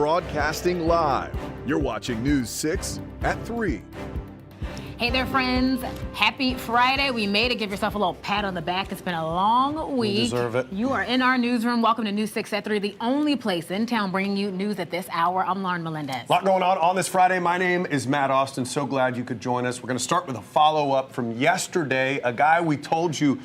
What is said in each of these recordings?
broadcasting live. You're watching News 6 at 3. Hey there, friends. Happy Friday. We made it. Give yourself a little pat on the back. It's been a long week. You deserve it. You are in our newsroom. Welcome to News 6 at 3, the only place in town bringing you news at this hour. I'm Lauren Melendez. A lot going on this Friday. My name is Matt Austin. So glad you could join us. We're going to start with a follow-up from yesterday. A guy we told you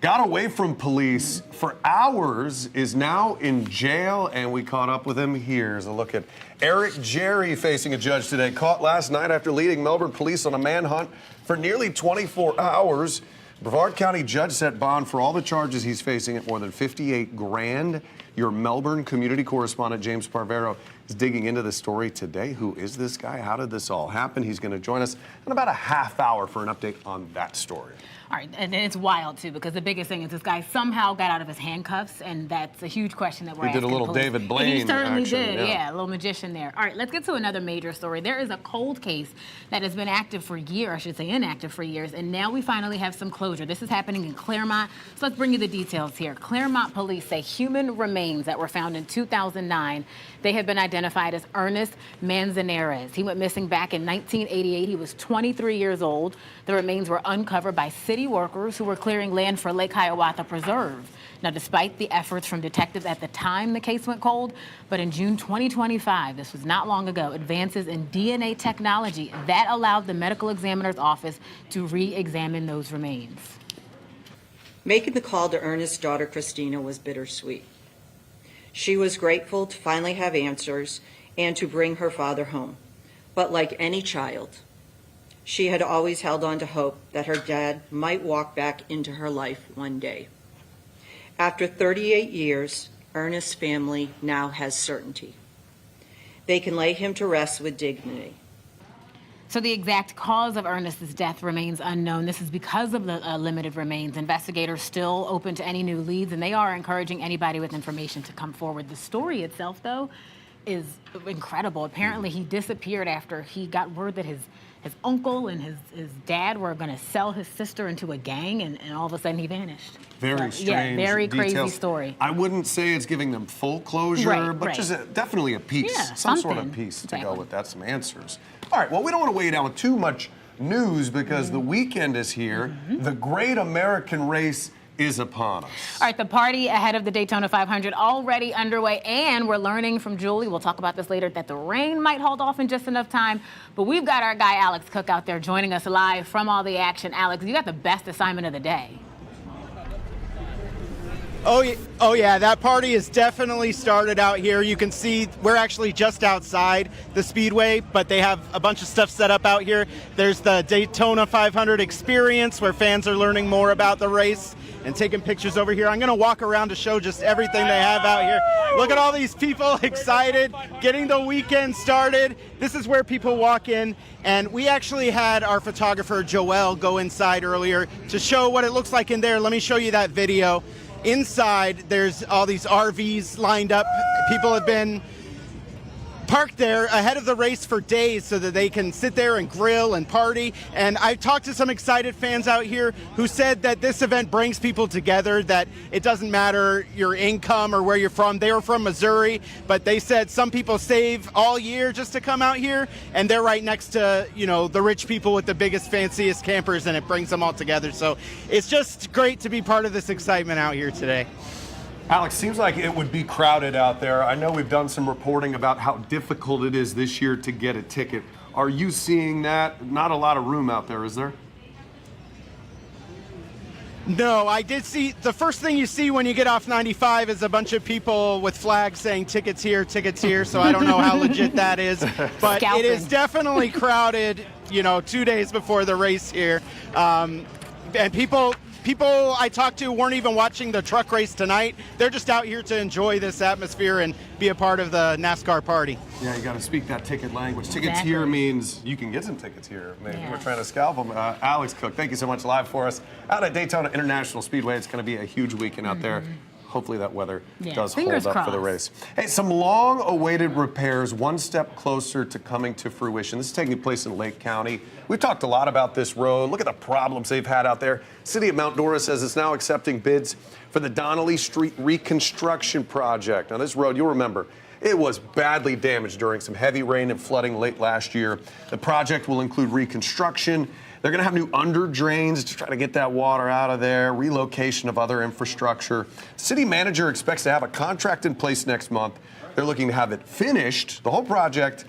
got away from police for hours is now in jail, and we caught up with him. Here's a look at Eric Jerry facing a judge today. Caught last night after leading Melbourne police on a manhunt for nearly 24 hours. Brevard County judge set bond for all the charges he's facing at more than $58 grand. Your Melbourne community correspondent James Parvero is digging into this story today. Who is this guy? How did this all happen? He's going to join us in about a half hour for an update on that story. All right, and it's wild, too, because the biggest thing is this guy somehow got out of his handcuffs, and that's a huge question that we're asking. He did a little police. David Blaine He certainly action, did, yeah. a little magician there. All right, let's get to another major story. There is a cold case that has been active for years, I should say inactive for years, and now we finally have some closure. This is happening in Claremont, so let's bring you the details here. Claremont police say human remains that were found in 2009, they have been identified as Ernest Manzanares. He went missing back in 1988. He was 23 years old. The remains were uncovered by city workers who were clearing land for Lake Hiawatha Preserve. Now, despite the efforts from detectives at the time the case went cold, but in June 2025, this was not long ago, advances in DNA technology that allowed the medical examiner's office to re-examine those remains. Making the call to Ernest's daughter Christina was bittersweet. She was grateful to finally have answers and to bring her father home. But like any child, she had always held on to hope that her dad might walk back into her life one day. After 38 years, Ernest's family now has certainty. They can lay him to rest with dignity. So the exact cause of Ernest's death remains unknown. This is because of the limited remains. Investigators still open to any new leads, and they are encouraging anybody with information to come forward. The story itself, though, is incredible. Apparently, he disappeared after he got word that his uncle and his dad were going to sell his sister into a gang, and all of a sudden he vanished. Very So, strange. Yeah, very details. crazy story. I wouldn't say it's giving them full closure, Right, but right. just definitely a piece, Yeah, some sort of something. piece to Exactly. go with that, some answers. All right, well, we don't want to weigh you down with too much news because the weekend is here. The Great American Race is upon us. All right, the party ahead of the Daytona 500 already underway, and we're learning from Julie, we'll talk about this later, that the rain might hold off in just enough time. But we've got our guy Alex Cook out there joining us live from all the action. Alex, you got the best assignment of the day. Oh yeah, that party has definitely started out here. You can see we're actually just outside the Speedway, but they have a bunch of stuff set up out here. There's the Daytona 500 experience where fans are learning more about the race and taking pictures over here. I'm going to walk around to show just everything they have out here. Look at all these people excited, getting the weekend started. This is where people walk in, and we actually had our photographer Joel go inside earlier to show what it looks like in there. Let me show you that video. Inside, there's all these RVs lined up. People have been parked there ahead of the race for days so that they can sit there and grill and party. And I've talked to some excited fans out here who said that this event brings people together, that it doesn't matter your income or where you're from. They were from Missouri, but they said some people save all year just to come out here, and they're right next to, you know, the rich people with the biggest, fanciest campers, and it brings them all together. So it's just great to be part of this excitement out here today. Alex, seems like it would be crowded out there. I know we've done some reporting about how difficult it is this year to get a ticket. Are you seeing that? Not a lot of room out there, is there? No, I did see, the first thing you see when you get off 95 is a bunch of people with flags saying tickets here, so I don't know how legit that is. But Scalping. It is definitely crowded, you know, 2 days before the race here. And people I talked to weren't even watching the truck race tonight. They're just out here to enjoy this atmosphere and be a part of the NASCAR party. Yeah, you got to speak that ticket language. Tickets Exactly. here means you can get some tickets here. Maybe Yeah. we're trying to scalp them. Alex Cook, thank you so much live for us out at Daytona International Speedway. It's going to be a huge weekend out there. Hopefully that weather does hold Fingers up for the crossed. race. Hey, some long-awaited repairs, one step closer to coming to fruition. This is taking place in Lake County. We've talked a lot about this road. Look at the problems they've had out there. City of Mount Dora says it's now accepting bids for the Donnelly Street reconstruction project. Now, this road, you'll remember, It was badly damaged during some heavy rain and flooding late last year. The project will include reconstruction. They're going to have new under drains to try to get that water out of there, relocation of other infrastructure. City manager expects to have a contract in place next month. They're looking to have it finished, the whole project,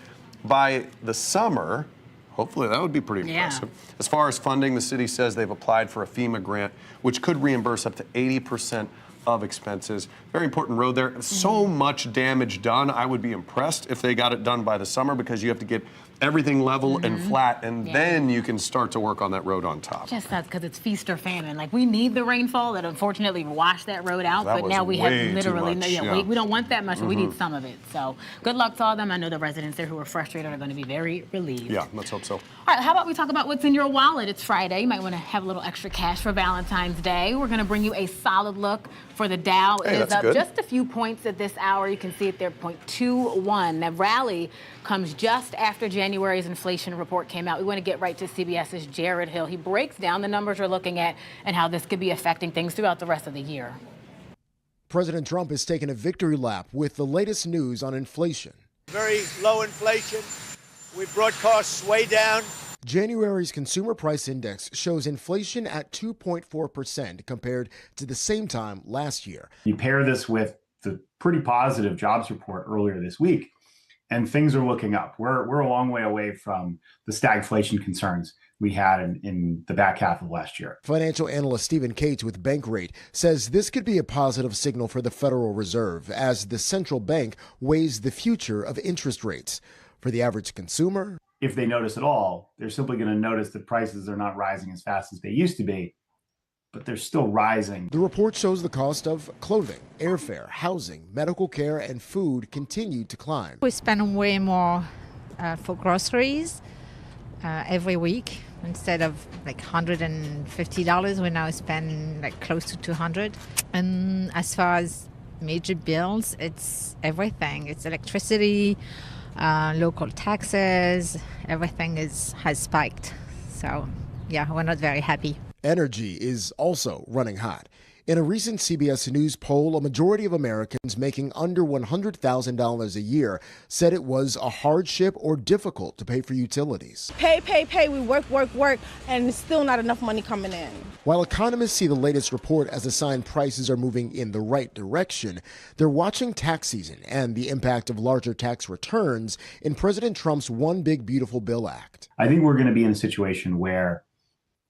by the summer. Hopefully that would be pretty impressive. As far as funding, the city says they've applied for a FEMA grant, which could reimburse up to 80% of expenses. Very important road there. So much damage done. I would be impressed if they got it done by the summer, because you have to get everything level and flat, and then you can start to work on that road on top. Just that's because it's feast or famine. Like, we need the rainfall that unfortunately washed that road out, That but was now we have way too literally much, we don't want that much, but we need some of it. So good luck to all of them. I know the residents there who are frustrated are going to be very relieved. Yeah, let's hope so. All right, how about we talk about what's in your wallet? It's Friday. You might want to have a little extra cash for Valentine's Day. We're going to bring you a solid look for the Dow. Hey, It is that's up good. just a few points at this hour. You can see it there, 0.21. That rally comes just after January's inflation report came out. We want to get right to CBS's Jared Hill. He breaks down the numbers we're looking at and how this could be affecting things throughout the rest of the year. President Trump has taken a victory lap with the latest news on inflation. Very low inflation. We brought costs way down. January's consumer price index shows inflation at 2.4% compared to the same time last year. You pair this with the pretty positive jobs report earlier this week, and things are looking up. We're a long way away from the stagflation concerns we had in the back half of last year. Financial analyst Stephen Cates with Bankrate says this could be a positive signal for the Federal Reserve as the central bank weighs the future of interest rates. For the average consumer, If they notice at all, they're simply going to notice that prices are not rising as fast as they used to be, but they're still rising. the report shows the cost of clothing, airfare, housing, medical care, and food continue to climb. We spend way more for groceries every week. Instead of like $150, we now spend like close to $200. And as far as major bills, it's everything. It's electricity, local taxes, everything has spiked. So yeah, we're not very happy. Energy is also running hot. In a recent CBS News poll, a majority of Americans making under $100,000 a year said it was a hardship or difficult to pay for utilities. Pay. We work, and it's still not enough money coming in. While economists see the latest report as a sign prices are moving in the right direction, they're watching tax season and the impact of larger tax returns in President Trump's One Big Beautiful Bill Act. I think we're going to be in a situation where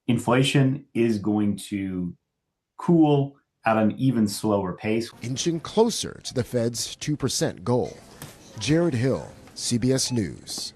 inflation is going to cool at an even slower pace. Inching closer to the Fed's 2% goal. Jared Hill, CBS News.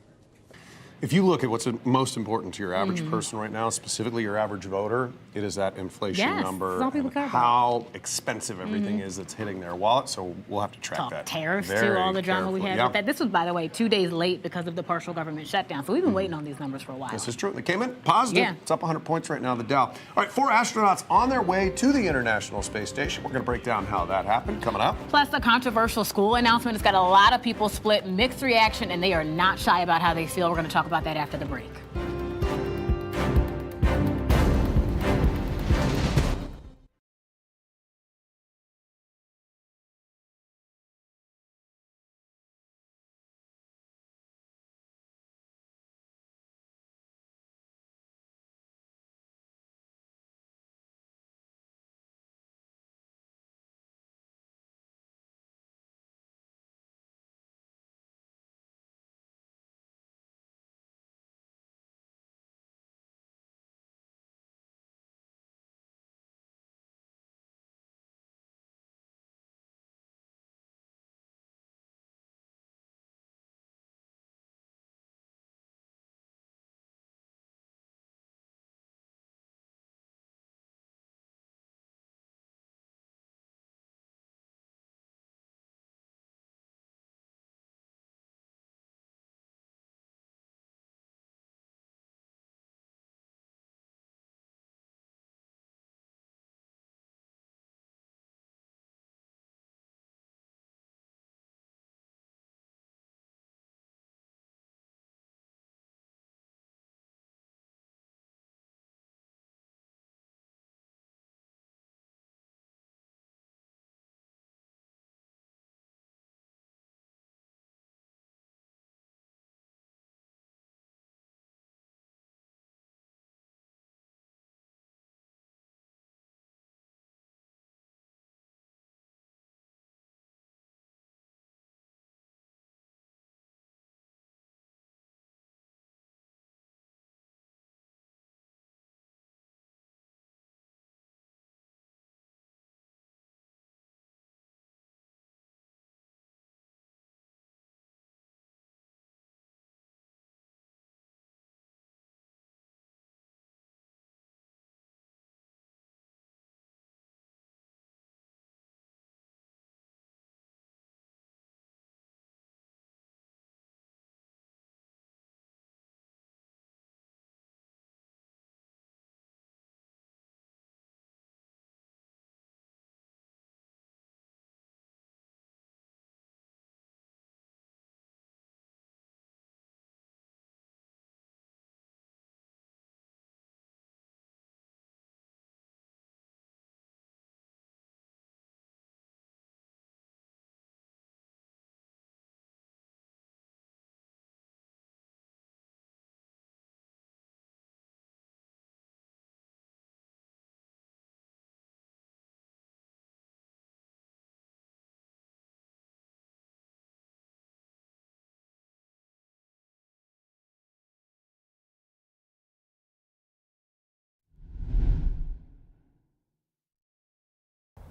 If you look at what's most important to your average person right now, specifically your average voter, it is that inflation Yes, number that's all people and care about. how expensive everything is that's hitting their wallet. So we'll have to track Talk that. tariffs too, very all the drama we carefully. had Yeah. with that. This was, by the way, 2 days late because of the partial government shutdown. So we've been waiting on these numbers for a while. This is true. They came in positive. Yeah. It's up 100 points right now, the Dow. All right, 4 astronauts on their way to the International Space Station. We're going to break down how that happened coming up. Plus, a controversial school announcement has got a lot of people split, mixed reaction, and they are not shy about how they feel. We're going to talk about that after the break.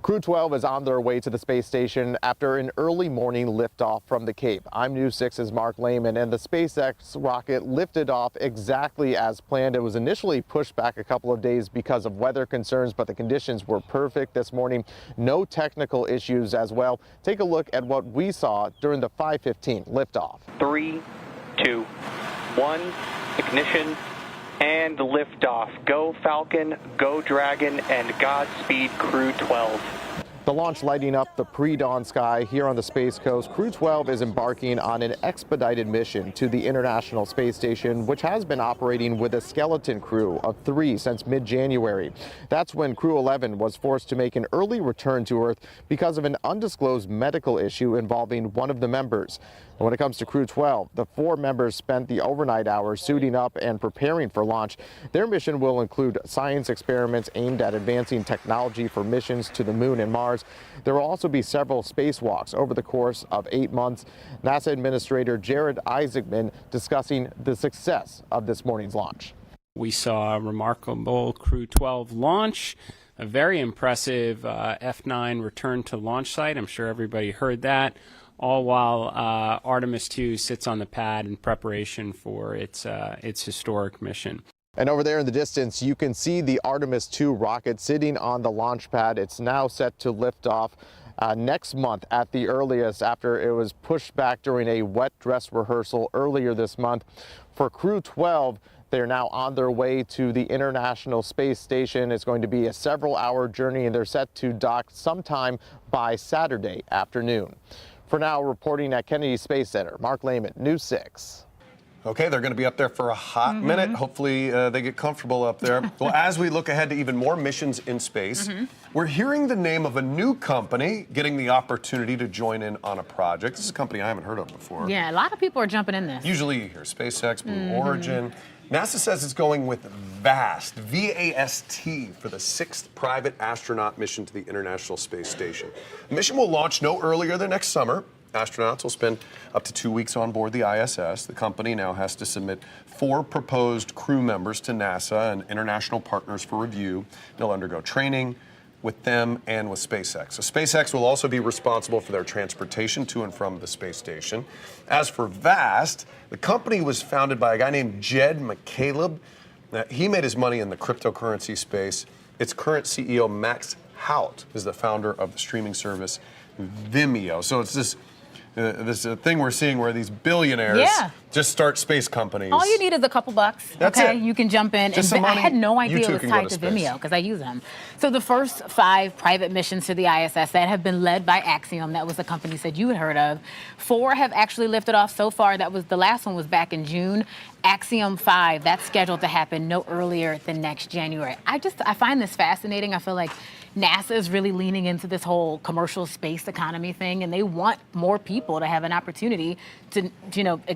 Crew 12 is on their way to the space station after an early morning liftoff from the Cape. I'm News 6's Mark Lehman, and the SpaceX rocket lifted off exactly as planned. It was initially pushed back a couple of days because of weather concerns, but the conditions were perfect this morning. No technical issues as well. Take a look at what we saw during the 5:15 liftoff. 3, 2, 1, ignition, and liftoff. Go Falcon, go Dragon, and Godspeed Crew 12. The launch lighting up the pre-dawn sky here on the Space Coast. Crew 12 is embarking on an expedited mission to the International Space Station, which has been operating with a skeleton crew of 3 since mid-January. That's when Crew 11 was forced to make an early return to Earth because of an undisclosed medical issue involving one of the members. And when it comes to Crew 12, the 4 members spent the overnight hours suiting up and preparing for launch. Their mission will include science experiments aimed at advancing technology for missions to the Moon and Mars. There will also be several spacewalks over the course of 8 months. NASA Administrator Jared Isaacman discussing the success of this morning's launch. We saw a remarkable Crew 12 launch, a very impressive F9 return to launch site. I'm sure everybody heard that, all while Artemis 2 sits on the pad in preparation for its historic mission. And over there in the distance, you can see the Artemis 2 rocket sitting on the launch pad. It's now set to lift off next month at the earliest after it was pushed back during a wet dress rehearsal earlier this month. For Crew 12, they're now on their way to the International Space Station. It's going to be a several-hour journey, and they're set to dock sometime by Saturday afternoon. For now, reporting at Kennedy Space Center, Mark Lehman, News 6. Okay, they're going to be up there for a hot minute. Hopefully they get comfortable up there. Well, as we look ahead to even more missions in space, we're hearing the name of a new company getting the opportunity to join in on a project. This is a company I haven't heard of before. Yeah, a lot of people are jumping in this. Usually you hear SpaceX, Blue Origin. NASA says it's going with VAST, V-A-S-T, for the 6th private astronaut mission to the International Space Station. The mission will launch no earlier than next summer. Astronauts will spend up to 2 weeks on board the ISS. The company now has to submit 4 proposed crew members to NASA and international partners for review. They'll undergo training with them and with SpaceX. So SpaceX will also be responsible for their transportation to and from the space station. As for VAST, the company was founded by a guy named Jed McCaleb. Now, he made his money in the cryptocurrency space. Its current CEO, Max Hout, is the founder of the streaming service Vimeo. So it's this thing we're seeing where these billionaires just start space companies. All you need is a couple bucks. That's okay, it. you can jump in. Just And some money, I had no idea you it too was can tied go to to space. Vimeo because I use them. So the first 5 private missions to the ISS that have been led by Axiom, that was the company said you had heard of. 4 have actually lifted off so far. That was the last one was back in June. Axiom 5, that's scheduled to happen no earlier than next January. I find this fascinating. I feel like NASA is really leaning into this whole commercial space economy thing, and they want more people to have an opportunity to,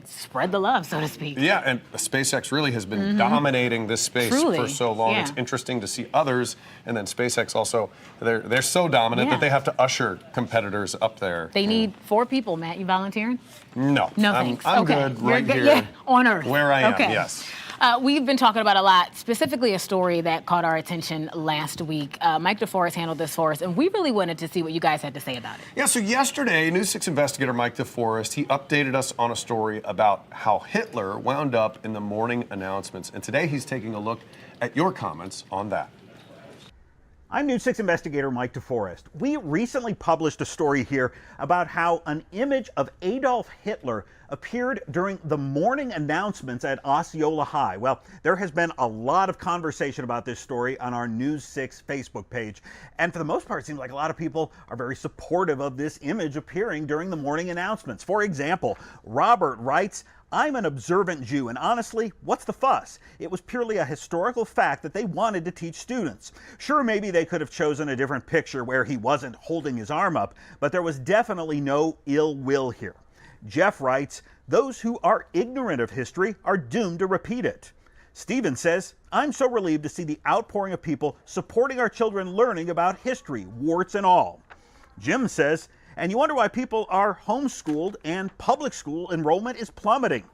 spread the love, so to speak. Yeah, and SpaceX really has been dominating this space for so long. Yeah. It's interesting to see others, and then SpaceX also, they're so dominant that they have to usher competitors up there. They need 4 people. Matt, you volunteering? No. No, thanks. I'm okay. good right You're good. here. Yeah, on Earth. Where I am, okay. yes. We've been talking about a lot, specifically a story that caught our attention last week. Mike DeForest handled this for us, and we really wanted to see what you guys had to say about it. Yeah, so yesterday, News 6 investigator Mike DeForest, he updated us on a story about how Hitler wound up in the morning announcements. And today he's taking a look at your comments on that. I'm News 6 investigator Mike DeForest. We recently published a story here about how an image of Adolf Hitler appeared during the morning announcements at Osceola High. Well, there has been a lot of conversation about this story on our News 6 Facebook page. And for the most part, it seems like a lot of people are very supportive of this image appearing during the morning announcements. For example, Robert writes, "I'm an observant Jew, and honestly, what's the fuss? It was purely a historical fact that they wanted to teach students. Sure, maybe they could have chosen a different picture where he wasn't holding his arm up, but there was definitely no ill will here." Jeff writes, "Those who are ignorant of history are doomed to repeat it." Steven says, "I'm so relieved to see the outpouring of people supporting our children learning about history, warts and all." Jim says, "And you wonder why people are homeschooled and public school enrollment is plummeting."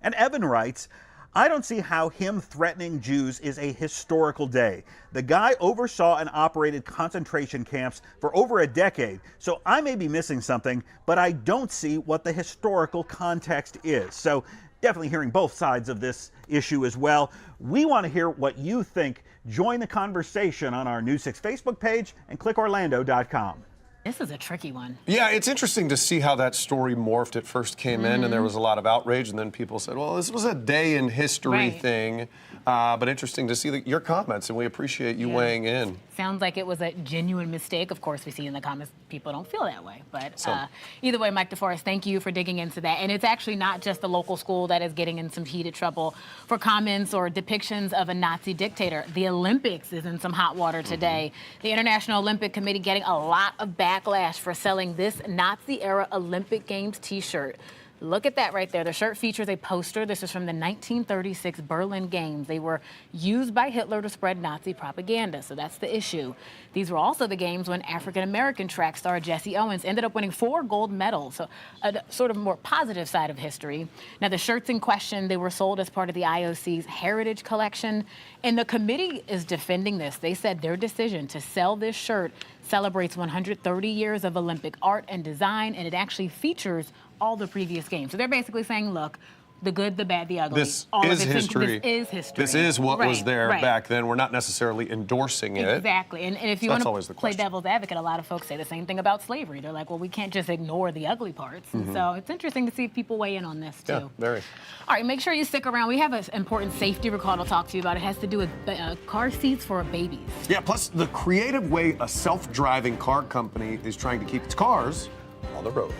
And Evan writes, I don't see how him threatening Jews is a historical day. The guy oversaw and operated concentration camps for over a decade, so I may be missing something, but I don't see what the historical context is. So definitely hearing both sides of this issue as well. We want to hear what you think. Join the conversation on our News 6 Facebook page and clickorlando.com. This is a tricky one. Yeah, it's interesting to see how that story morphed. It first came in, and there was a lot of outrage, and then people said, well, this was a day in history thing. But interesting to see your comments, and we appreciate you weighing in. Sounds like it was a genuine mistake. Of course, we see in the comments people don't feel that way. But either way, Mike DeForest, thank you for digging into that. And it's actually not just the local school that is getting in some heated trouble for comments or depictions of a Nazi dictator. The Olympics is in some hot water today. The International Olympic Committee getting a lot of backlash for selling this Nazi-era Olympic Games T-shirt. Look at that right there. The shirt features a poster. This is from the 1936 Berlin Games. They were used by Hitler to spread Nazi propaganda, so that's the issue. These were also the games when African-American track star Jesse Owens ended up winning 4 gold medals, so a sort of more positive side of history. Now, the shirts in question, they were sold as part of the IOC's Heritage Collection, and the committee is defending this. They said their decision to sell this shirt celebrates 130 years of Olympic art and design, and it actually features all the previous games. So they're basically saying, look, the good, the bad, the ugly. This is history. This is history. This is what was there back then. We're not necessarily endorsing it. Exactly. And if you want to play devil's advocate, a lot of folks say the same thing about slavery. They're like, well, we can't just ignore the ugly parts. And so it's interesting to see if people weigh in on this, too. Yeah, very. All right, make sure you stick around. We have an important safety recall to talk to you about. It has to do with car seats for babies. Yeah, plus the creative way a self-driving car company is trying to keep its cars on the road.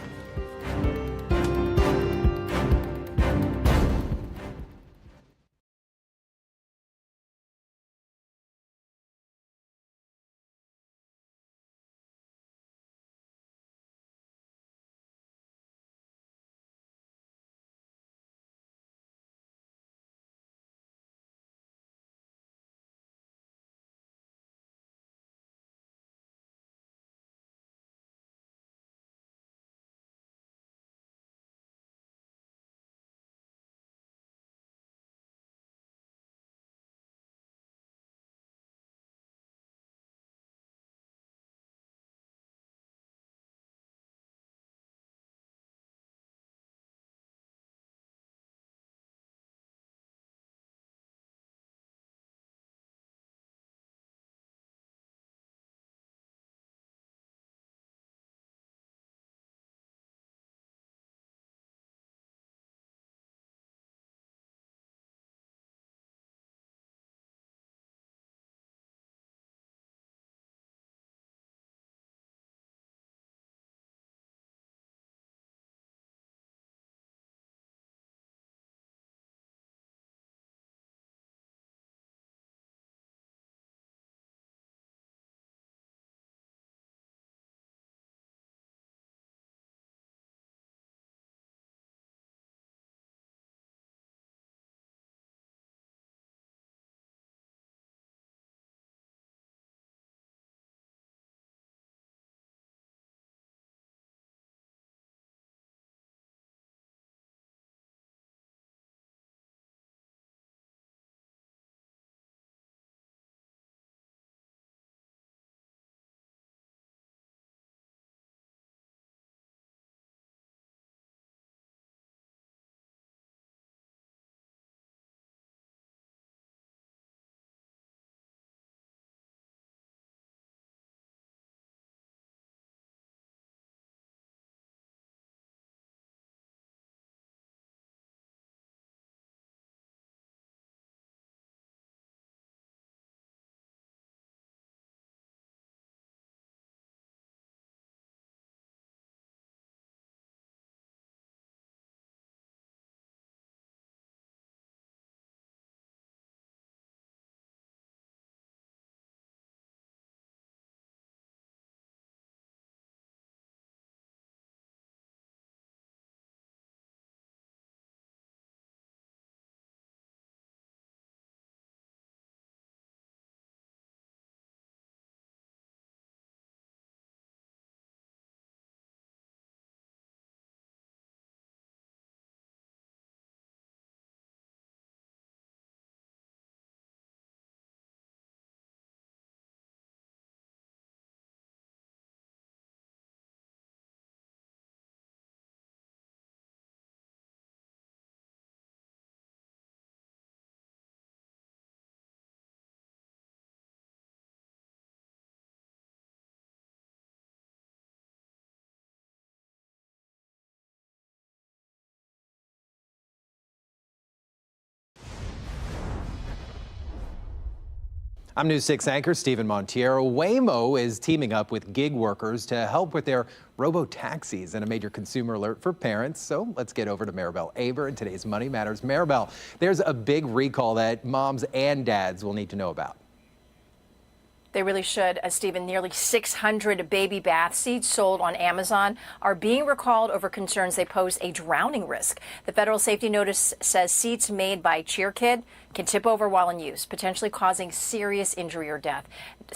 I'm News 6 anchor Stephen Montiero. Waymo is teaming up with gig workers to help with their robo-taxis and a major consumer alert for parents. So let's get over to Maribel Aber in today's Money Matters. Maribel, there's a big recall that moms and dads will need to know about. They really should, Stephen. Nearly 600 baby bath seats sold on Amazon are being recalled over concerns they pose a drowning risk. The federal safety notice says seats made by CheerKid can tip over while in use, potentially causing serious injury or death.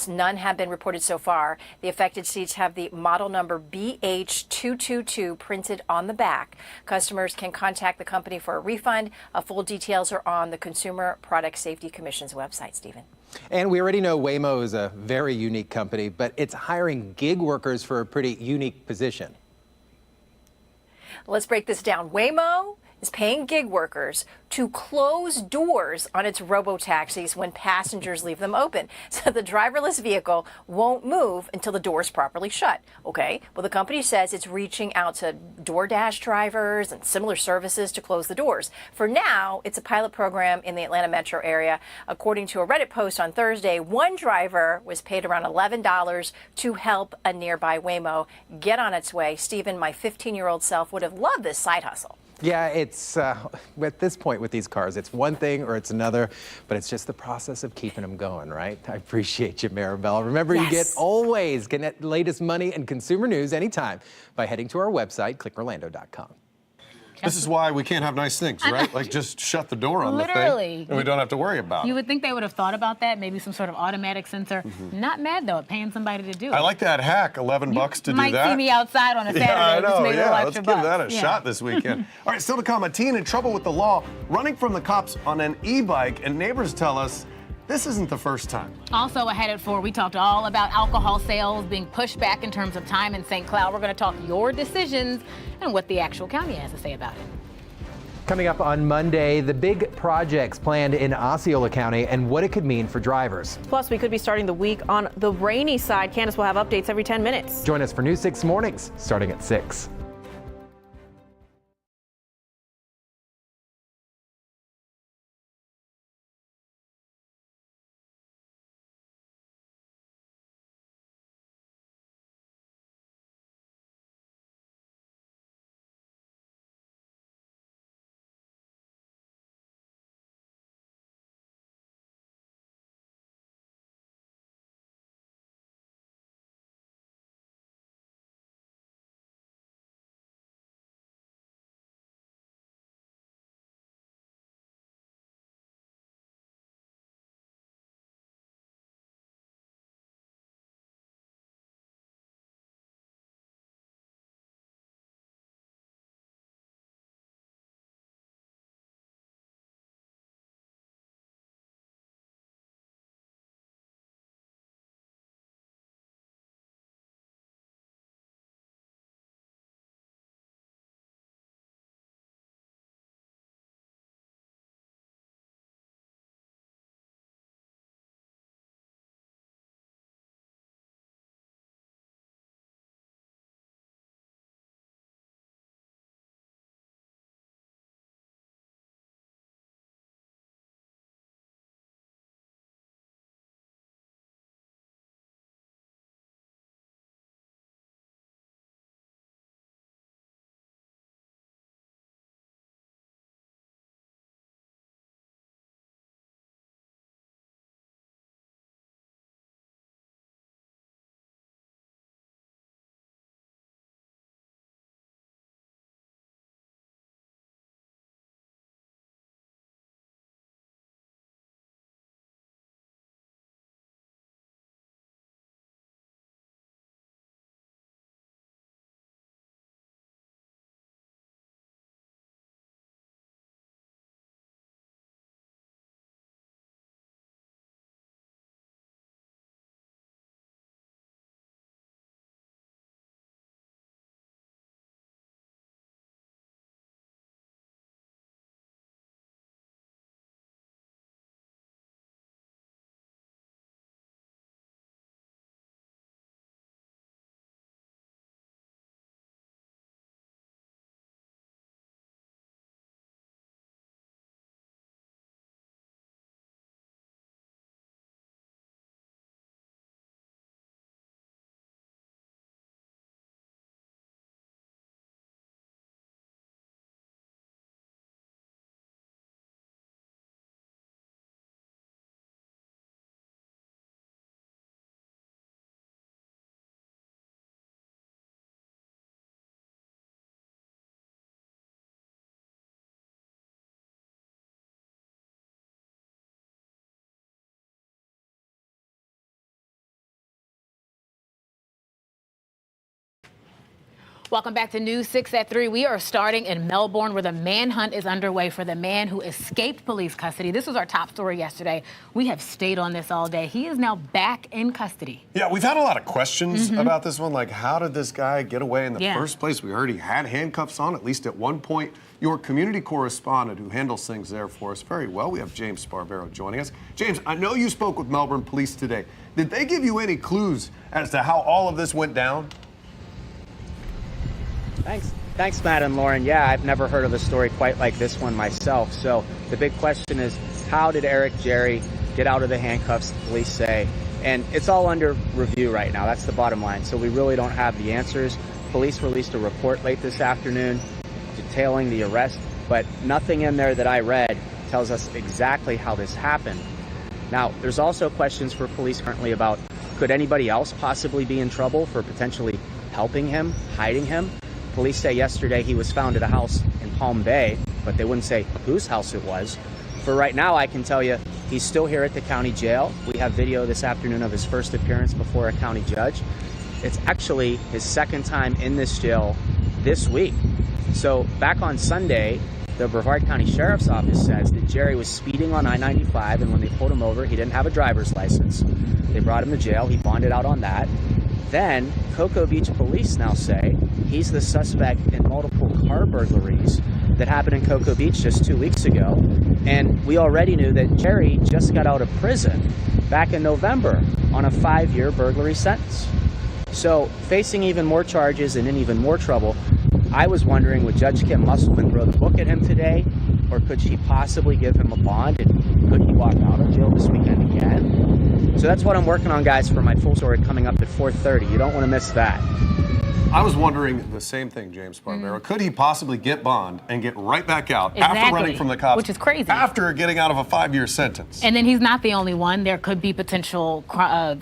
None have been reported so far. The affected seats have the model number BH222 printed on the back. Customers can contact the company for a refund. Full details are on the Consumer Product Safety Commission's website, Stephen. And we already know Waymo is a very unique company, but it's hiring gig workers for a pretty unique position. Let's break this down. Waymo is paying gig workers to close doors on its robo-taxis when passengers leave them open. So the driverless vehicle won't move until the door is properly shut. Okay, well, the company says it's reaching out to DoorDash drivers and similar services to close the doors. For now, it's a pilot program in the Atlanta metro area. According to a Reddit post on Thursday, one driver was paid around $11 to help a nearby Waymo get on its way. Stephen, my 15-year-old self would have loved this side hustle. Yeah, it's at this point with these cars, it's one thing or it's another, but it's just the process of keeping them going, right? I appreciate you, Maribel. Remember, you always get the latest money and consumer news anytime by heading to our website, clickorlando.com. This is why we can't have nice things, right? Like just shut the door on the Literally. thing and we don't have to worry about You it. would think they would have thought about that, maybe some sort of automatic sensor. Not mad, though, at paying somebody to do it. I like that hack, $11 to do that. Might see me outside on a Saturday. Yeah, I know, just make a little let's extra give bucks. that a shot this weekend. All right, still to come, a teen in trouble with the law, running from the cops on an e-bike, and neighbors tell us this isn't the first time. Also ahead at 4, we talked all about alcohol sales being pushed back in terms of time in St. Cloud. We're going to talk your decisions and what the actual county has to say about it. Coming up on Monday, the big projects planned in Osceola County and what it could mean for drivers. Plus, we could be starting the week on the rainy side. Candace will have updates every 10 minutes. Join us for News 6 Mornings starting at 6. Welcome back to News 6 at 3. We are starting in Melbourne, where the manhunt is underway for the man who escaped police custody. This was our top story yesterday. We have stayed on this all day. He is now back in custody. Yeah, we've had a lot of questions about this one. Like, how did this guy get away in the first place? We heard he had handcuffs on, at least at one point. Your community correspondent who handles things there for us very well. We have James Sparvero joining us. James, I know you spoke with Melbourne Police today. Did they give you any clues as to how all of this went down? Thanks, Matt and Lauren. Yeah, I've never heard of a story quite like this one myself. So the big question is, how did Eric Jerry get out of the handcuffs, police say? And it's all under review right now. That's the bottom line. So we really don't have the answers. Police released a report late this afternoon detailing the arrest, but nothing in there that I read tells us exactly how this happened. Now, there's also questions for police currently about, could anybody else possibly be in trouble for potentially helping him, hiding him? Police say yesterday he was found at a house in Palm Bay, but they wouldn't say whose house it was. For right now, I can tell you he's still here at the county jail. We have video this afternoon of his first appearance before a county judge. It's actually his second time in this jail this week. So back on Sunday, the Brevard County Sheriff's Office says that Jerry was speeding on I-95, and when they pulled him over, he didn't have a driver's license. They brought him to jail. He bonded out on that. Then Cocoa Beach police now say he's the suspect in multiple car burglaries that happened in Cocoa Beach just 2 weeks ago. And we already knew that Jerry just got out of prison back in November on a 5-year burglary sentence. So facing even more charges and in even more trouble, I was wondering, would Judge Kim Musselman throw the book at him today? Or could she possibly give him a bond? And could he walk out of jail this weekend again? So that's what I'm working on, guys, for my full story coming up at 4:30. You don't want to miss that. I was wondering the same thing, James Sparvero. Could he possibly get bond and get right back out after running from the cops? Which is crazy. After getting out of a 5-year sentence. And then he's not the only one. There could be potential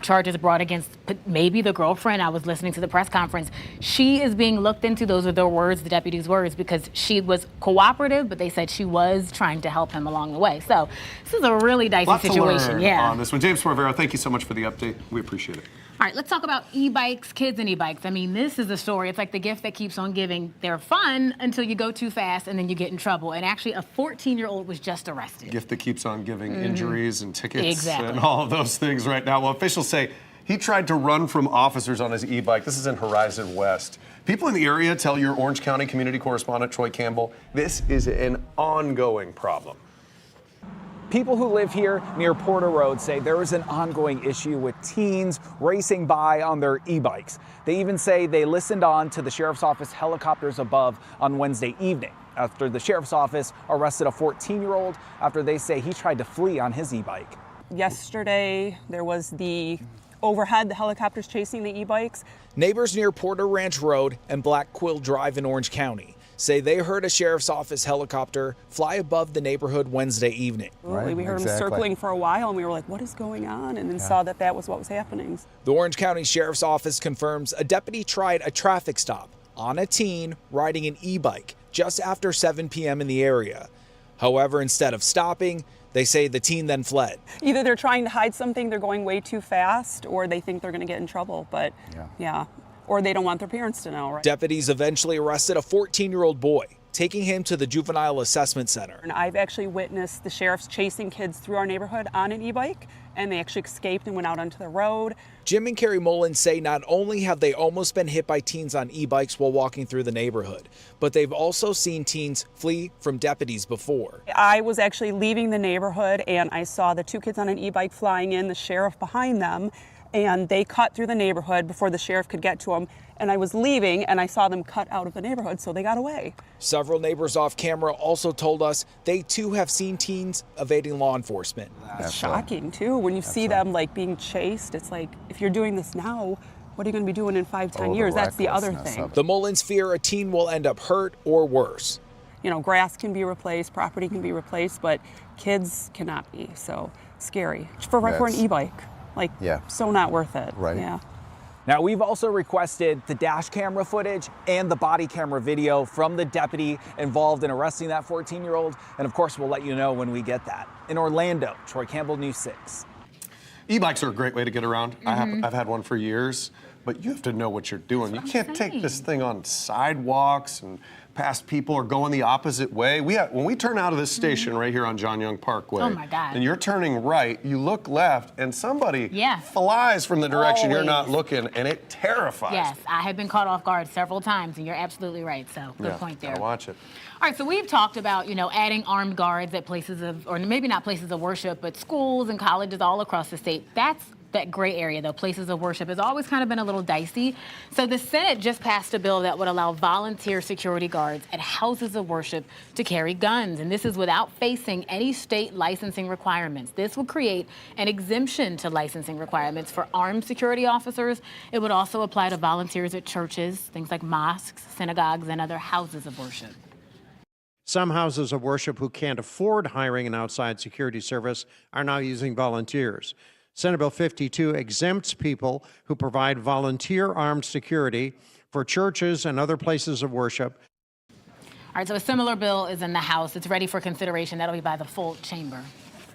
charges brought against maybe the girlfriend. I was listening to the press conference. She is being looked into. Those are their words, the deputy's words, because she was cooperative, but they said she was trying to help him along the way. So this is a really dicey situation. On this one. James Sparvero, thank you so much for the update. We appreciate it. All right, let's talk about e-bikes, kids and e-bikes. I mean, this is a story. It's like the gift that keeps on giving. They're fun until you go too fast and then you get in trouble. And actually, a 14-year-old was just arrested. Gift that keeps on giving injuries and tickets and all of those things right now. Well, officials say he tried to run from officers on his e-bike. This is in Horizon West. People in the area tell your Orange County community correspondent, Troy Campbell, this is an ongoing problem. People who live here near Porter Road say there is an ongoing issue with teens racing by on their e-bikes. They even say they listened on to the sheriff's office helicopters above on Wednesday evening after the sheriff's office arrested a 14-year-old after they say he tried to flee on his e-bike. Yesterday, there was the overhead, the helicopters chasing the e-bikes. Neighbors near Porter Ranch Road and Black Quill Drive in Orange County say they heard a sheriff's office helicopter fly above the neighborhood Wednesday evening. Right, we heard them circling for a while, and we were like, what is going on? And then saw that was what was happening. The Orange County Sheriff's Office confirms a deputy tried a traffic stop on a teen riding an e-bike just after 7 p.m. in the area. However, instead of stopping, they say the teen then fled. Either they're trying to hide something, they're going way too fast, or they think they're going to get in trouble. But yeah. Or they don't want their parents to know, right? Deputies eventually arrested a 14-year-old boy, taking him to the Juvenile Assessment Center. And I've actually witnessed the sheriffs chasing kids through our neighborhood on an e-bike, and they actually escaped and went out onto the road. Jim and Carrie Mullins say not only have they almost been hit by teens on e-bikes while walking through the neighborhood, but they've also seen teens flee from deputies before. I was actually leaving the neighborhood, and I saw the 2 kids on an e-bike flying in, the sheriff behind them, and they cut through the neighborhood before the sheriff could get to them. And I was leaving, and I saw them cut out of the neighborhood, so they got away. Several neighbors off camera also told us they too have seen teens evading law enforcement. It's shocking too when you see them like being chased. It's like, if you're doing this now, what are you going to be doing in 5-10 years? That's the other thing. The Mullins fear a teen will end up hurt or worse. You know, grass can be replaced, property can be replaced, but kids cannot be. So scary for an e-bike. Like, so not worth it. Right. Yeah. Now, we've also requested the dash camera footage and the body camera video from the deputy involved in arresting that 14-year-old. And of course, we'll let you know when we get that. In Orlando, Troy Campbell, News 6. E-bikes are a great way to get around. I've had one for years. but you have to know what you're doing. You can't take this thing on sidewalks and past people or going the opposite way. When we turn out of this station right here on John Young Parkway, oh my God, and you're turning right, you look left, and somebody flies from the direction you're not looking, and it terrifies Yes, me. I have been caught off guard several times, and you're absolutely right. So good point there. Gotta watch it. All right, so we've talked about, adding armed guards at places of, or maybe not places of worship, but schools and colleges all across the state. That's that gray area, though. Places of worship has always kind of been a little dicey. So the Senate just passed a bill that would allow volunteer security guards at houses of worship to carry guns. And this is without facing any state licensing requirements. This would create an exemption to licensing requirements for armed security officers. It would also apply to volunteers at churches, things like mosques, synagogues, and other houses of worship. Some houses of worship who can't afford hiring an outside security service are now using volunteers. Senate Bill 52 exempts people who provide volunteer armed security for churches and other places of worship. All right, so a similar bill is in the House. It's ready for consideration. That'll be by the full chamber.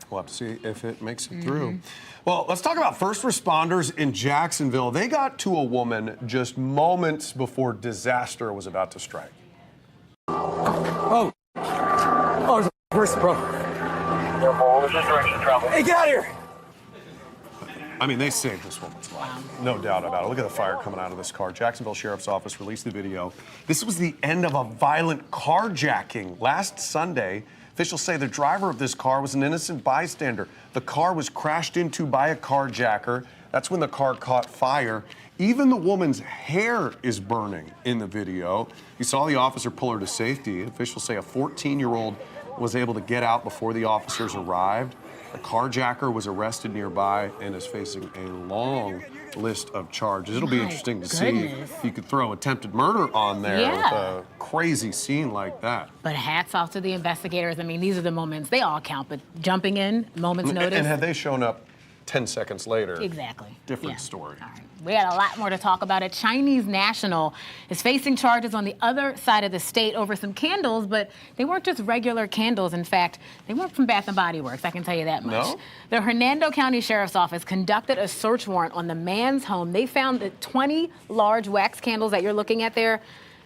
We'll have to see if it makes it through. Well, let's talk about first responders in Jacksonville. They got to a woman just moments before disaster was about to strike. Oh, there's a person, bro. Hey, get out of here! I mean, they saved this woman's life. No doubt about it. Look at the fire coming out of this car. Jacksonville Sheriff's Office released the video. This was the end of a violent carjacking last Sunday. Officials say the driver of this car was an innocent bystander. The car was crashed into by a carjacker. That's when the car caught fire. Even the woman's hair is burning in the video. You saw the officer pull her to safety. Officials say a 14-year-old was able to get out before the officers arrived. The carjacker was arrested nearby and is facing a long list of charges. It'll be interesting to see if you could throw attempted murder on there with a crazy scene like that. But hats off to the investigators. I mean, these are the moments. They all count, but jumping in, moments notice. And had they shown up 10 seconds later, exactly, different story. All right. We had a lot more to talk about. A Chinese national is facing charges on the other side of the state over some candles, but they weren't just regular candles. In fact, they weren't from Bath & Body Works, I can tell you that much. No? The Hernando County Sheriff's Office conducted a search warrant on the man's home. They found that 20 large wax candles that you're looking at there,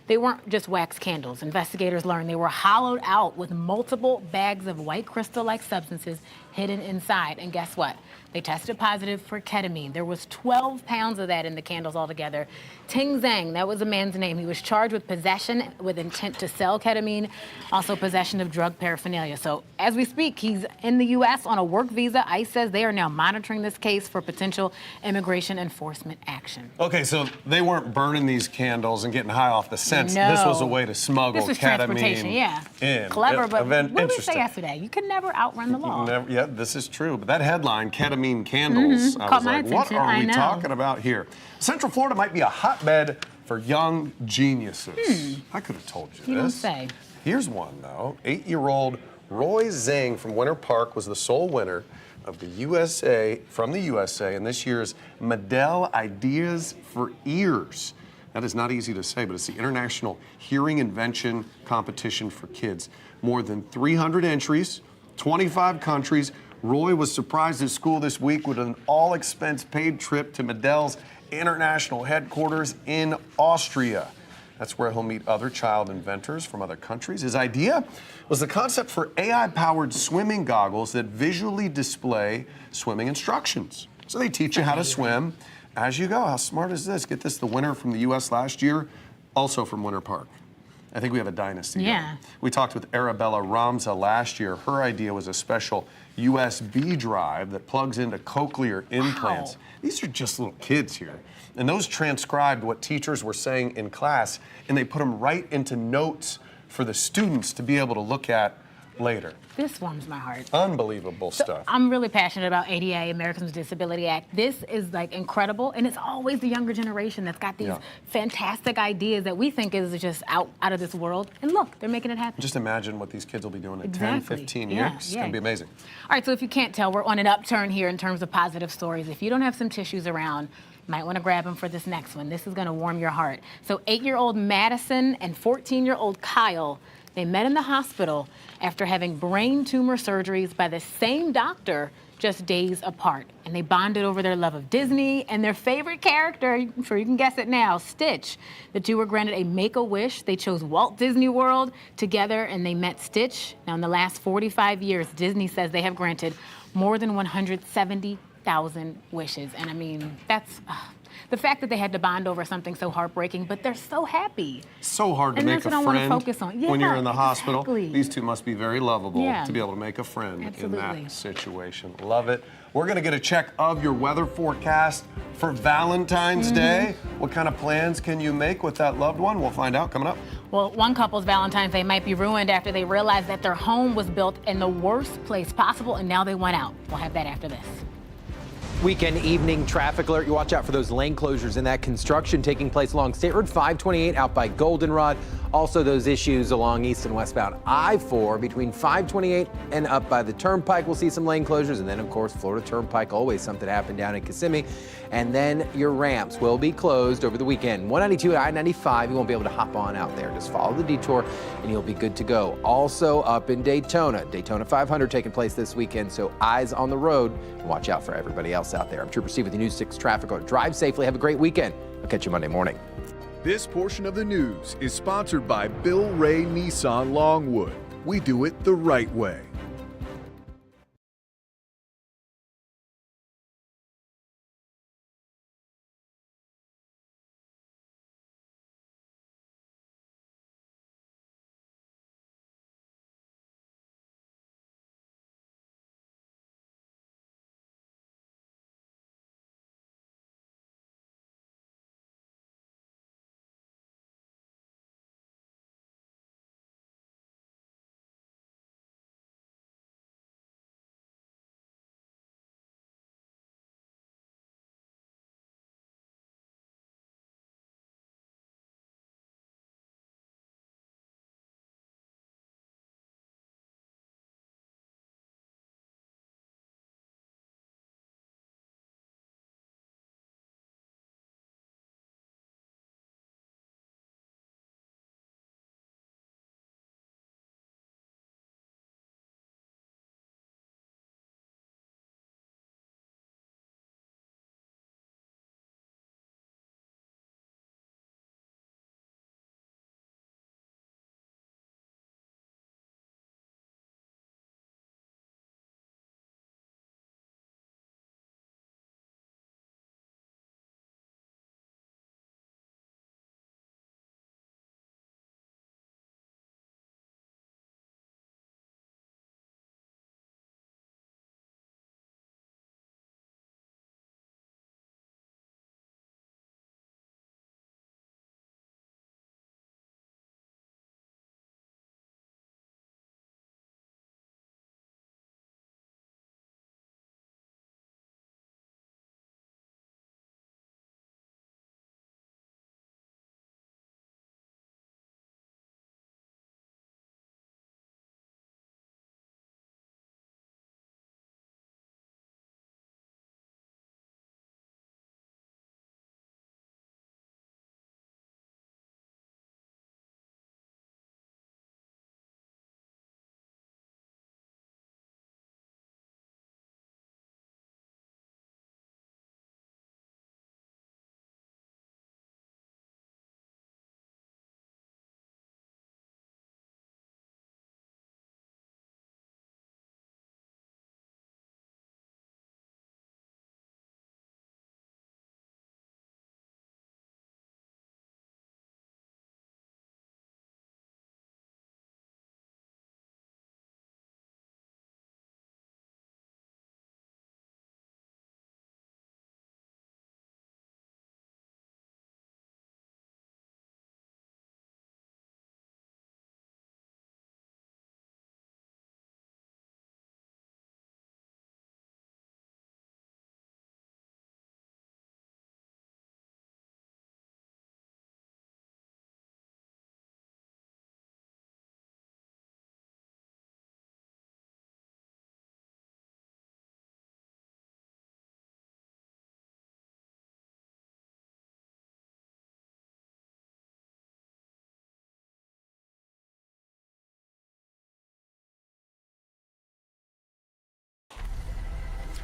they weren't just wax candles. Investigators learned they were hollowed out with multiple bags of white crystal-like substances hidden inside. And guess what? They tested positive for ketamine. There was 12 pounds of that in the candles altogether. Ting Zhang, that was the man's name. He was charged with possession with intent to sell ketamine, also possession of drug paraphernalia. So as we speak, he's in the U.S. on a work visa. ICE says they are now monitoring this case for potential immigration enforcement action. Okay, so they weren't burning these candles and getting high off the scents. No. This was a way to smuggle This was ketamine transportation, in. Clever, but what did we say Interesting. yesterday? You can never outrun the law. Yeah, this is true. But that headline, ketamine candles, I Caught was my like, what attention. are I we know. talking about here? Central Florida might be a hotbed for young geniuses. I could have told you You don't this. say. Here's one, though. 8-year-old Roy Zhang from Winter Park was the sole winner of the USA, in this year's Medill Ideas for Ears. That is not easy to say, but it's the International Hearing Invention Competition for Kids. More than 300 entries, 25 countries. Roy was surprised at school this week with an all-expense-paid trip to Medell's international headquarters in Austria. That's where he'll meet other child inventors from other countries. His idea was the concept for AI-powered swimming goggles that visually display swimming instructions. So they teach you how to swim as you go. How smart is this? Get this, the winner from the U.S. last year, also from Winter Park. I think we have a dynasty. Yeah. Going. We talked with Arabella Ramza last year. Her idea was a special USB drive that plugs into cochlear implants. Wow. These are just little kids here. And those transcribed what teachers were saying in class, and they put them right into notes for the students to be able to look at later. This warms my heart. Unbelievable stuff. I'm really passionate about ADA, Americans with Disability Act. This is like incredible, and it's always the younger generation that's got these fantastic ideas that we think is just out of this world. And look, they're making it happen. Just imagine what these kids will be doing in Exactly. 10, 15 Yeah, years. It's yeah. going to be amazing. All right, so if you can't tell, we're on an upturn here in terms of positive stories. If you don't have some tissues around, you might want to grab them for this next one. This is going to warm your heart. So 8-year-old Madison and 14-year-old Kyle, They met in the hospital after having brain tumor surgeries by the same doctor just days apart. And they bonded over their love of Disney and their favorite character, I'm sure you can guess it now, Stitch. The two were granted a Make-A-Wish. They chose Walt Disney World together and they met Stitch. Now in the last 45 years, Disney says they have granted more than 170,000 wishes. And I mean, that's the fact that they had to bond over something so heartbreaking, but they're so happy. So hard to And make that's a what I friend wanna focus on. when you're in the Yeah, hospital. exactly. These two must be very lovable Yeah. to be able to make a friend in Absolutely. that situation. Love it. We're going to get a check of your weather forecast for Valentine's Day. What kind of plans can you make with that loved one? We'll find out coming up. Well, one couple's Valentine's Day might be ruined after they realized that their home was built in the worst place possible, and now they want out. We'll have that after this. Weekend evening traffic alert. You watch out for those lane closures and that construction taking place along State Road 528 out by Goldenrod. Also those issues along east and westbound I-4 between 528 and up by the Turnpike. We'll see some lane closures. And then, of course, Florida Turnpike, always something happened down in Kissimmee. And then your ramps will be closed over the weekend. 192 at I-95, you won't be able to hop on out there. Just follow the detour and you'll be good to go. Also up in Daytona 500 taking place this weekend. So eyes on the road and watch out for everybody else out there. I'm Trooper Steve with the News 6 Traffic Alert. Drive safely. Have a great weekend. I'll catch you Monday morning. This portion of the news is sponsored by Bill Ray Nissan Longwood. We do it the right way.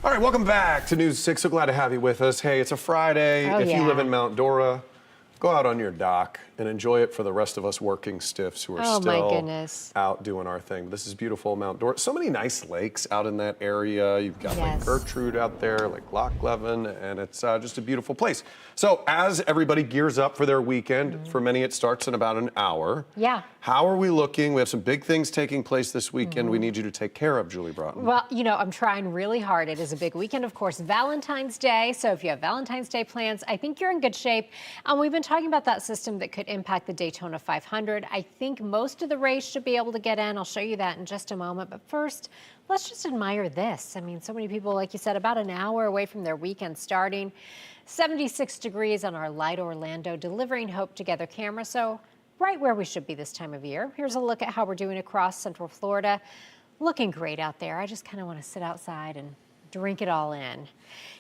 All right, welcome back to News 6. So glad to have you with us. Hey, it's a Friday. Oh, if you yeah. live in Mount Dora, go out on your dock and enjoy it for the rest of us working stiffs who are Oh, my still goodness. out doing our thing. This is beautiful Mount Dora. So many nice lakes out in that area. You've got Lake Yes. Gertrude out there, Lake Loch Leven, and it's just a beautiful place. So as everybody gears up for their weekend, for many it starts in about an hour. Yeah. How are we looking? We have some big things taking place this weekend we need you to take care of, Julie Broughton. Well, you know, I'm trying really hard. It is a big weekend, of course, Valentine's Day. So if you have Valentine's Day plans, I think you're in good shape. We've been talking about that system that could impact the Daytona 500. I think most of the race should be able to get in. I'll show you that in just a moment. But first, let's just admire this. I mean, so many people, like you said, about an hour away from their weekend starting. 76 degrees on our Light Orlando Delivering Hope Together camera. So right where we should be this time of year. Here's a look at how we're doing across Central Florida. Looking great out there. I just kind of want to sit outside and drink it all in.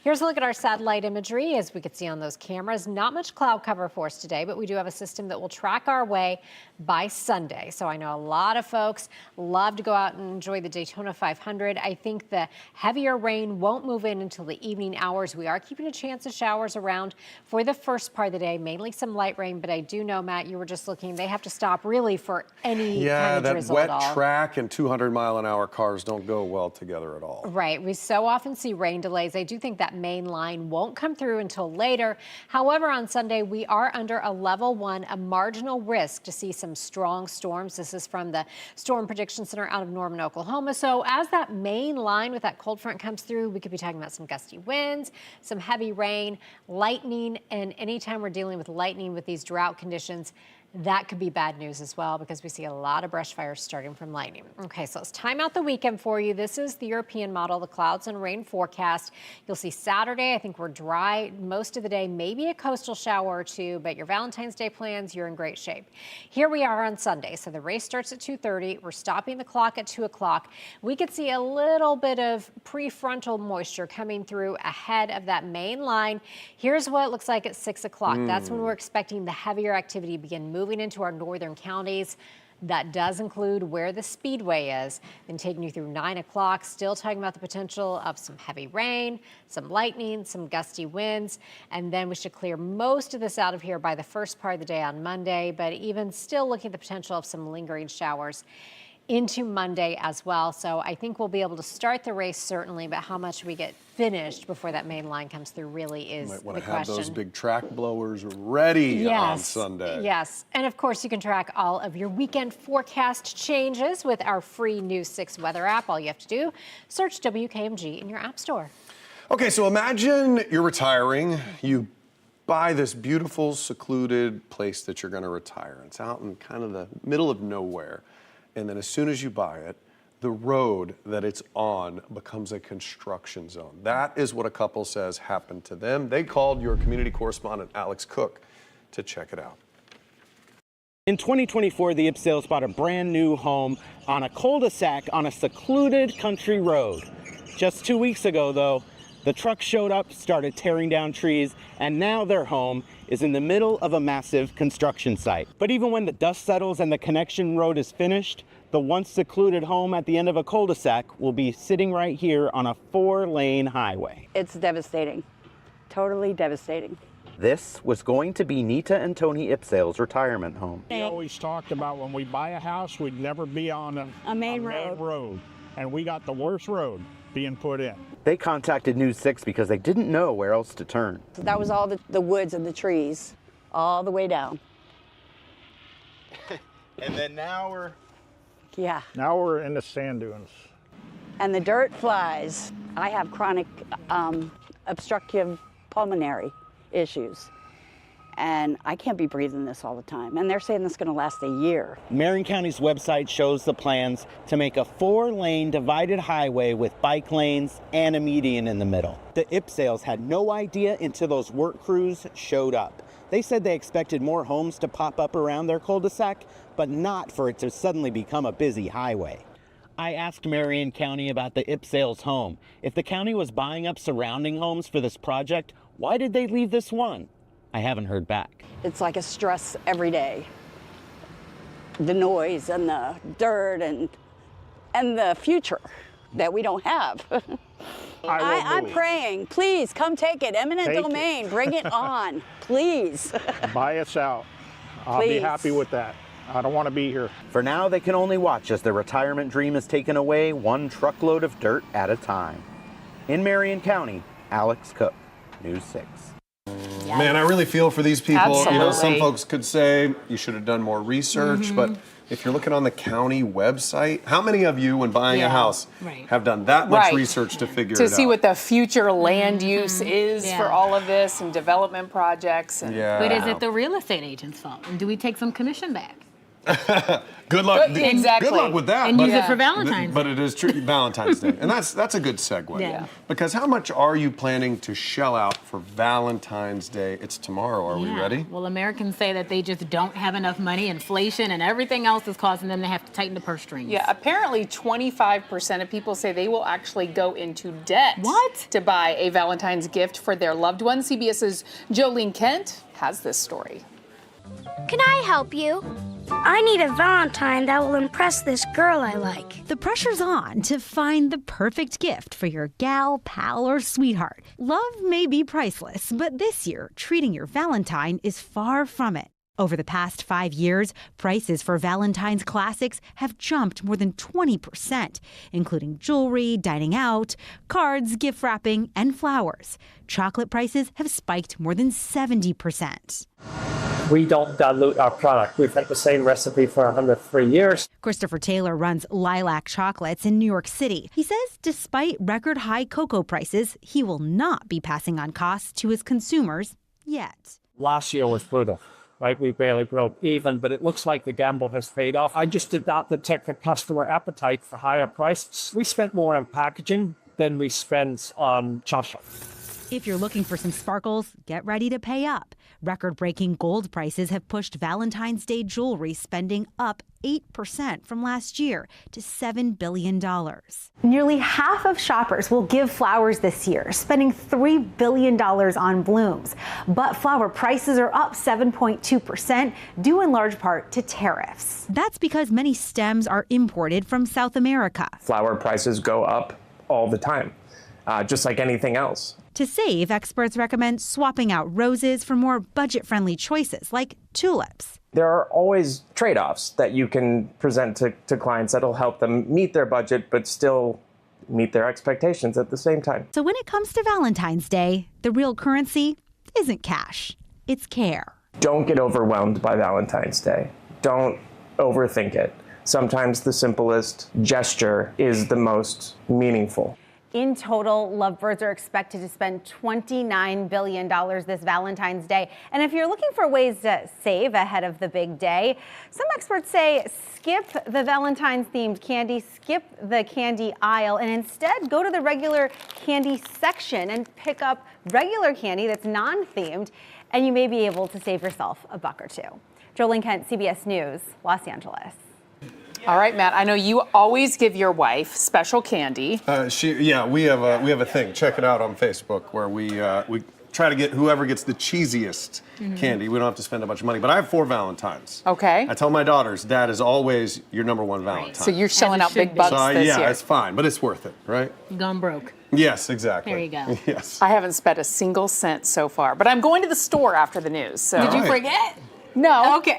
Here's a look at our satellite imagery. As we could see on those cameras, not much cloud cover for us today, but we do have a system that will track our way by Sunday. So I know a lot of folks love to go out and enjoy the Daytona 500. I think the heavier rain won't move in until the evening hours. We are keeping a chance of showers around for the first part of the day, mainly some light rain, but I do know, Matt, you were just looking, they have to stop really for any kind of that drizzle wet at all. track and 200-mile-an-hour cars don't go well together at all. Right. We so often see rain delays. I do think that main line won't come through until later. However, on Sunday, we are under a level 1, a marginal risk to see some strong storms. This is from the Storm Prediction Center out of Norman, Oklahoma. So as that main line with that cold front comes through, we could be talking about some gusty winds, some heavy rain, lightning, and anytime we're dealing with lightning with these drought conditions, that could be bad news as well because we see a lot of brush fires starting from lightning. Okay, so let's time out the weekend for you. This is the European model, the clouds and rain forecast. You'll see Saturday, I think we're dry most of the day, maybe a coastal shower or two, but your Valentine's Day plans, you're in great shape. Here we are on Sunday. So the race starts at 2:30. We're stopping the clock at 2 o'clock. We could see a little bit of prefrontal moisture coming through ahead of that main line. Here's what it looks like at 6 o'clock. That's when we're expecting the heavier activity to begin moving into our northern counties. That does include where the speedway is. Then taking you through 9 o'clock, still talking about the potential of some heavy rain, some lightning, some gusty winds, and then we should clear most of this out of here by the first part of the day on Monday, but even still looking at the potential of some lingering showers into Monday as well. So I think we'll be able to start the race certainly, but how much we get finished before that main line comes through really is You might want the to have question. those big track blowers ready on Sunday. Yes, and of course you can track all of your weekend forecast changes with our free News 6 weather app. All you have to do, search WKMG in your app store. Okay, so imagine you're retiring. You buy this beautiful, secluded place that you're going to retire. It's out in kind of the middle of nowhere. And then as soon as you buy it, the road that it's on becomes a construction zone. That is what a couple says happened to them. They called your community correspondent, Alex Cook, to check it out. In 2024, the Ipsales bought a brand new home on a cul-de-sac on a secluded country road. Just 2 weeks ago, though, the truck showed up, started tearing down trees, and now their home is in the middle of a massive construction site. But even when the dust settles and the connection road is finished, the once secluded home at the end of a cul-de-sac will be sitting right here on a 4-lane highway. It's devastating, totally devastating. This was going to be Nita and Tony Ipsales' retirement home. We always talked about when we buy a house, we'd never be on a main road. And we got the worst road being put in. They contacted News 6 because they didn't know where else to turn. That was all the woods and the trees, all the way down. And then now we're in the sand dunes. And the dirt flies. I have chronic obstructive pulmonary issues. And I can't be breathing this all the time. And they're saying this is going to last a year. Marion County's website shows the plans to make a 4-lane divided highway with bike lanes and a median in the middle. The Ipsales had no idea until those work crews showed up. They said they expected more homes to pop up around their cul-de-sac, but not for it to suddenly become a busy highway. I asked Marion County about the Ipsales home. If the county was buying up surrounding homes for this project, why did they leave this one? I haven't heard back. It's like a stress every day. The noise and the dirt and the future that we don't have. I'm praying. Please come take it. Eminent Take it. domain. Bring it on. Please. Buy us out. I'll be Please. happy with that. I don't want to be here. For now, they can only watch as their retirement dream is taken away one truckload of dirt at a time. In Marion County, Alex Cook, News 6. Man, I really feel for these people. You know, some Absolutely. folks could say you should have done more research, but if you're looking on the county website, how many of you, when buying a house, have done that much Right. research to figure To it see out? what the future land use is for all of this and development projects. And But is it the real estate agent's fault? And do we take some commission back? Good luck. But- exactly. Good luck with that. And but- use it for Valentine's But it is true, Valentine's Day, and that's a good segue. Yeah. Because how much are you planning to shell out for Valentine's Day? It's tomorrow. Are we Yeah. ready? Well, Americans say that they just don't have enough money. Inflation and everything else is causing them to have to tighten the purse strings. Yeah, apparently 25% of people say they will actually go into debt to buy a Valentine's gift for their loved one. CBS's Jolene Kent has this story. Can I help you? I need a Valentine that will impress this girl I like. The pressure's on to find the perfect gift for your gal, pal, or sweetheart. Love may be priceless, but this year, treating your Valentine is far from it. Over the past 5 years, prices for Valentine's classics have jumped more than 20%, including jewelry, dining out, cards, gift wrapping, and flowers. Chocolate prices have spiked more than 70%. We don't dilute our product. We've had the same recipe for 103 years. Christopher Taylor runs Lilac Chocolates in New York City. He says despite record high cocoa prices, he will not be passing on costs to his consumers yet. Last year was brutal, right? We barely broke even, but it looks like the gamble has paid off. I just did not detect the customer appetite for higher prices. We spent more on packaging than we spent on chocolate. If you're looking for some sparkles, get ready to pay up. Record-breaking gold prices have pushed Valentine's Day jewelry spending up 8% from last year to $7 billion. Nearly half of shoppers will give flowers this year, spending $3 billion on blooms. But flower prices are up 7.2%, due in large part to tariffs. That's because many stems are imported from South America. Flower prices go up all the time, just like anything else. To save, experts recommend swapping out roses for more budget-friendly choices like tulips. There are always trade-offs that you can present to clients that'll help them meet their budget, but still meet their expectations at the same time. So when it comes to Valentine's Day, the real currency isn't cash, it's care. Don't get overwhelmed by Valentine's Day. Don't overthink it. Sometimes the simplest gesture is the most meaningful. In total, lovebirds are expected to spend $29 billion this Valentine's Day. And if you're looking for ways to save ahead of the big day, some experts say skip the Valentine's-themed candy, skip the candy aisle, and instead go to the regular candy section and pick up regular candy that's non-themed, and you may be able to save yourself a buck or two. Jolene Kent, CBS News, Los Angeles. All right, Matt, I know you always give your wife special candy. We have a thing. Check it out on Facebook where we try to get whoever gets the cheesiest candy. We don't have to spend a bunch of money. But I have 4 Valentines. Okay. I tell my daughters, Dad is always your number one Valentine. So you're shelling out big bucks this year. Yeah, it's fine, but it's worth it, right? Gone broke. Yes, exactly. There you go. Yes. I haven't spent a single cent so far, but I'm going to the store after the news. So. Did you forget? No. Okay.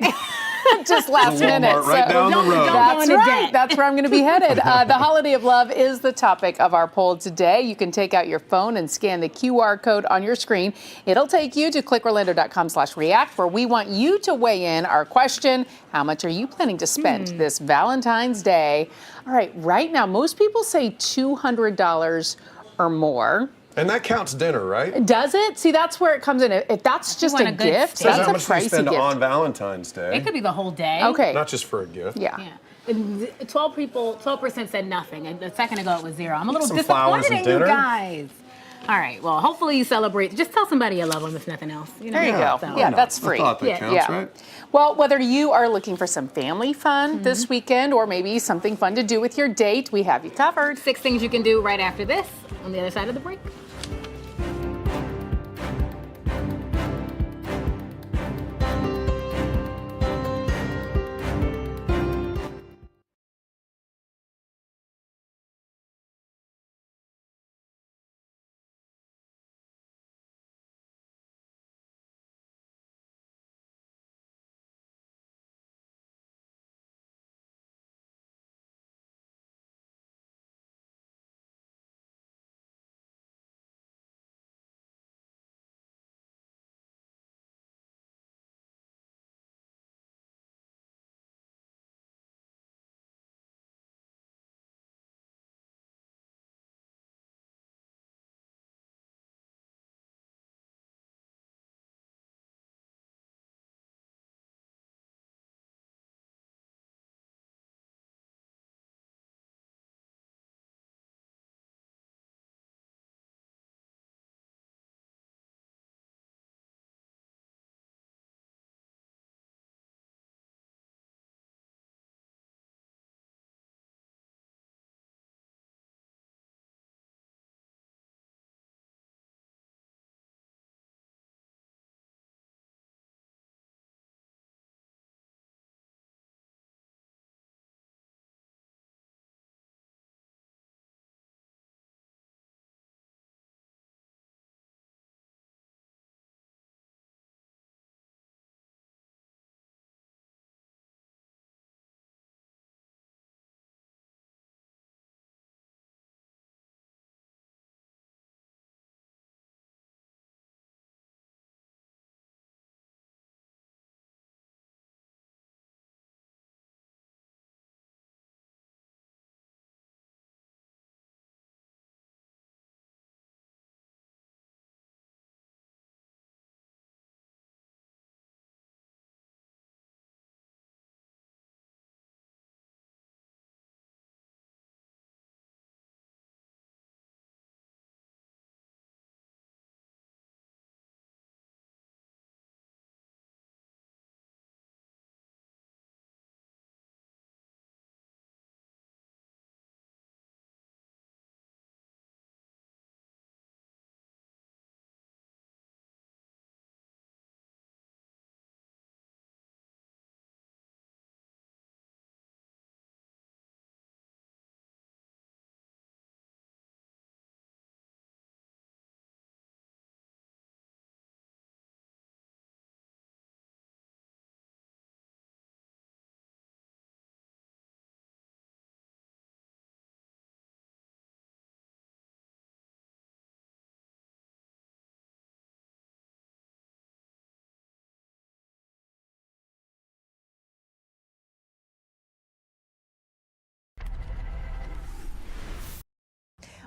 Just last The Walmart minute. right down the road. That's right. That's where I'm going to be headed. The holiday of love is the topic of our poll today. You can take out your phone and scan the QR code on your screen. It'll take you to clickorlando.com/react, where we want you to weigh in our question: how much are you planning to spend this Valentine's Day? All right. Right now, most people say $200 or more. And that counts dinner, right? Does it? See, that's where it comes in. If that's just want a a good gift, steak. So that's how a much do you pricey spend gift. on Valentine's Day? It could be the whole day. Okay. Not just for a gift. Yeah. 12% said nothing. And a second ago it was 0. I'm a little Some flowers disappointed and in you dinner. guys. All right. Well, hopefully you celebrate. Just tell somebody you love them if nothing else. You know? There you go. So- Yeah, that's free. I thought that counts, right? Well, whether you are looking for some family fun this weekend or maybe something fun to do with your date, we have you covered. 6 things you can do right after this on the other side of the break.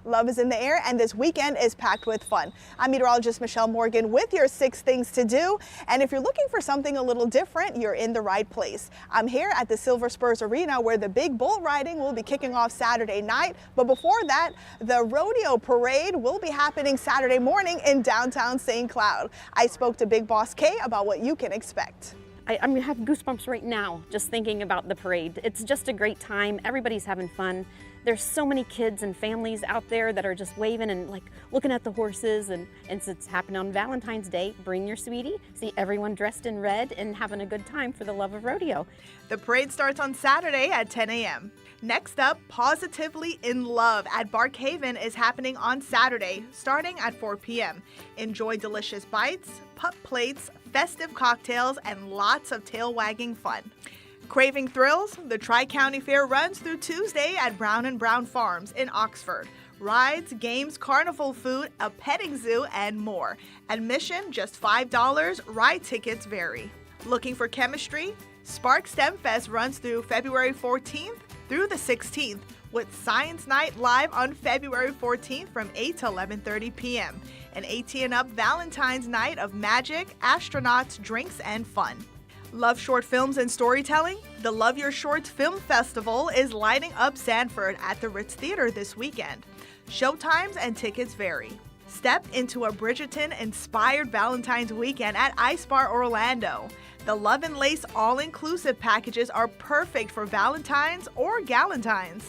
Love is in the air, and this weekend is packed with fun. I'm meteorologist Michelle Morgan with your 6 things to do. And if you're looking for something a little different, you're in the right place. I'm here at the Silver Spurs Arena where the big bull riding will be kicking off Saturday night. But before that, the rodeo parade will be happening Saturday morning in downtown St. Cloud. I spoke to Big Boss Kay about what you can expect. I'm gonna have goosebumps right now just thinking about the parade. It's just a great time. Everybody's having fun. There's so many kids and families out there that are just waving and like looking at the horses, and since it's happening on Valentine's Day, bring your sweetie. See everyone dressed in red and having a good time for the love of rodeo. The parade starts on Saturday at 10 a.m. Next up, Positively in Love at Barkhaven is happening on Saturday, starting at 4 p.m. Enjoy delicious bites, pup plates, festive cocktails, and lots of tail-wagging fun. Craving thrills? The Tri-County Fair runs through Tuesday at Brown & Brown Farms in Oxford. Rides, games, carnival food, a petting zoo, and more. Admission just $5. Ride tickets vary. Looking for chemistry? Spark STEM Fest runs through February 14th through the 16th with Science Night live on February 14th from 8 to 11:30 p.m. An 18 up Valentine's night of magic, astronauts, drinks, and fun. Love short films and storytelling? The Love Your Shorts Film Festival is lighting up Sanford at the Ritz Theater this weekend. Showtimes and tickets vary. Step into a Bridgerton-inspired Valentine's weekend at Ice Bar Orlando. The Love and Lace all-inclusive packages are perfect for Valentine's or Galentines.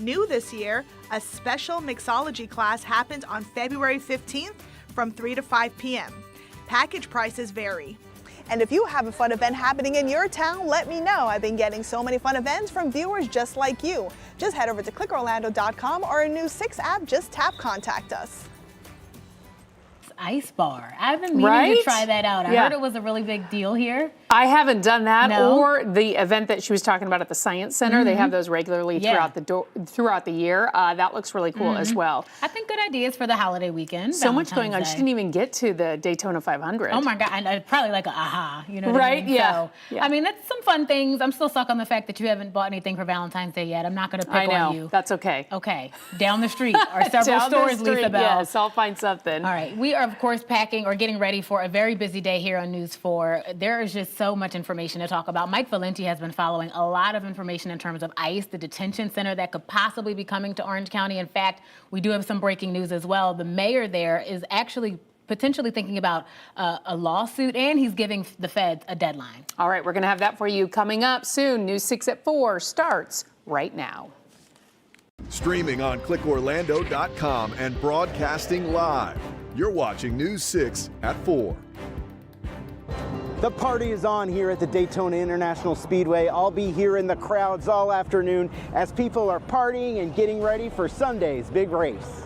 New this year, a special mixology class happens on February 15th from 3 to 5 p.m. Package prices vary. And if you have a fun event happening in your town, let me know. I've been getting so many fun events from viewers just like you. Just head over to clickorlando.com or our News 6 app. Just tap Contact Us. Ice Bar. I've been meaning to try that out. I heard it was a really big deal here. I haven't done that, No. or the event that she was talking about at the Science Center. They have those regularly throughout the year. That looks really cool as well. I think good ideas for the holiday weekend. So much going on. Valentine's She Day. didn't even get to the Daytona 500. Oh my God, and probably like a aha, you know what I Right? mean? Yeah. So, I mean, that's some fun things. I'm still stuck on the fact that you haven't bought anything for Valentine's Day yet. I'm not going to pick I know. on you. That's okay. Okay. Down the street are several Down the stores, street, Lisa Bell. yes, I'll find something. All right. We are, of course, packing or getting ready for a very busy day here on News 4. There is just so much information to talk about. Mike Valenti has been following a lot of information in terms of ICE, the detention center that could possibly be coming to Orange County. In fact, we do have some breaking news as well. The mayor there is actually potentially thinking about a lawsuit, and he's giving the feds a deadline. All right, we're going to have that for you coming up soon. News 6 at 4 starts right now. Streaming on clickorlando.com and broadcasting live. You're watching News 6 at 4. The party is on here at the Daytona International Speedway. I'll be here in the crowds all afternoon as people are partying and getting ready for Sunday's big race.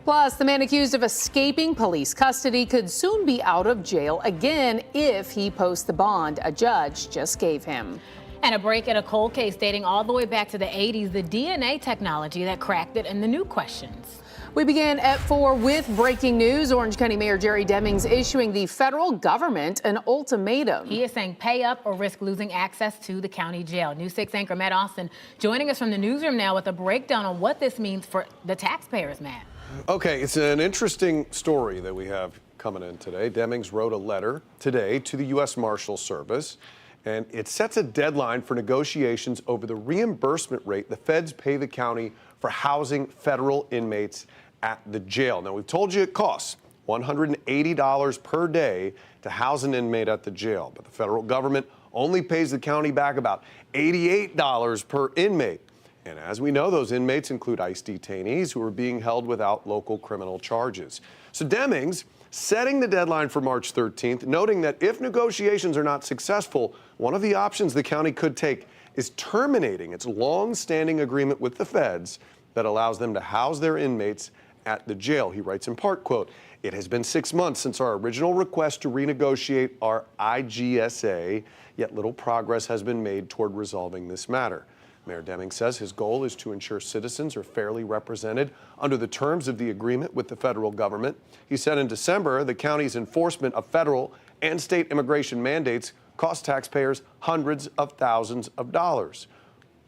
Plus, the man accused of escaping police custody could soon be out of jail again if he posts the bond a judge just gave him. And a break at a cold case dating all the way back to the 80s, the DNA technology that cracked it, and the new questions. We begin at 4 with breaking news. Orange County Mayor Jerry Demings issuing the federal government an ultimatum. He is saying pay up or risk losing access to the county jail. News 6 anchor Matt Austin joining us from the newsroom now with a breakdown on what this means for the taxpayers, Matt. Okay, it's an interesting story that we have coming in today. Demings wrote a letter today to the U.S. Marshal Service, and it sets a deadline for negotiations over the reimbursement rate the feds pay the county for housing federal inmates at the jail. Now, we've told you it costs $180 per day to house an inmate at the jail, but the federal government only pays the county back about $88 per inmate. And as we know, those inmates include ICE detainees who are being held without local criminal charges. So Demings setting the deadline for March 13th, noting that if negotiations are not successful, one of the options the county could take is terminating its long-standing agreement with the feds that allows them to house their inmates at the jail. He writes in part, quote, "It has been 6 months since our original request to renegotiate our IGSA, yet little progress has been made toward resolving this matter." Mayor Demings says his goal is to ensure citizens are fairly represented under the terms of the agreement with the federal government. He said in December, the county's enforcement of federal and state immigration mandates cost taxpayers hundreds of thousands of dollars.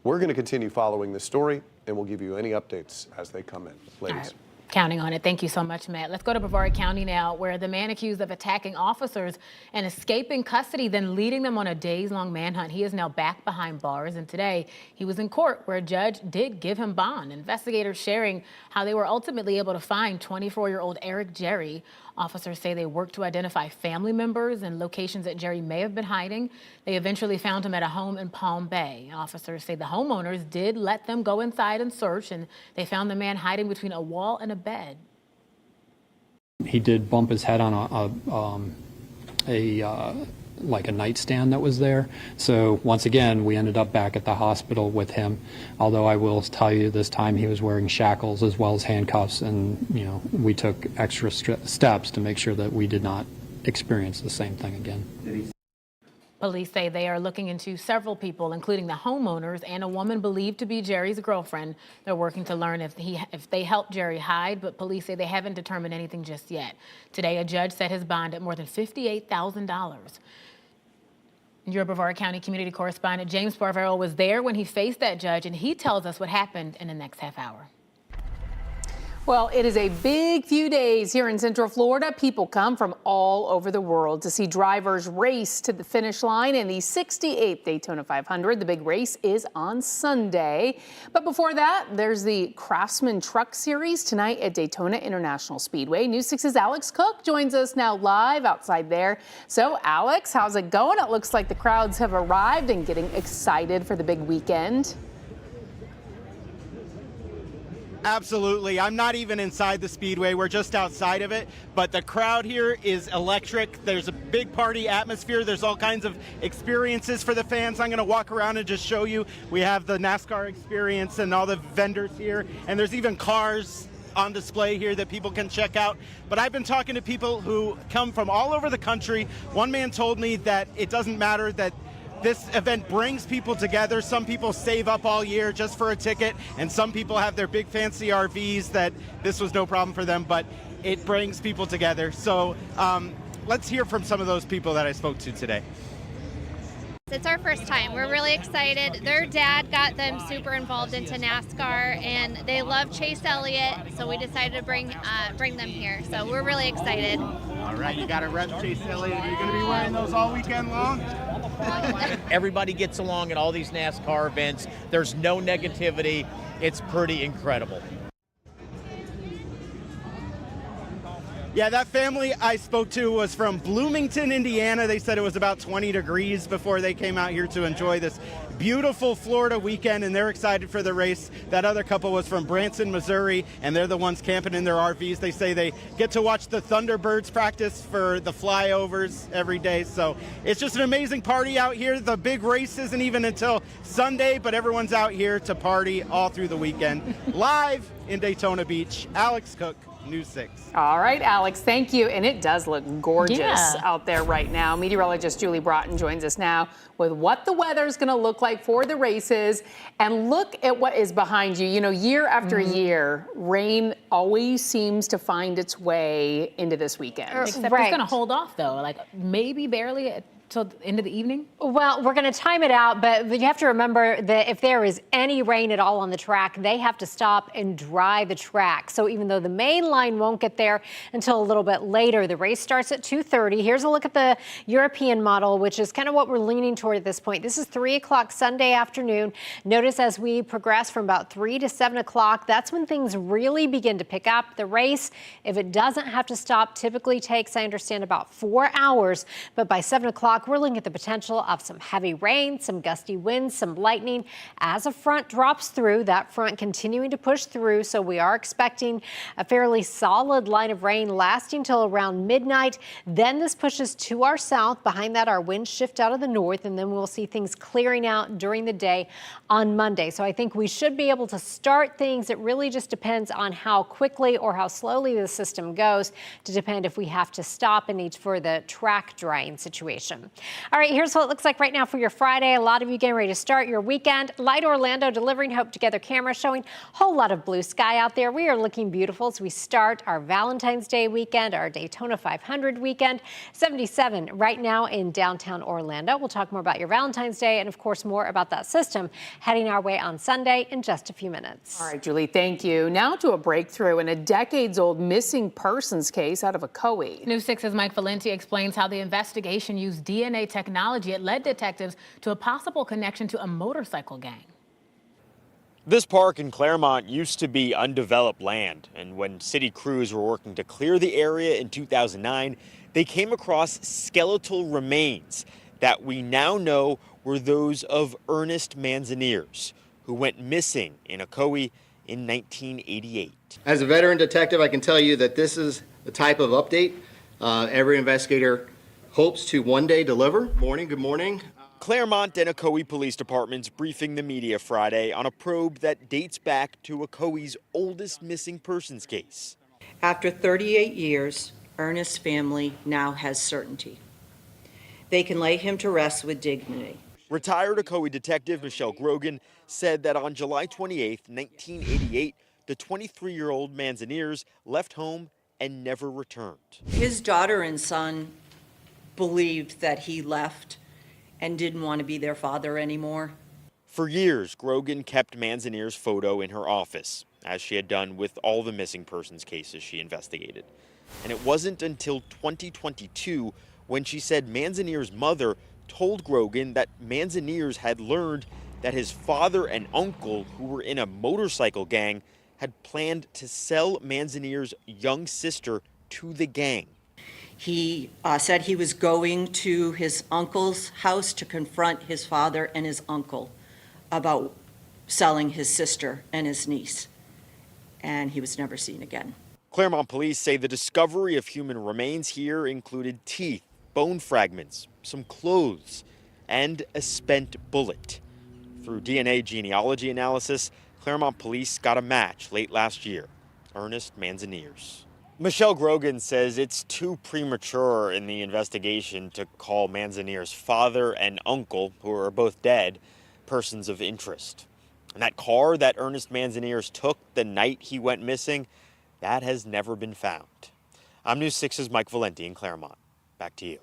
We're going to continue following this story and we'll give you any updates as they come in. Ladies. Counting on it. Thank you so much, Matt. Let's go to Brevard County now, where the man accused of attacking officers and escaping custody, then leading them on a days-long manhunt. He is now back behind bars, and today he was in court where a judge did give him bond. Investigators sharing how they were ultimately able to find 24-year-old Eric Jerry. Officers say they worked to identify family members and locations that Jerry may have been hiding. They eventually found him at a home in Palm Bay. Officers say the homeowners did let them go inside and search, and they found the man hiding between a wall and a bed. He did bump his head on like a nightstand that was there. So once again, we ended up back at the hospital with him. Although I will tell you, this time he was wearing shackles as well as handcuffs, and we took extra steps to make sure that we did not experience the same thing again. Police say they are looking into several people, including the homeowners and a woman believed to be Jerry's girlfriend. They're working to learn if they helped Jerry hide, but police say they haven't determined anything just yet. Today, a judge set his bond at more than $58,000. Your Brevard County community correspondent James Sparvero was there when he faced that judge, and he tells us what happened in the next half hour. Well, it is a big few days here in Central Florida. People come from all over the world to see drivers race to the finish line in the 68th Daytona 500. The big race is on Sunday. But before that, there's the Craftsman Truck Series tonight at Daytona International Speedway. News 6's Alex Cook joins us now live outside there. So, Alex, how's it going? It looks like the crowds have arrived and getting excited for the big weekend. Absolutely. I'm not even inside the Speedway. We're just outside of it. But the crowd here is electric. There's a big party atmosphere. There's all kinds of experiences for the fans. I'm going to walk around and just show you. We have the NASCAR experience and all the vendors here. And there's even cars on display here that people can check out. But I've been talking to people who come from all over the country. One man told me that it doesn't matter that this event brings people together. Some people save up all year just for a ticket, and some people have their big fancy RVs that this was no problem for them, but it brings people together. So let's hear from some of those people that I spoke to today. It's our first time. We're really excited. Their dad got them super involved into NASCAR, and they love Chase Elliott, so we decided to bring them here. So we're really excited. All right, you got to rep Chase Elliott. Are you going to be wearing those all weekend long? Everybody gets along at all these NASCAR events. There's no negativity. It's pretty incredible. Yeah, that family I spoke to was from Bloomington, Indiana. They said it was about 20 degrees before they came out here to enjoy this beautiful Florida weekend, and they're excited for the race. That other couple was from Branson, Missouri, and they're the ones camping in their RVs. They say they get to watch the Thunderbirds practice for the flyovers every day. So it's just an amazing party out here. The big race isn't even until Sunday, but everyone's out here to party all through the weekend. Live in Daytona Beach, Alex Cook, News 6. All right, Alex, thank you. And it does look gorgeous out there right now. Meteorologist Julie Broughton joins us now with what the weather's going to look like for the races. And look at what is behind you. You know, year after year, rain always seems to find its way into this weekend. Except it's going to hold off, though, like maybe barely till the end of the evening? Well, we're going to time it out, but you have to remember that if there is any rain at all on the track, they have to stop and dry the track. So even though the main line won't get there until a little bit later, the race starts at 2:30. Here's a look at the European model, which is kind of what we're leaning toward at this point. This is 3 o'clock Sunday afternoon. Notice as we progress from about 3 to 7 o'clock, that's when things really begin to pick up. The race, if it doesn't have to stop, typically takes, I understand, about 4 hours. But by 7 o'clock, we're looking at the potential of some heavy rain, some gusty winds, some lightning. As a front drops through, that front continuing to push through, so we are expecting a fairly solid line of rain lasting till around midnight. Then this pushes to our south. Behind that, our winds shift out of the north, and then we'll see things clearing out during the day on Monday. So I think we should be able to start things. It really just depends on how quickly or how slowly the system goes to depend if we have to stop and need for the track drying situation. All right, here's what it looks like right now for your Friday. A lot of you getting ready to start your weekend. Light Orlando delivering Hope Together camera showing a whole lot of blue sky out there. We are looking beautiful as we start our Valentine's Day weekend, our Daytona 500 weekend. 77 right now in downtown Orlando. We'll talk more about your Valentine's Day and, of course, more about that system heading our way on Sunday in just a few minutes. All right, Julie, thank you. Now to a breakthrough in a decades-old missing persons case out of Ocoee. News 6's Mike Valenti explains how the investigation used DNA technology. It led detectives to a possible connection to a motorcycle gang. This park in Claremont used to be undeveloped land, and when city crews were working to clear the area in 2009, they came across skeletal remains that we now know were those of Ernest Manzanares, who went missing in Ocoee in 1988. As a veteran detective, I can tell you that this is the type of update every investigator hopes to one day deliver. Good morning. Claremont and Ocoee police departments briefing the media Friday on a probe that dates back to Ocoee's oldest missing persons case. After 38 years, Ernest's family now has certainty. They can lay him to rest with dignity. Retired Ocoee detective Michelle Grogan said that on July 28, 1988, the 23-year-old Manzanares left home and never returned. His daughter and son believed that he left and didn't want to be their father anymore. For years, Grogan kept Manzanares' photo in her office, as she had done with all the missing persons cases she investigated. And it wasn't until 2022 when she said Manzanares' mother told Grogan that Manzanares had learned that his father and uncle, who were in a motorcycle gang, had planned to sell Manzanares' young sister to the gang. He said he was going to his uncle's house to confront his father and his uncle about selling his sister and his niece, and he was never seen again. Claremont police say the discovery of human remains here included teeth, bone fragments, some clothes, and a spent bullet. Through DNA genealogy analysis, Claremont police got a match late last year, Ernest Manzanares. Michelle Grogan says it's too premature in the investigation to call Manzanares' father and uncle, who are both dead, persons of interest. And that car that Ernest Manzanares took the night he went missing, that has never been found. I'm News 6's Mike Valenti in Claremont. Back to you.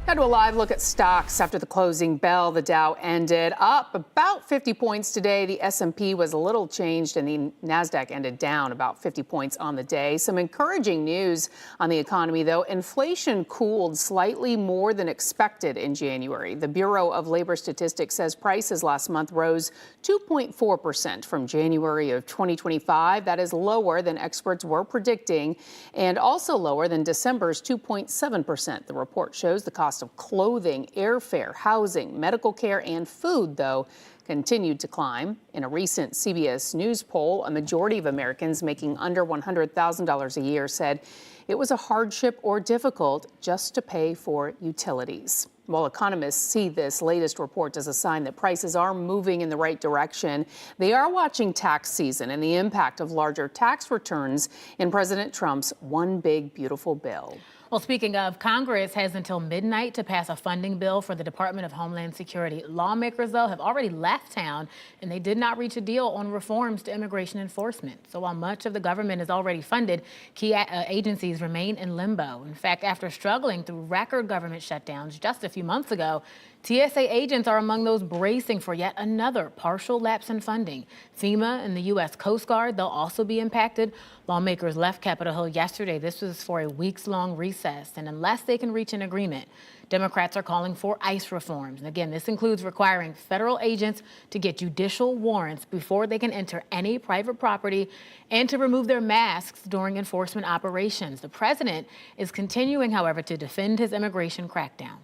Now to a live look at stocks after the closing bell. The Dow ended up about 50 points today. The S&P was a little changed and the NASDAQ ended down about 50 points on the day. Some encouraging news on the economy, though. Inflation cooled slightly more than expected in January. The Bureau of Labor Statistics says prices last month rose 2.4% from January of 2025. That is lower than experts were predicting and also lower than December's 2.7%. The report shows the cost of clothing, airfare, housing, medical care, and food, though, continued to climb. In a recent CBS News poll, a majority of Americans making under $100,000 a year said it was a hardship or difficult just to pay for utilities. While economists see this latest report as a sign that prices are moving in the right direction, they are watching tax season and the impact of larger tax returns in President Trump's One Big Beautiful Bill. Well, speaking of, Congress has until midnight to pass a funding bill for the Department of Homeland Security. Lawmakers, though, have already left town, and they did not reach a deal on reforms to immigration enforcement. So while much of the government is already funded, key agencies remain in limbo. In fact, after struggling through record government shutdowns just a few months ago, TSA agents are among those bracing for yet another partial lapse in funding. FEMA and the U.S. Coast Guard, they'll also be impacted. Lawmakers left Capitol Hill yesterday. This was for a weeks-long recess, and unless they can reach an agreement, Democrats are calling for ICE reforms. And again, this includes requiring federal agents to get judicial warrants before they can enter any private property and to remove their masks during enforcement operations. The president is continuing, however, to defend his immigration crackdown.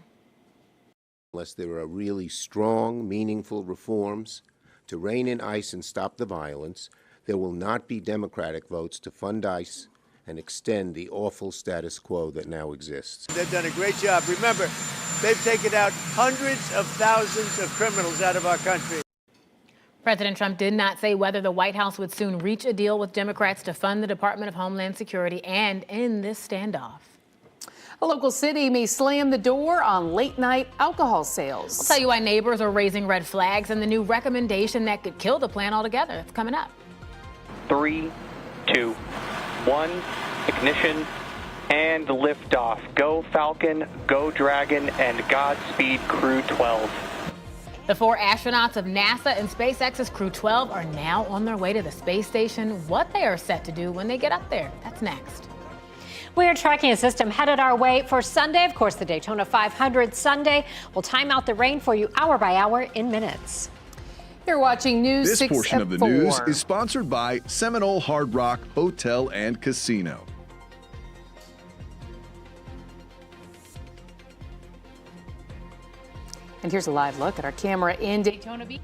Unless there are really strong, meaningful reforms to rein in ICE and stop the violence, there will not be Democratic votes to fund ICE and extend the awful status quo that now exists. They've done a great job. Remember, they've taken out hundreds of thousands of criminals out of our country. President Trump did not say whether the White House would soon reach a deal with Democrats to fund the Department of Homeland Security and end this standoff. A local city may slam the door on late-night alcohol sales. I'll tell you why neighbors are raising red flags and the new recommendation that could kill the plan altogether. It's coming up. 3, 2, 1, ignition, and liftoff. Go Falcon, go Dragon, and Godspeed Crew 12. The 4 astronauts of NASA and SpaceX's Crew 12 are now on their way to the space station. What they are set to do when they get up there, that's next. We are tracking a system headed our way for Sunday. Of course, the Daytona 500 Sunday. We'll time out the rain for you hour by hour in minutes. You're watching News 6 This portion of the 4. news is sponsored by Seminole Hard Rock Hotel and Casino. And here's a live look at our camera in Daytona Beach.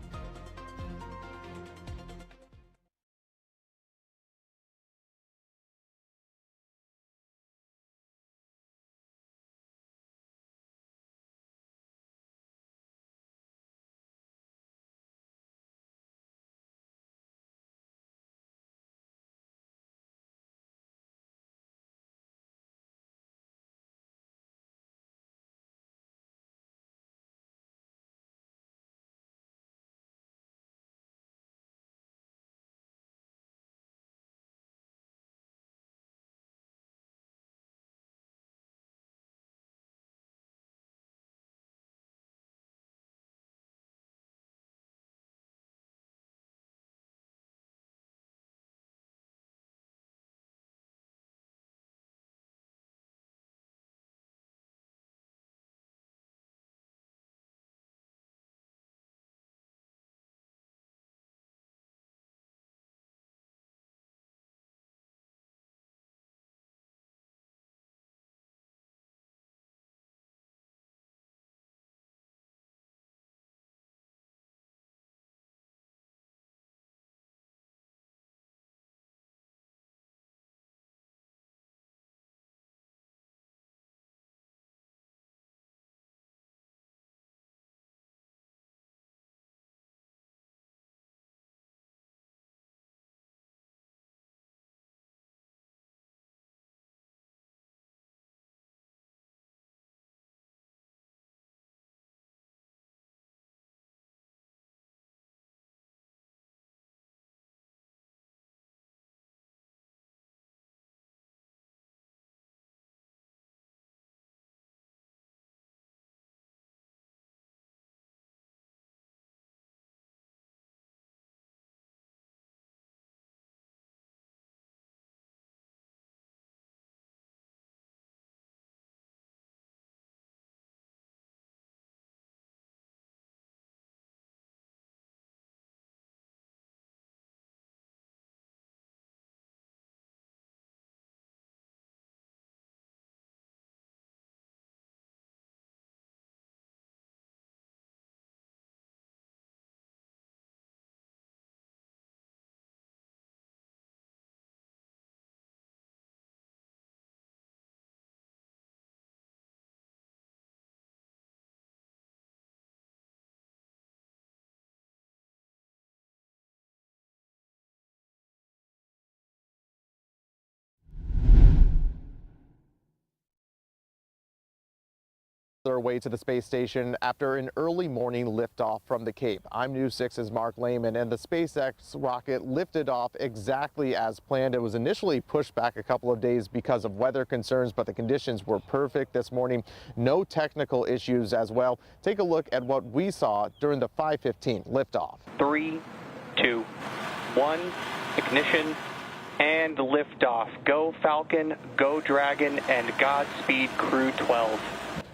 Their way to the space station after an early morning liftoff from the Cape. I'm News 6's Mark Lehman, and the SpaceX rocket lifted off exactly as planned. It was initially pushed back a couple of days because of weather concerns, but the conditions were perfect this morning. No technical issues as well. Take a look at what we saw during the 5:15 liftoff. 3, 2, 1, ignition, and liftoff. Go Falcon, go Dragon, and Godspeed Crew 12.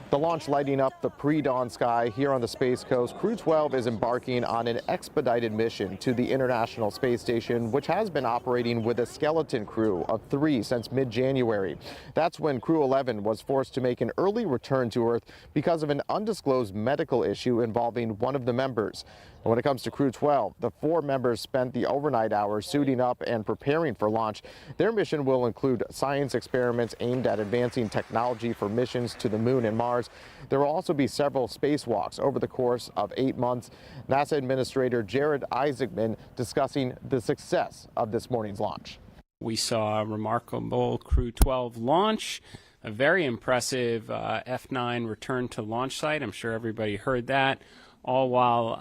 The launch lighting up the pre-dawn sky here on the Space Coast. Crew 12 is embarking on an expedited mission to the International Space Station, which has been operating with a skeleton crew of 3 since mid-January. That's when Crew 11 was forced to make an early return to Earth because of an undisclosed medical issue involving one of the members. And when it comes to Crew 12, the 4 members spent the overnight hours suiting up and preparing for launch. Their mission will include science experiments aimed at advancing technology for missions to the Moon and Mars. There will also be several spacewalks over the course of 8 months. NASA Administrator Jared Isaacman discussing the success of this morning's launch. We saw a remarkable Crew 12 launch. a very impressive F9 return to launch site. I'm sure everybody heard that, all while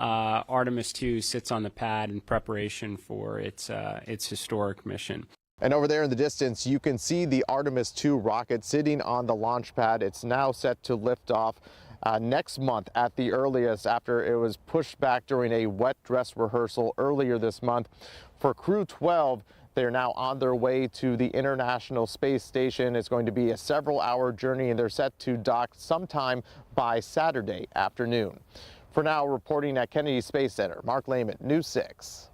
Artemis 2 sits on the pad in preparation for its historic mission. And over there in the distance, you can see the Artemis 2 rocket sitting on the launch pad. It's now set to lift off next month at the earliest, after it was pushed back during a wet dress rehearsal earlier this month. For Crew 12, they're now on their way to the International Space Station. It's going to be a several-hour journey, and they're set to dock sometime by Saturday afternoon. For now, reporting at Kennedy Space Center, Mark Lehman, News 6.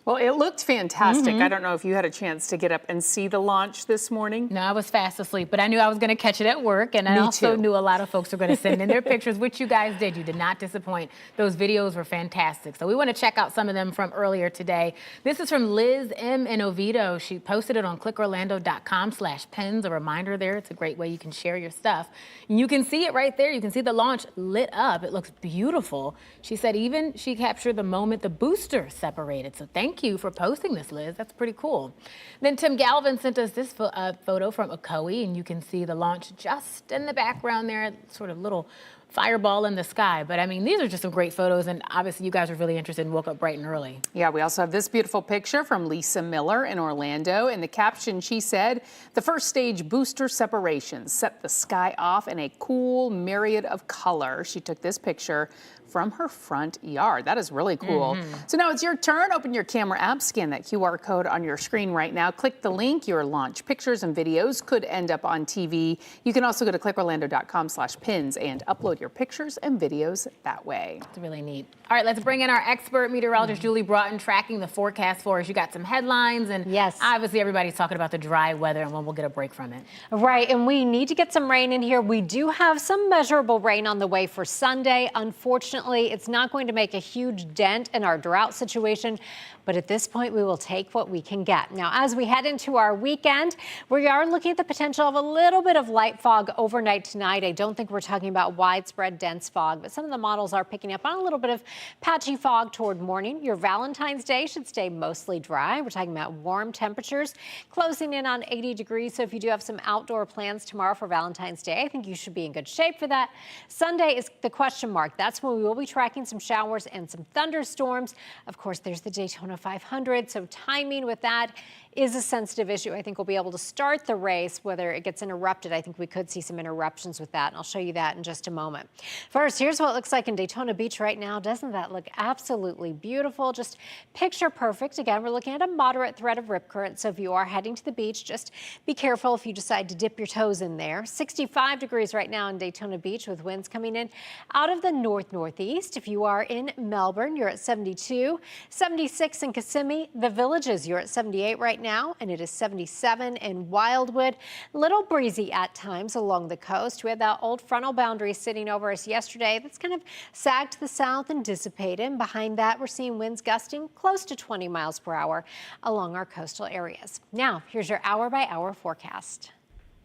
Well, it looked fantastic. I don't know if you had a chance to get up and see the launch this morning. No, I was fast asleep, but I knew I was going to catch it at work, and I also knew a lot of folks were going to send in their pictures, which you guys did. You did not disappoint. Those videos were fantastic. So we want to check out some of them from earlier today. This is from Liz M. in Oviedo. She posted it on clickorlando.com/pins. A reminder there. It's a great way you can share your stuff. And you can see it right there. You can see the launch lit up. It looks beautiful. She said even she captured the moment the booster separated. So thank you for posting this, Liz. That's pretty cool. Then Tim Galvin sent us this photo from Ocoee, and you can see the launch just in the background there, sort of little fireball in the sky. But I mean, these are just some great photos, and obviously you guys are really interested and woke up bright and early. Yeah, we also have this beautiful picture from Lisa Miller in Orlando. In the caption, she said, "The first stage booster separation set the sky off in a cool myriad of color." She took this picture from her front yard. That is really cool. So now it's your turn. Open your camera app, scan that QR code on your screen right now. Click the link. Your launch pictures and videos could end up on TV. You can also go to clickorlando.com/pins and upload your pictures and videos that way. It's really neat. All right, let's bring in our expert meteorologist, Julie Broughton, tracking the forecast for us. You got some headlines, and obviously everybody's talking about the dry weather and when we'll get a break from it. Right, and we need to get some rain in here. We do have some measurable rain on the way for Sunday. Unfortunately, it's not going to make a huge dent in our drought situation, but at this point, we will take what we can get. Now, as we head into our weekend, we are looking at the potential of a little bit of light fog overnight tonight. I don't think we're talking about widespread dense fog, but some of the models are picking up on a little bit of patchy fog toward morning. Your Valentine's Day should stay mostly dry. We're talking about warm temperatures closing in on 80 degrees. So if you do have some outdoor plans tomorrow for Valentine's Day, I think you should be in good shape for that. Sunday is the question mark. That's when we will be tracking some showers and some thunderstorms. Of course, there's the Daytona 500, so timing with that is a sensitive issue. I think we'll be able to start the race. Whether it gets interrupted, I think we could see some interruptions with that, and I'll show you that in just a moment. First, here's what it looks like in Daytona Beach right now. Doesn't that look absolutely beautiful? Just picture perfect. Again, we're looking at a moderate threat of rip current, so if you are heading to the beach, just be careful if you decide to dip your toes in there. 65 degrees right now in Daytona Beach with winds coming in out of the north-northeast. If you are in Melbourne, you're at 72. 76 in Kissimmee. The Villages, you're at 78 right now, and it is 77 in Wildwood. Little breezy at times along the coast. We had that old frontal boundary sitting over us yesterday. That's kind of sagged to the south and dissipated. Behind that, we're seeing winds gusting close to 20 miles per hour along our coastal areas. Now, here's your hour-by-hour forecast.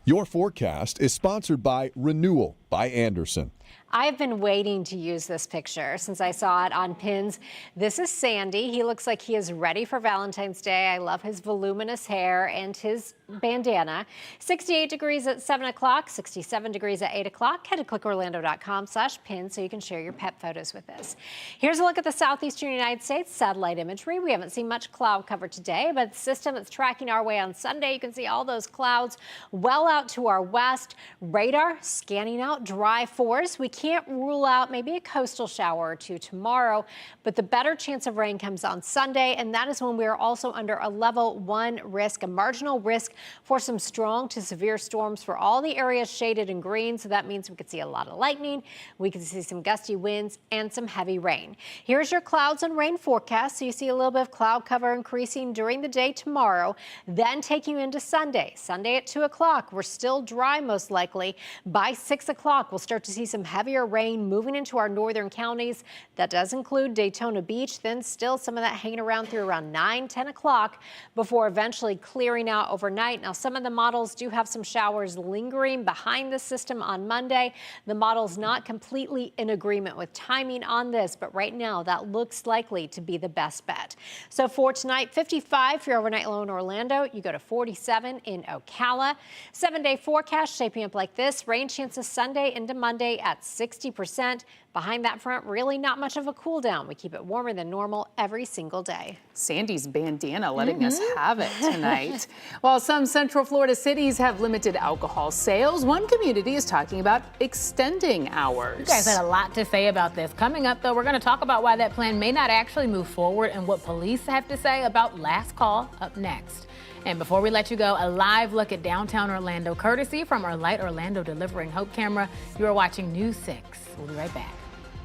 Your forecast is sponsored by Renewal by Andersen. I've been waiting to use this picture since I saw it on Pins. This is Sandy. He looks like he is ready for Valentine's Day. I love his voluminous hair and his bandana. 68 degrees at 7 o'clock, 67 degrees at 8 o'clock. Head to clickorlando.com/pins so you can share your pet photos with us. Here's a look at the southeastern United States satellite imagery. We haven't seen much cloud cover today, but the system that's tracking our way on Sunday, you can see all those clouds well out to our west. Radar scanning out dry forest. We can't rule out maybe a coastal shower or two tomorrow, but the better chance of rain comes on Sunday, and that is when we are also under a level 1 risk, a marginal risk for some strong to severe storms for all the areas shaded in green. So that means we could see a lot of lightning, we could see some gusty winds and some heavy rain. Here's your clouds and rain forecast. So you see a little bit of cloud cover increasing during the day tomorrow, then taking you into Sunday. Sunday at 2 o'clock, we're still dry most likely. By 6 o'clock, o'clock, we'll start to see some heavier rain moving into our northern counties. That does include Daytona Beach, then still some of that hanging around through around 9, 10 o'clock before eventually clearing out overnight. Now, some of the models do have some showers lingering behind the system on Monday. The model's not completely in agreement with timing on this, but right now that looks likely to be the best bet. So for tonight, 55 for your overnight low in Orlando. You go to 47 in Ocala. 7-day forecast shaping up like this. Rain chances Sunday into Monday at 60%. Behind that front, really not much of a cool down. We keep it warmer than normal every single day. Sandy's bandana letting us have it tonight. While some Central Florida cities have limited alcohol sales, one community is talking about extending hours. You guys had a lot to say about this. Coming up, though, we're going to talk about why that plan may not actually move forward and what police have to say about last call up next. And before we let you go, a live look at downtown Orlando, courtesy from our Light Orlando Delivering Hope camera. You are watching News 6. We'll be right back.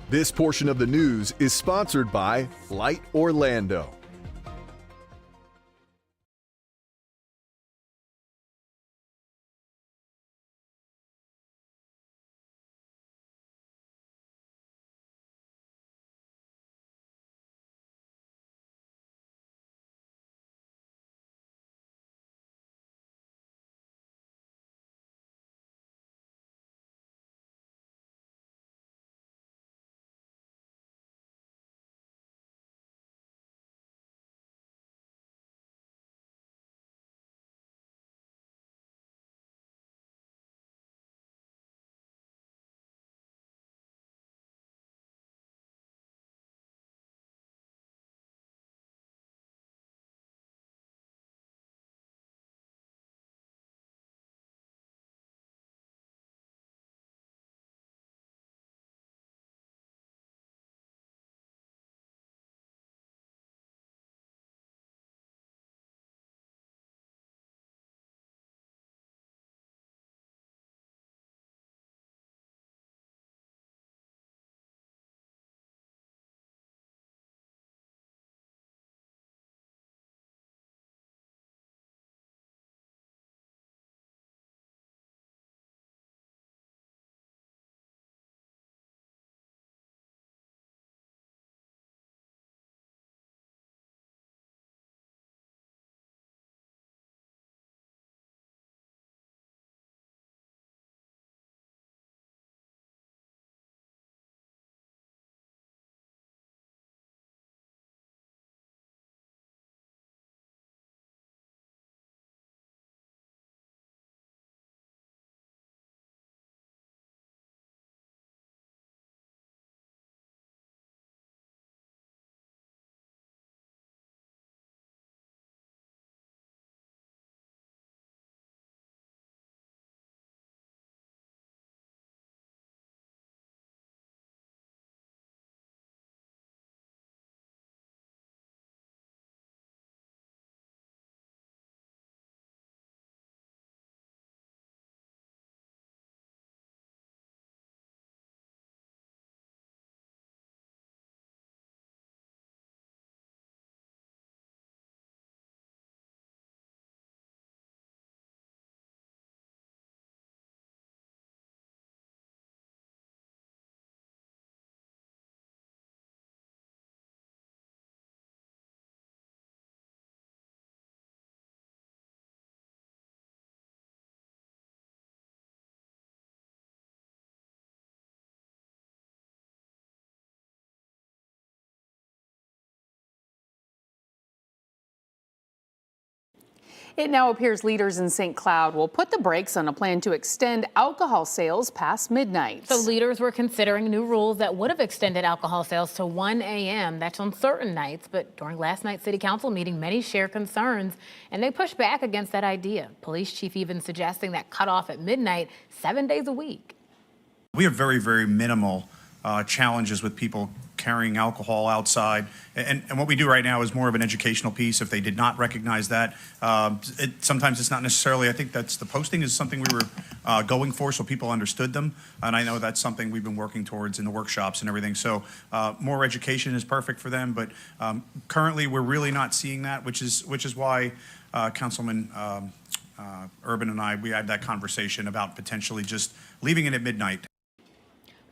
This portion of the news is sponsored by Light Orlando. It now appears leaders in St. Cloud will put the brakes on a plan to extend alcohol sales past midnight. So leaders were considering new rules that would have extended alcohol sales to 1 a.m. That's on certain nights. But during last night's city council meeting, many share concerns and they pushed back against that idea. Police chief even suggesting that cutoff at midnight 7 days a week. We have very, very minimal challenges with people carrying alcohol outside. And what we do right now is more of an educational piece. If they did not recognize that, sometimes it's not necessarily, I think that's the posting is something we were going for so people understood them. And I know that's something we've been working towards in the workshops and everything. So more education is perfect for them. But currently we're really not seeing that, which is why Councilman Urban and I, we had that conversation about potentially just leaving it at midnight.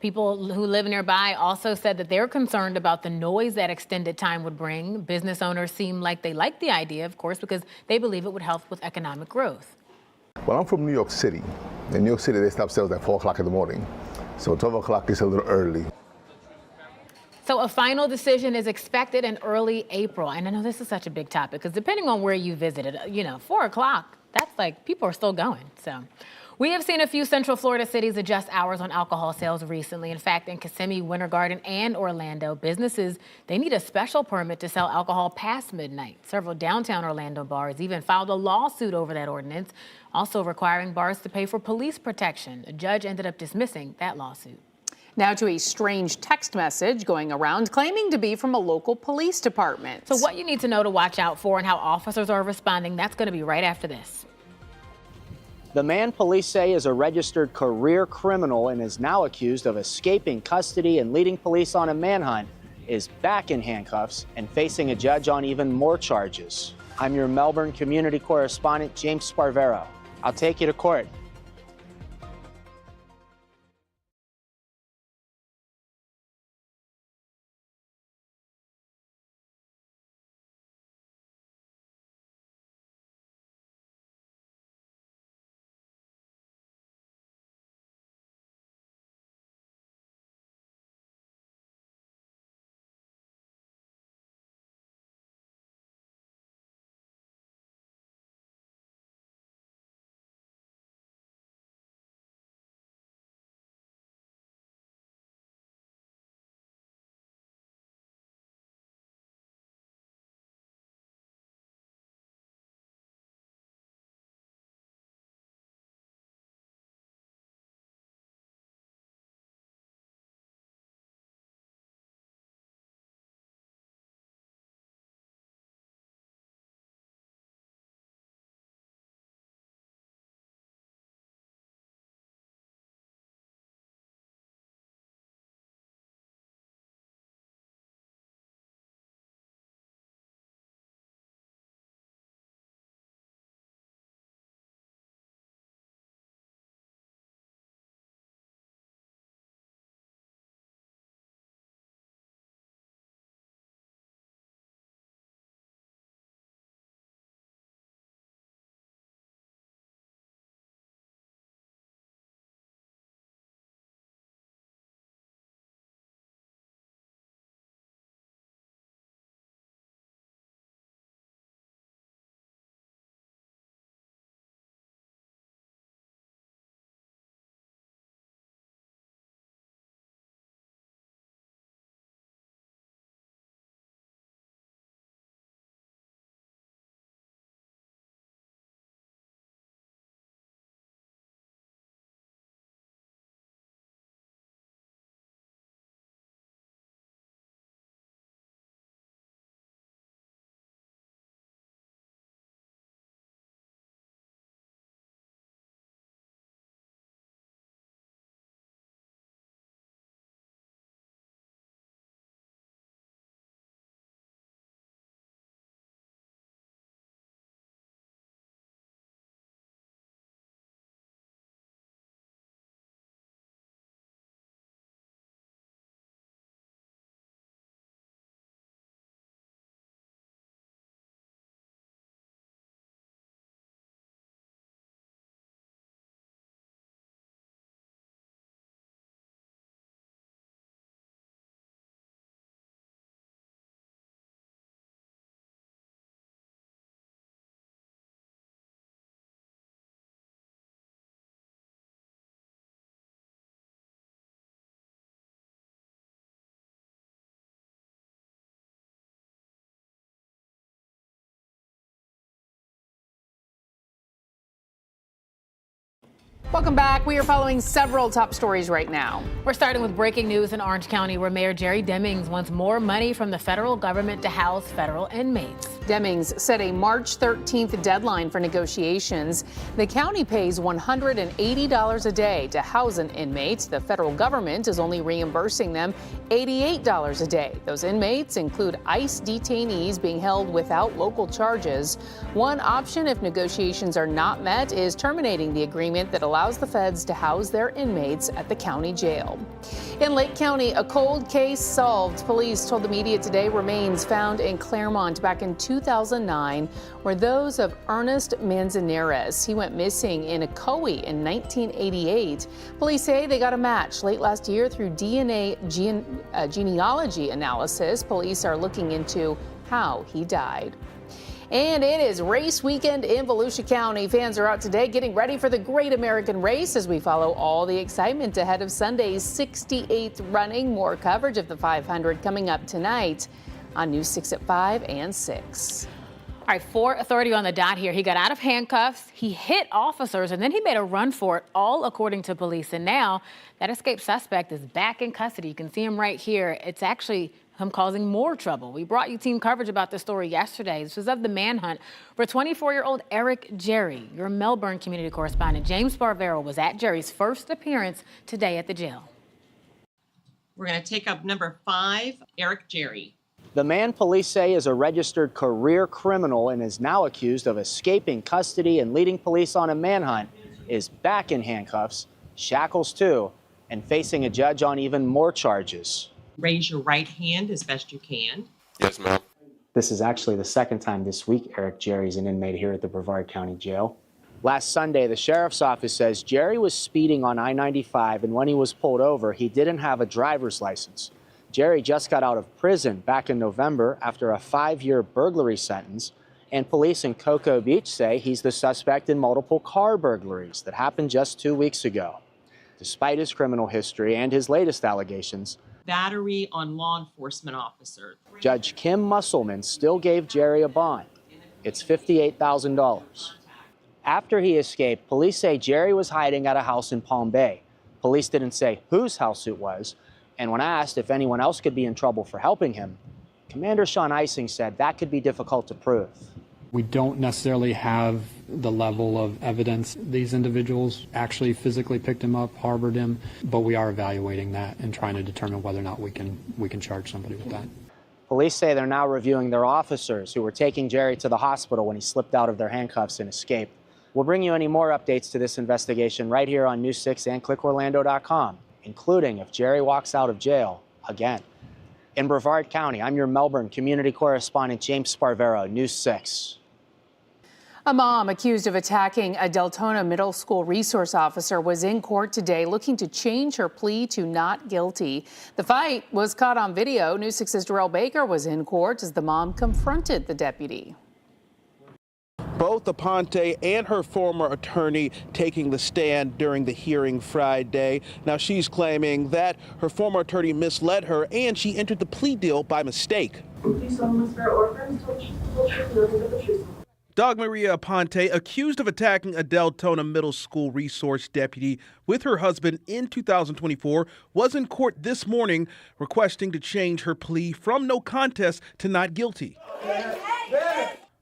People who live nearby also said that they're concerned about the noise that extended time would bring. Business owners seem like they like the idea, of course, because they believe it would help with economic growth. Well, I'm from New York City. In New York City, they stop sales at 4 o'clock in the morning. So 12 o'clock is a little early. So a final decision is expected in early April. And I know this is such a big topic because depending on where you visited, 4 o'clock, that's like people are still going. So we have seen a few Central Florida cities adjust hours on alcohol sales recently. In fact, in Kissimmee, Winter Garden, and Orlando, businesses, they need a special permit to sell alcohol past midnight. Several downtown Orlando bars even filed a lawsuit over that ordinance, also requiring bars to pay for police protection. A judge ended up dismissing that lawsuit. Now to a strange text message going around claiming to be from a local police department. So what you need to know to watch out for and how officers are responding, that's going to be right after this. The man police say is a registered career criminal and is now accused of escaping custody and leading police on a manhunt, is back in handcuffs and facing a judge on even more charges. I'm your Melbourne community correspondent, James Sparvero. I'll take you to court. Welcome back. We are following several top stories right now. We're starting with breaking news in Orange County, where Mayor Jerry Demings wants more money from the federal government to house federal inmates. Demings set a March 13th deadline for negotiations. The county pays $180 a day to house an inmate. The federal government is only reimbursing them $88 a day. Those inmates include ICE detainees being held without local charges. One option, if negotiations are not met, is terminating the agreement that allows allows the feds to house their inmates at the county jail. In Lake County, a cold case solved. Police told the media today remains found in Claremont back in 2009 were those of Ernest Manzanares. He went missing in Ocoee in 1988. Police say they got a match late last year through DNA genealogy analysis. Police are looking into how he died. And it is race weekend in Volusia County. Fans are out today getting ready for the Great American Race as we follow all the excitement ahead of Sunday's 68th running. More coverage of the 500 coming up tonight on News 6 at 5 and 6. All right, 4:30 on the dot here. He got out of handcuffs, he hit officers, and then he made a run for it, all according to police. And now that escaped suspect is back in custody. You can see him right here. It's actually him causing more trouble. We brought you team coverage about this story yesterday. This was of the manhunt for 24-year-old Eric Jerry. Your Melbourne community correspondent James Sparvero was at Jerry's first appearance today at the jail. We're going to take up number 5, Eric Jerry. The man police say is a registered career criminal and is now accused of escaping custody and leading police on a manhunt is back in handcuffs, shackles too, and facing a judge on even more charges. Raise your right hand as best you can. Yes, ma'am. This is actually the second time this week Eric Jerry's an inmate here at the Brevard County Jail. Last Sunday, the sheriff's office says Jerry was speeding on I-95, and when he was pulled over, he didn't have a driver's license. Jerry just got out of prison back in November after a 5-year burglary sentence, and police in Cocoa Beach say he's the suspect in multiple car burglaries that happened just 2 weeks ago. Despite his criminal history and his latest allegations, Battery on law enforcement officer. Judge Kim Musselman still gave Jerry a bond. It's $58,000. After he escaped, police say Jerry was hiding at a house in Palm Bay. Police didn't say whose house it was, and when asked if anyone else could be in trouble for helping him, Commander Sean Ising said that could be difficult to prove. We don't necessarily have the level of evidence these individuals actually physically picked him up, harbored him, but we are evaluating that and trying to determine whether or not we can charge somebody with that. Police say they're now reviewing their officers who were taking Jerry to the hospital when he slipped out of their handcuffs and escaped. We'll bring you any more updates to this investigation right here on News 6 and ClickOrlando.com, including if Jerry walks out of jail again. In Brevard County, I'm your Melbourne community correspondent James Sparvero, News 6. A mom accused of attacking a Deltona Middle School resource officer was in court today looking to change her plea to not guilty. The fight was caught on video. News 6's Darrell Baker was in court as the mom confronted the deputy. Both Aponte and her former attorney taking the stand during the hearing Friday. Now she's claiming that her former attorney misled her and she entered the plea deal by mistake. Dog Maria Aponte, accused of attacking a Deltona Middle School resource deputy with her husband in 2024, was in court this morning requesting to change her plea from no contest to not guilty.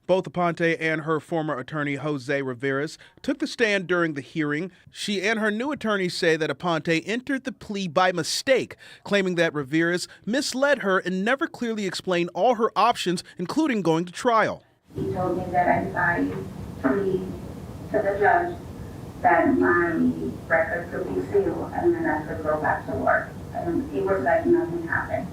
Both Aponte and her former attorney, Jose Rivera, took the stand during the hearing. She and her new attorney say that Aponte entered the plea by mistake, claiming that Rivera misled her and never clearly explained all her options, including going to trial. He told me that I signed plea to the judge that my record could be sealed and then I could go back to work. And it was like nothing happened.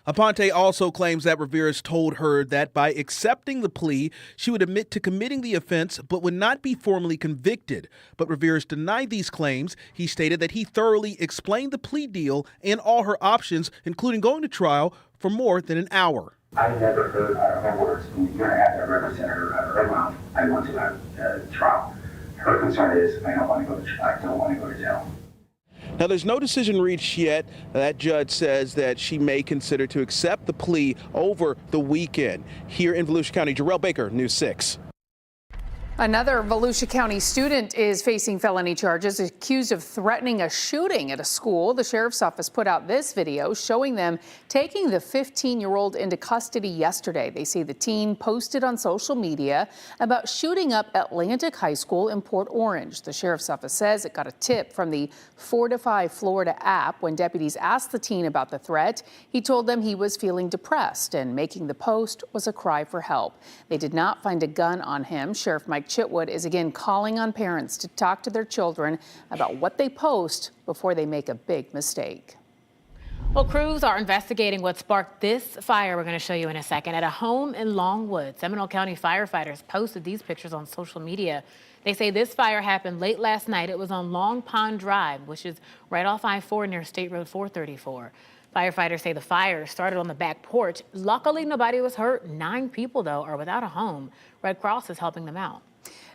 Aponte also claims that Rivera told her that by accepting the plea, she would admit to committing the offense but would not be formally convicted. But Rivera denied these claims. He stated that he thoroughly explained the plea deal and all her options, including going to trial, for more than an hour. I never heard out of her words, you're going to have to represent her out of her mouth. I want to have trial. Her concern is, I don't want to go to trial. I don't want to go to jail. Now, there's no decision reached yet. That judge says that she may consider to accept the plea over the weekend. Here in Volusia County, Darrell Baker, News 6. Another Volusia County student is facing felony charges accused of threatening a shooting at a school. The sheriff's office put out this video showing them taking the 15-year-old into custody yesterday. They say the teen posted on social media about shooting up Atlantic High School in Port Orange. The sheriff's office says it got a tip from the Fortify Florida app. When deputies asked the teen about the threat, he told them he was feeling depressed and making the post was a cry for help. They did not find a gun on him. Sheriff Mike Mike Chitwood is again calling on parents to talk to their children about what they post before they make a big mistake. Well, crews are investigating what sparked this fire we're going to show you in a second at a home in Longwood. Seminole County firefighters posted these pictures on social media. They say this fire happened late last night. It was on Long Pond Drive, which is right off I-4 near State Road 434. Firefighters say the fire started on the back porch. Luckily, nobody was hurt. 9 people, though, are without a home. Red Cross is helping them out.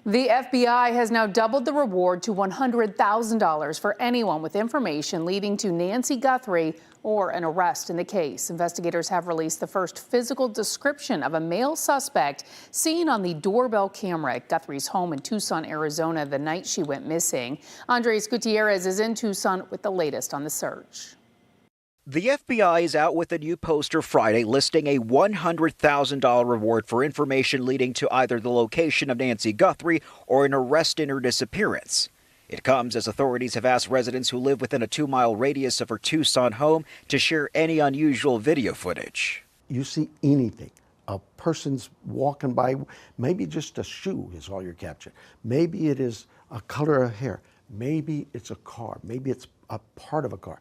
The FBI has now doubled the reward to $100,000 for anyone with information leading to Nancy Guthrie or an arrest in the case. Investigators have released the first physical description of a male suspect seen on the doorbell camera at Guthrie's home in Tucson, Arizona, the night she went missing. Andres Gutierrez is in Tucson with the latest on the search. The FBI is out with a new poster Friday listing a $100,000 reward for information leading to either the location of Nancy Guthrie or an arrest in her disappearance. It comes as authorities have asked residents who live within a 2-mile radius of her Tucson home to share any unusual video footage. You see anything, a person's walking by, maybe just a shoe is all you're capturing. Maybe it is a color of hair. Maybe it's a car. Maybe it's a part of a car.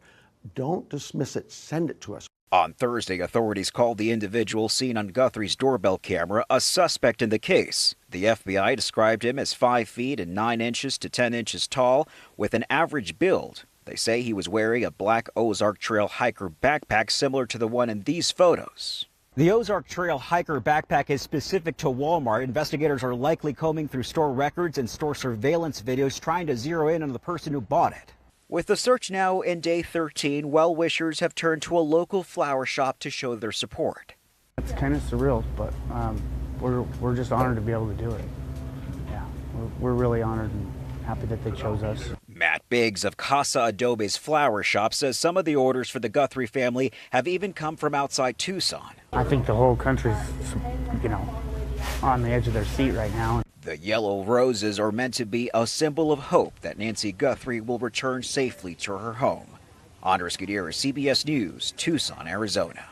Don't dismiss it. Send it to us. On Thursday, authorities called the individual seen on Guthrie's doorbell camera a suspect in the case. The FBI described him as 5 feet and 9 inches to 10 inches tall with an average build. They say he was wearing a black Ozark Trail hiker backpack similar to the one in these photos. The Ozark Trail hiker backpack is specific to Walmart. Investigators are likely combing through store records and store surveillance videos trying to zero in on the person who bought it. With the search now in day 13, well-wishers have turned to a local flower shop to show their support. It's kind of surreal, but we're just honored to be able to do it. Yeah, we're really honored and happy that they chose us. Matt Biggs of Casa Adobe's flower shop says some of the orders for the Guthrie family have even come from outside Tucson. I think the whole country's, on the edge of their seat right now. The yellow roses are meant to be a symbol of hope that Nancy Guthrie will return safely to her home. Andres Gutierrez, CBS News, Tucson, Arizona.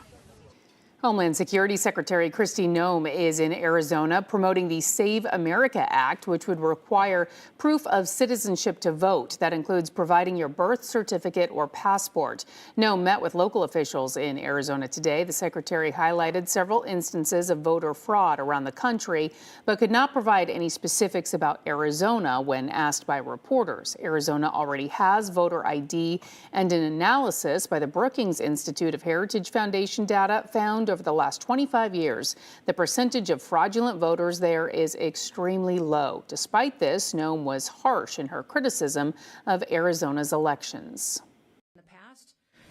Homeland Security Secretary Kristi Noem is in Arizona promoting the Save America Act, which would require proof of citizenship to vote. That includes providing your birth certificate or passport. Noem met with local officials in Arizona today. The secretary highlighted several instances of voter fraud around the country, but could not provide any specifics about Arizona when asked by reporters. Arizona already has voter ID, and an analysis by the Brookings Institute of Heritage Foundation data found over the last 25 years, the percentage of fraudulent voters there is extremely low. Despite this, Noem was harsh in her criticism of Arizona's elections.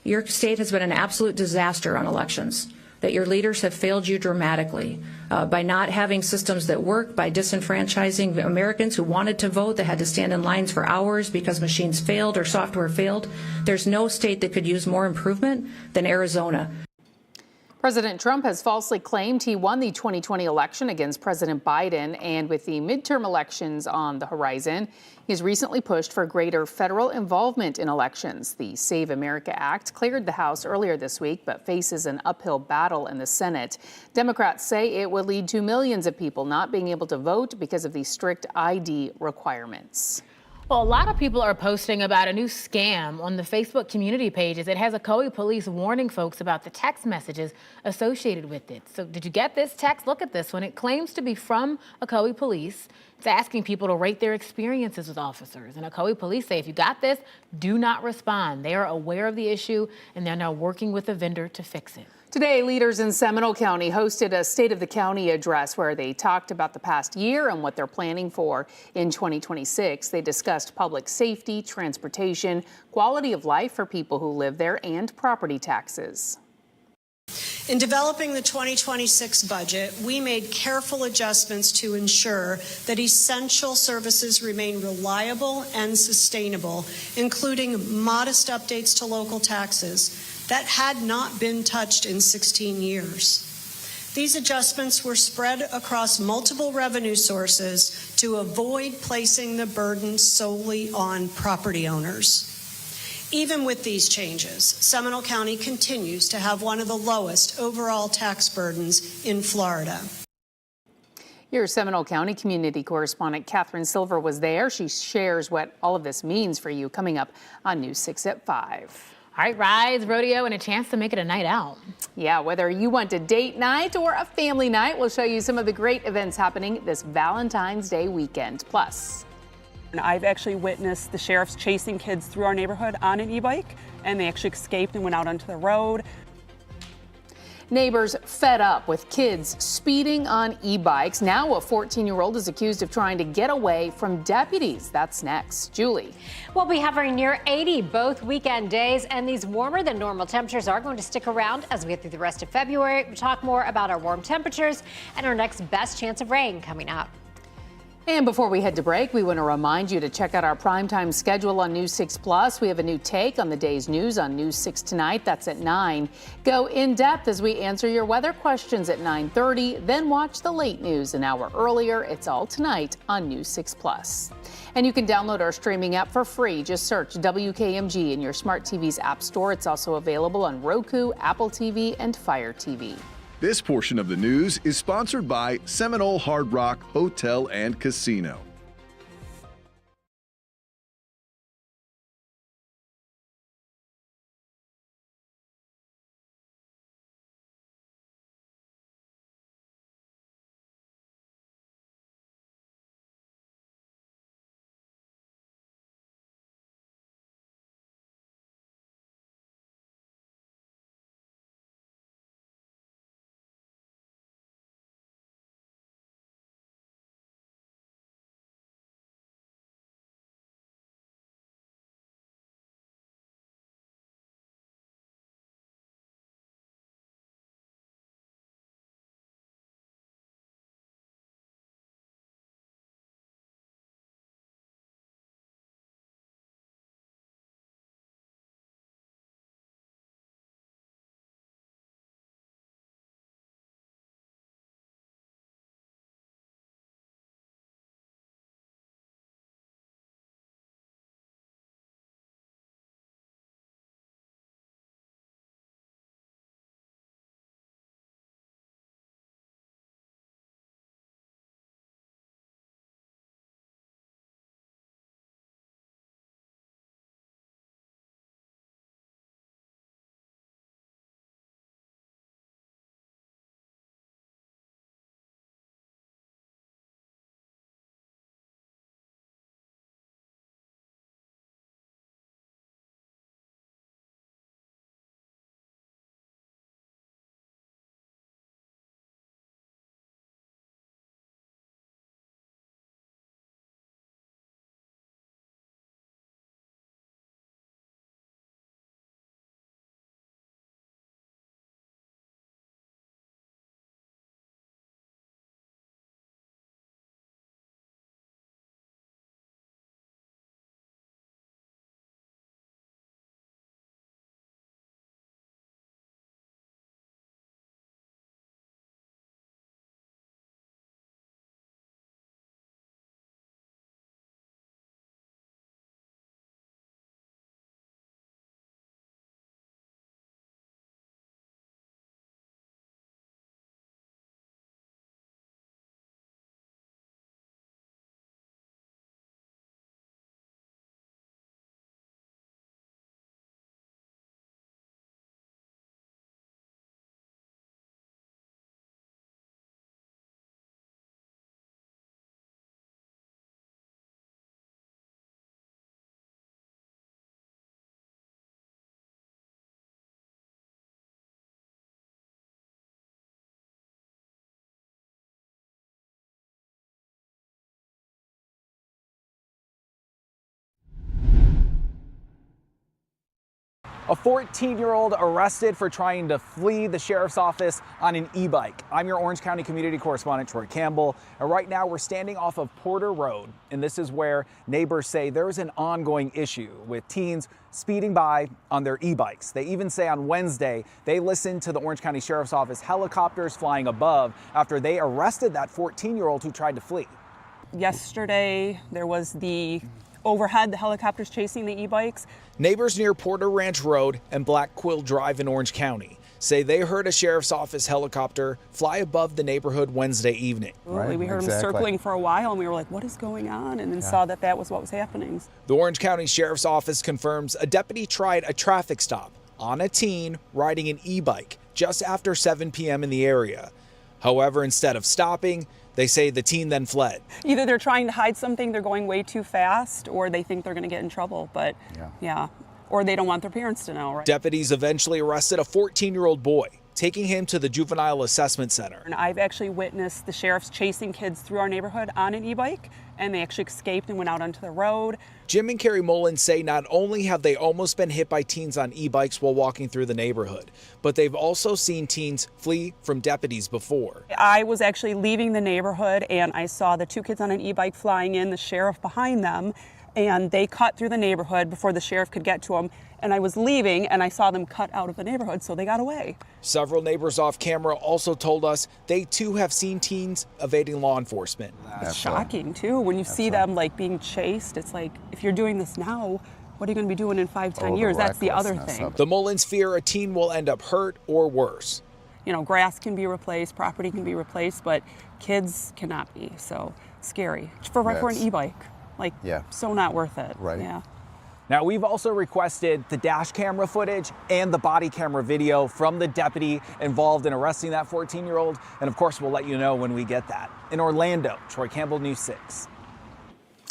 Your state has been an absolute disaster on elections, that your leaders have failed you dramatically by not having systems that work, by disenfranchising Americans who wanted to vote, that had to stand in lines for hours because machines failed or software failed. There's no state that could use more improvement than Arizona. President Trump has falsely claimed he won the 2020 election against President Biden, and with the midterm elections on the horizon, he's recently pushed for greater federal involvement in elections. The Save America Act cleared the House earlier this week, but faces an uphill battle in the Senate. Democrats say it would lead to millions of people not being able to vote because of the strict ID requirements. Well, a lot of people are posting about a new scam on the Facebook community pages. It has Ocoee police warning folks about the text messages associated with it. So did you get this text? Look at this one. It claims to be from Ocoee police. It's asking people to rate their experiences with officers. And Ocoee police say if you got this, do not respond. They are aware of the issue, and they're now working with a vendor to fix it. Today, leaders in Seminole County hosted a State of the County address where they talked about the past year and what they're planning for in 2026. They discussed public safety, transportation, quality of life for people who live there, and property taxes. In developing the 2026 budget, we made careful adjustments to ensure that essential services remain reliable and sustainable, including modest updates to local taxes that had not been touched in 16 years. These adjustments were spread across multiple revenue sources to avoid placing the burden solely on property owners. Even with these changes, Seminole County continues to have one of the lowest overall tax burdens in Florida. Your Seminole County community correspondent Catherine Silver was there. She shares what all of this means for you coming up on News 6 at 5. All right, rides, rodeo, and a chance to make it a night out. Yeah, whether you want a date night or a family night, we'll show you some of the great events happening this Valentine's Day weekend. Plus, and I've actually witnessed the sheriffs chasing kids through our neighborhood on an e-bike, and they actually escaped and went out onto the road. neighbors fed up with kids speeding on e-bikes. Now a 14-year-old is accused of trying to get away from deputies. That's next. Julie. We'll be hovering near 80 both weekend days, and these warmer than normal temperatures are going to stick around as we get through the rest of February. We'll talk more about our warm temperatures and our next best chance of rain coming up. And before we head to break, we want to remind you to check out our primetime schedule on News 6 Plus. We have a new take on the day's news on News 6 tonight. That's at 9. Go in depth as we answer your weather questions at 9:30. Then watch the late news an hour earlier. It's all tonight on News 6 Plus. And you can download our streaming app for free. Just search WKMG in your smart TV's app store. It's also available on Roku, Apple TV, and Fire TV. This portion of the news is sponsored by Seminole Hard Rock Hotel and Casino. A 14-year-old arrested for trying to flee the sheriff's office on an e-bike. I'm your Orange County community correspondent, Troy Campbell, and right now we're standing off of Porter Road, and this is where neighbors say there's an ongoing issue with teens speeding by on their e-bikes. They even say on Wednesday they listened to the Orange County Sheriff's Office helicopters flying above after they arrested that 14-year-old who tried to flee. Yesterday, there was the overhead, the helicopters chasing the e-bikes. Neighbors near Porter Ranch Road and Black Quill Drive in Orange County. say they heard a sheriff's office helicopter fly above the neighborhood Wednesday evening. We heard them circling for a while, and we were like, what is going on? And then saw that that was what was happening. The Orange County Sheriff's Office confirms a deputy tried a traffic stop on a teen riding an e-bike just after 7 p.m. in the area. However, instead of stopping, they say the teen then fled. Either they're trying to hide something, they're going way too fast, or they think they're going to get in trouble. But yeah, or they don't want their parents to know, right? Deputies eventually arrested a 14-year-old boy, taking him to the Juvenile Assessment Center. And I've actually witnessed the sheriffs chasing kids through our neighborhood on an e-bike, and they actually escaped and went out onto the road. Jim and Carrie Mullins say not only have they almost been hit by teens on e-bikes while walking through the neighborhood, but they've also seen teens flee from deputies before. I was actually leaving the neighborhood, and I saw the 2 kids on an e-bike flying in, the sheriff behind them, and they cut through the neighborhood before the sheriff could get to them. And I was leaving, and I saw them cut out of the neighborhood, so they got away. Several neighbors off camera also told us they too have seen teens evading law enforcement. It's shocking too when you see them like being chased. It's like, if you're doing this now, what are you going to be doing in 5-10 years? That's the other thing. The Mullins fear a teen will end up hurt or worse. You know, grass can be replaced, property can be replaced, but kids cannot be. So scary for an e-bike. Like, so not worth it. Right. Yeah. Now, we've also requested the dash camera footage and the body camera video from the deputy involved in arresting that 14-year-old. And of course, we'll let you know when we get that. In Orlando, Troy Campbell, News 6.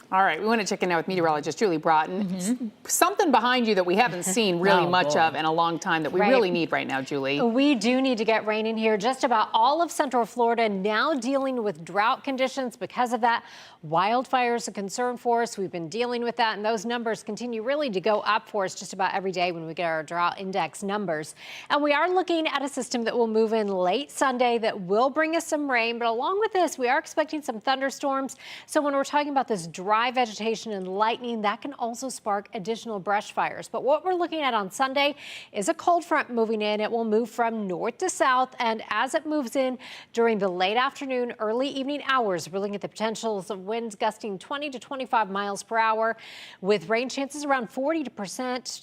All right, we want to check in now with meteorologist Julie Broughton. Something behind you that we haven't seen really much of in a long time that we really need right now, Julie. We do need to get rain in here. Just about all of Central Florida now dealing with drought conditions. Because of that, wildfires a concern for us. We've been dealing with that, and those numbers continue really to go up for us just about every day when we get our drought index numbers. And we are looking at a system that will move in late Sunday that will bring us some rain. But along with this, we are expecting some thunderstorms. So when we're talking about this dry vegetation and lightning, that can also spark additional brush fires. But what we're looking at on Sunday is a cold front moving in. It will move from north to south, and as it moves in during the late afternoon, early evening hours, we're looking at the potentials of winds gusting 20 to 25 miles per hour with rain chances around 40%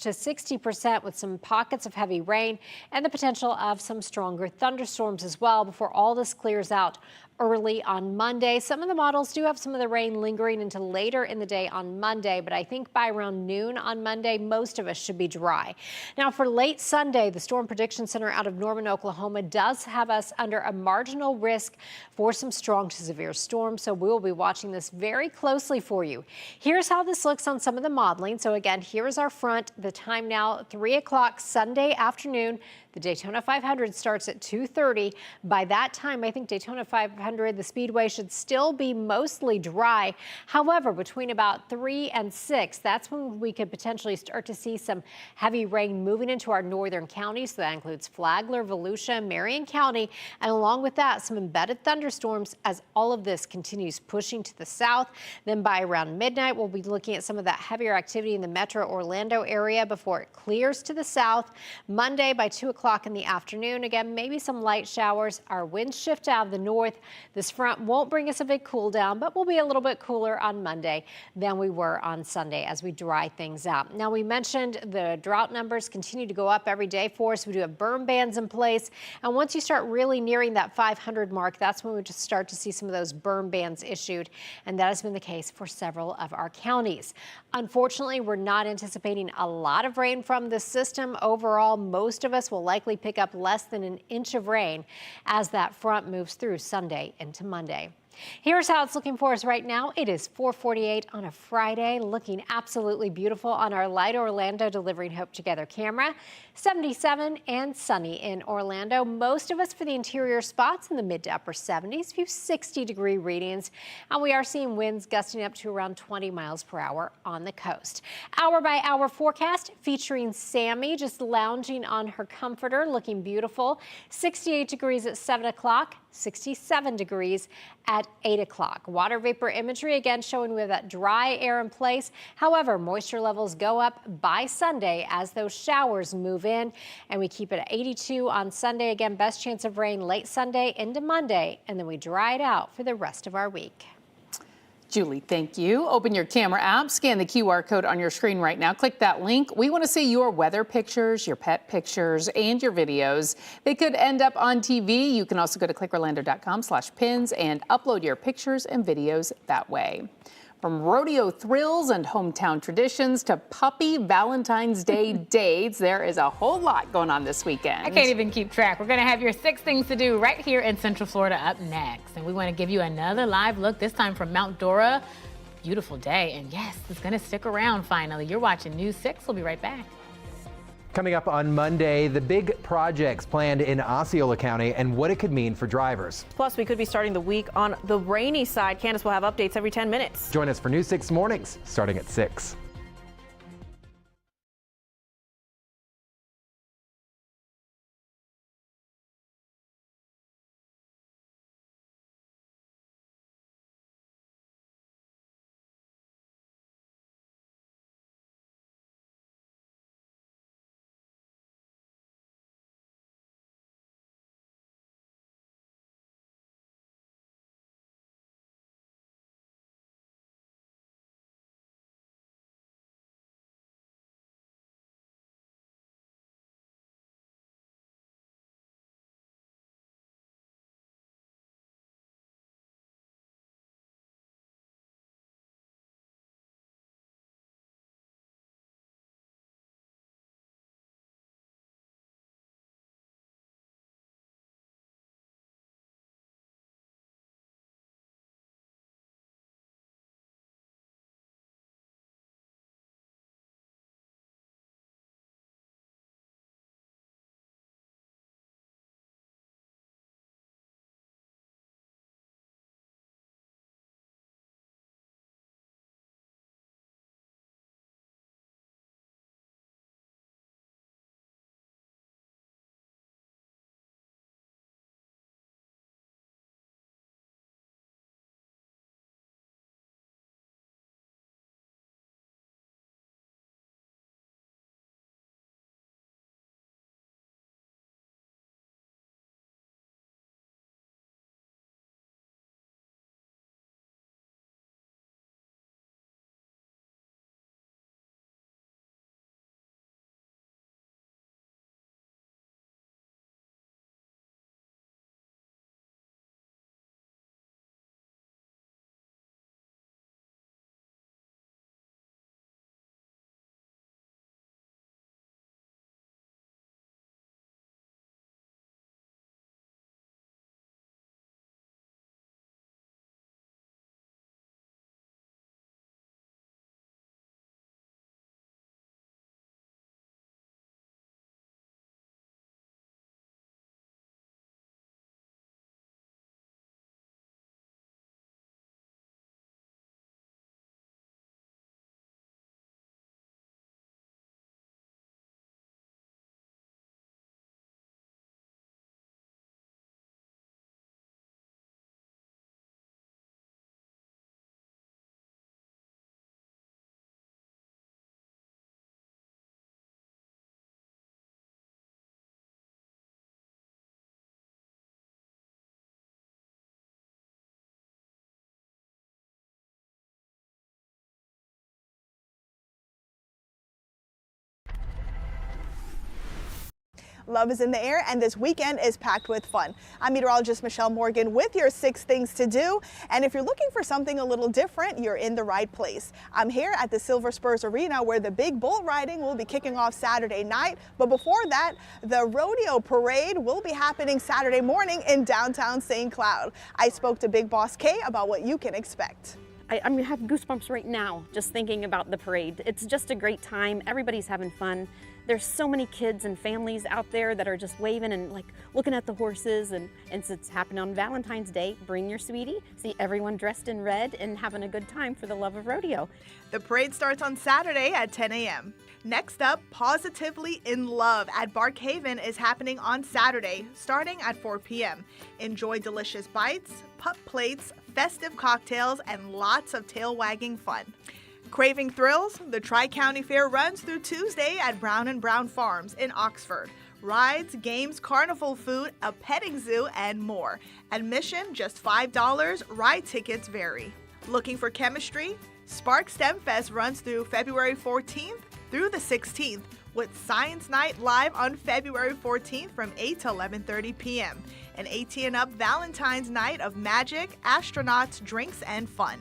to 60% with some pockets of heavy rain and the potential of some stronger thunderstorms as well before all this clears out early on Monday. Some of the models do have some of the rain lingering into later in the day on Monday, but I think by around noon on Monday, most of us should be dry. Now for late Sunday, the Storm Prediction Center out of Norman, Oklahoma does have us under a marginal risk for some strong to severe storms, so we will be watching this very closely for you. Here's how this looks on some of the modeling. So again, here is our front. The time now, 3 o'clock Sunday afternoon. The Daytona 500 starts at 2:30. By that time, I think Daytona 500, the Speedway, should still be mostly dry. However, between about 3 and 6, that's when we could potentially start to see some heavy rain moving into our northern counties. So that includes Flagler, Volusia, Marion County, and along with that, some embedded thunderstorms as all of this continues pushing to the south. Then by around midnight, we'll be looking at some of that heavier activity in the metro Orlando area before it clears to the south. Monday by 2 o'clock in the afternoon, again, maybe some light showers. Our winds shift out of the north. This front won't bring us a big cool down, but we'll be a little bit cooler on Monday than we were on Sunday as we dry things out. Now, we mentioned the drought numbers continue to go up every day for us. We do have burn bans in place. And once you start really nearing that 500 mark, that's when we just start to see some of those burn bans issued. And that has been the case for several of our counties. Unfortunately, we're not anticipating a lot of rain from this system. Overall, most of us will likely pick up less than an inch of rain as that front moves through Sunday into Monday. Here's how it's looking for us right now. It is 4:48 on a Friday, looking absolutely beautiful on our Light Orlando Delivering Hope Together camera. 77 and sunny in Orlando. Most of us for the interior spots in the mid to upper 70s, few 60-degree readings. And we are seeing winds gusting up to around 20 miles per hour on the coast. Hour by hour forecast featuring Sammy just lounging on her comforter, looking beautiful. 68 degrees at 7 o'clock. 67 degrees at 8 o'clock. Water vapor imagery again showing we have that dry air in place. However, moisture levels go up by Sunday as those showers move in, and we keep it at 82 on Sunday. Again, best chance of rain late Sunday into Monday, and then we dry it out for the rest of our week. Julie, thank you. Open your camera app, scan the QR code on your screen right now. Click that link. We want to see your weather pictures, your pet pictures, and your videos. They could end up on TV. You can also go to clickorlando.com/pins and upload your pictures and videos that way. From rodeo thrills and hometown traditions to puppy Valentine's Day dates, there is a whole lot going on this weekend. I can't even keep track. We're going to have your 6 things to do right here in Central Florida up next. And we want to give you another live look, this time from Mount Dora. Beautiful day. And yes, it's going to stick around finally. You're watching News 6. We'll be right back. Coming up on Monday, the big projects planned in Osceola County and what it could mean for drivers. Plus, we could be starting the week on the rainy side. Candace will have updates every 10 minutes. Join us for News 6 Mornings, starting at 6. Love is in the air, and this weekend is packed with fun. I'm meteorologist Michelle Morgan with your 6 things to do. And if you're looking for something a little different, you're in the right place. I'm here at the Silver Spurs Arena where the big bull riding will be kicking off Saturday night. But before that, the rodeo parade will be happening Saturday morning in downtown St. Cloud. I spoke to Big Boss K about what you can expect. I have goosebumps right now just thinking about the parade. It's just a great time. Everybody's having fun. There's so many kids and families out there that are just waving and like looking at the horses, and since it's happening on Valentine's Day, bring your sweetie. See everyone dressed in red and having a good time for the love of rodeo. The parade starts on Saturday at 10 a.m. Next up, Positively in Love at Barkhaven is happening on Saturday, starting at 4 p.m. Enjoy delicious bites, pup plates, festive cocktails, and lots of tail-wagging fun. Craving thrills? The Tri-County Fair runs through Tuesday at Brown & Brown Farms in Oxford. Rides, games, carnival food, a petting zoo, and more. Admission just $5. Ride tickets vary. Looking for chemistry? Spark STEM Fest runs through February 14th through the 16th with Science Night live on February 14th from 8 to 11:30 p.m. An 18 up Valentine's night of magic, astronauts, drinks, and fun.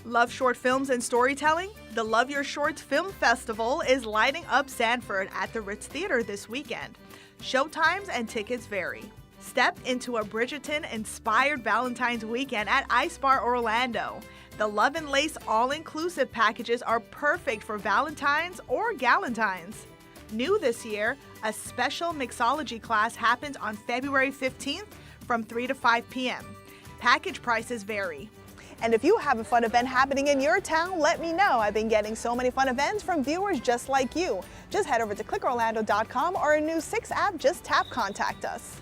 Love short films and storytelling? The Love Your Shorts Film Festival is lighting up Sanford at the Ritz Theater this weekend. Showtimes and tickets vary. Step into a Bridgerton-inspired Valentine's weekend at Ice Bar Orlando. The Love and Lace all-inclusive packages are perfect for Valentine's or Galentine's. New this year, a special mixology class happens on February 15th from 3 to 5 p.m. Package prices vary. And if you have a fun event happening in your town, let me know. I've been getting so many fun events from viewers just like you. Just head over to clickorlando.com or a News 6 app. Just tap Contact Us.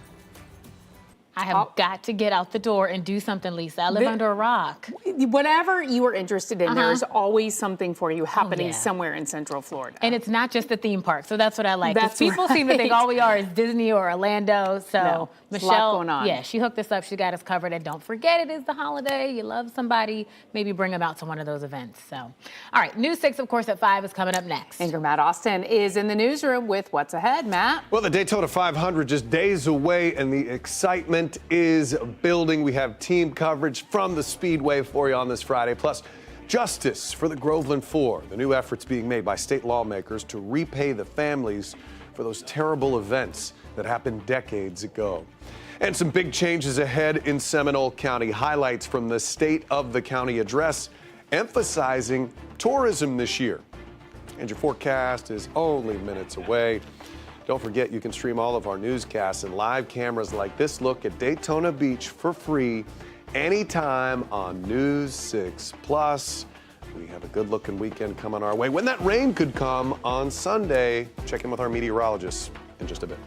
I have got to get out the door and do something, Lisa. I live under a rock. Whatever you are interested in, there's always something for you happening yeah. somewhere in Central Florida. And it's not just the theme park, so that's what I like. 'Cause That's people seem to think all we are is Disney or Orlando. So No, there's a Michelle, lot going on. yeah, she hooked us up. She got us covered. And don't forget, it is the holiday. You love somebody, maybe bring them out to one of those events. So, all right, News 6, of course, at 5 is coming up next. Anchor Matt Austin is in the newsroom with what's ahead. Matt? Well, the Daytona 500 just days away, and the excitement is building. We have team coverage from the Speedway for you on this Friday, plus justice for the Groveland Four, the new efforts being made by state lawmakers to repay the families for those terrible events that happened decades ago. And some big changes ahead in Seminole County. Highlights from the State of the County address emphasizing tourism this year. And your forecast is only minutes away. Don't forget, you can stream all of our newscasts and live cameras like this look at Daytona Beach for free anytime on News 6 Plus. We have a good-looking weekend coming our way. When that rain could come on Sunday, check in with our meteorologists in just a bit.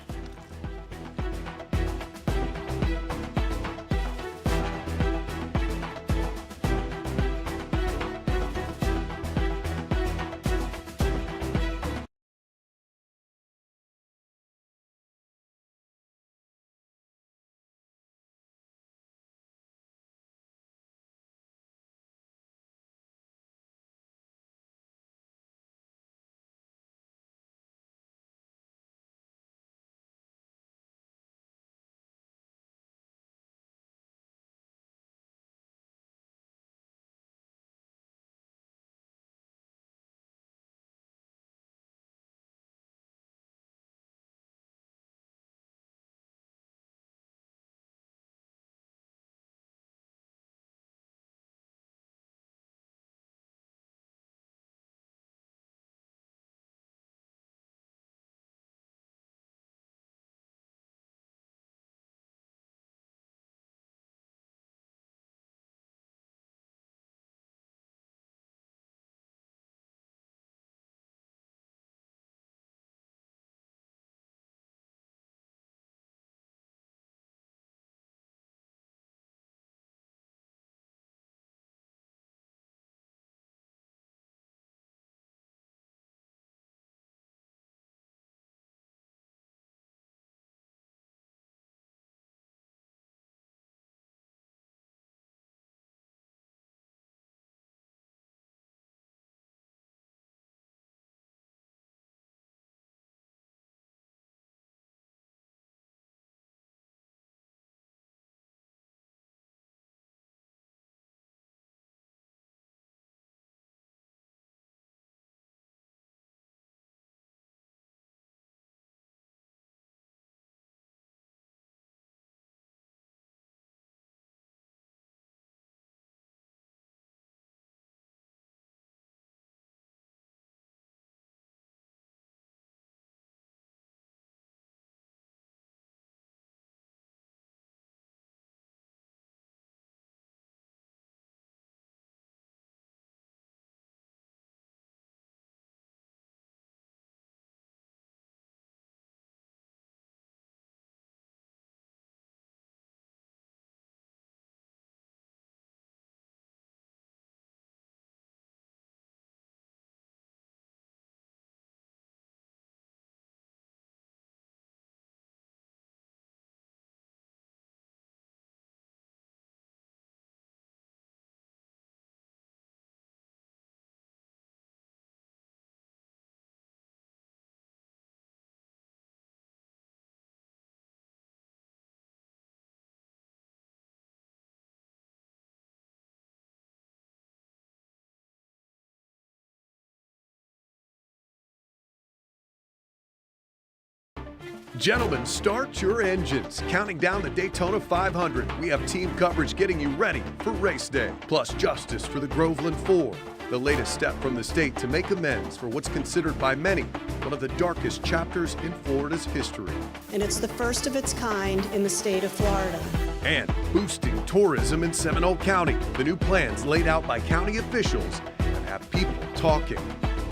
Gentlemen, start your engines. Counting down the Daytona 500, we have team coverage getting you ready for race day. Plus justice for the Groveland 4. The latest step from the state to make amends for what's considered by many one of the darkest chapters in Florida's history. And it's the first of its kind in the state of Florida. And boosting tourism in Seminole County. The new plans laid out by county officials that have people talking.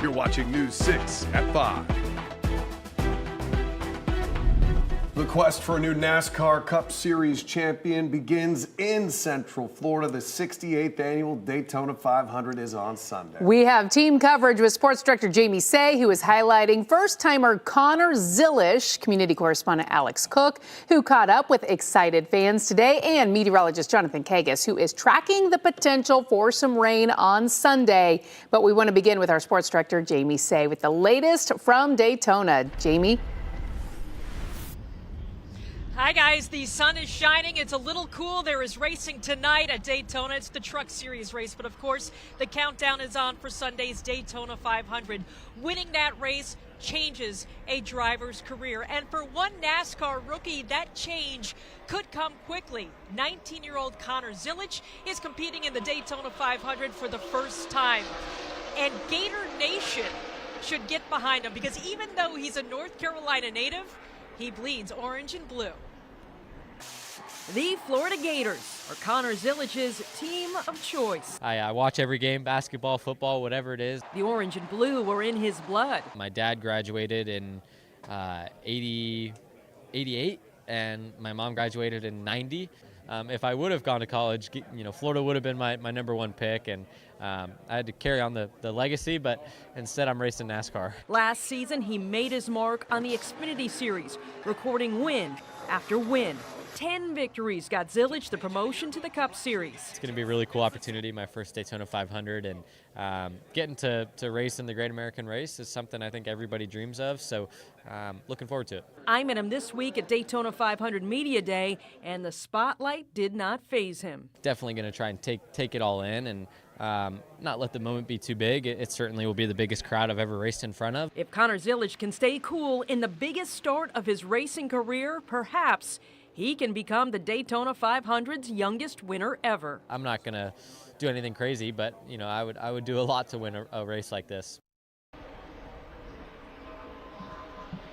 You're watching News 6 at 5. The quest for a new NASCAR Cup Series champion begins in Central Florida. The 68th annual Daytona 500 is on Sunday. We have team coverage with sports director Jamie Say, who is highlighting first-timer Connor Zilisch, community correspondent Alex Cook, who caught up with excited fans today, and meteorologist Jonathan Kagas, who is tracking the potential for some rain on Sunday. But we want to begin with our sports director Jamie Say with the latest from Daytona. Jamie? Hi guys, the sun is shining. It's a little cool. There is racing tonight at Daytona. It's the Truck Series race, but of course the countdown is on for Sunday's Daytona 500. Winning that race changes a driver's career, and for one NASCAR rookie, that change could come quickly. 19-year-old Connor Zilisch is competing in the Daytona 500 for the first time, and Gator Nation should get behind him because even though he's a North Carolina native, he bleeds orange and blue. The Florida Gators are Connor Zilisch's team of choice. I watch every game, basketball, football, whatever it is. The orange and blue were in his blood. My dad graduated in 88, and my mom graduated in 90. If I would have gone to college, Florida would have been my number one pick, and I had to carry on the legacy, but instead I'm racing NASCAR. Last season, he made his mark on the Xfinity Series, recording win after win. 10 victories got Zilisch the promotion to the Cup Series. It's going to be a really cool opportunity, my first Daytona 500, and getting to race in the Great American Race is something I think everybody dreams of, so looking forward to it. I met him this week at Daytona 500 Media Day, and the spotlight did not faze him. Definitely going to try and take it all in and not let the moment be too big. It certainly will be the biggest crowd I've ever raced in front of. If Connor Zilisch can stay cool in the biggest start of his racing career, perhaps he can become the Daytona 500's youngest winner ever. I'm not going to do anything crazy, but I would do a lot to win a race like this.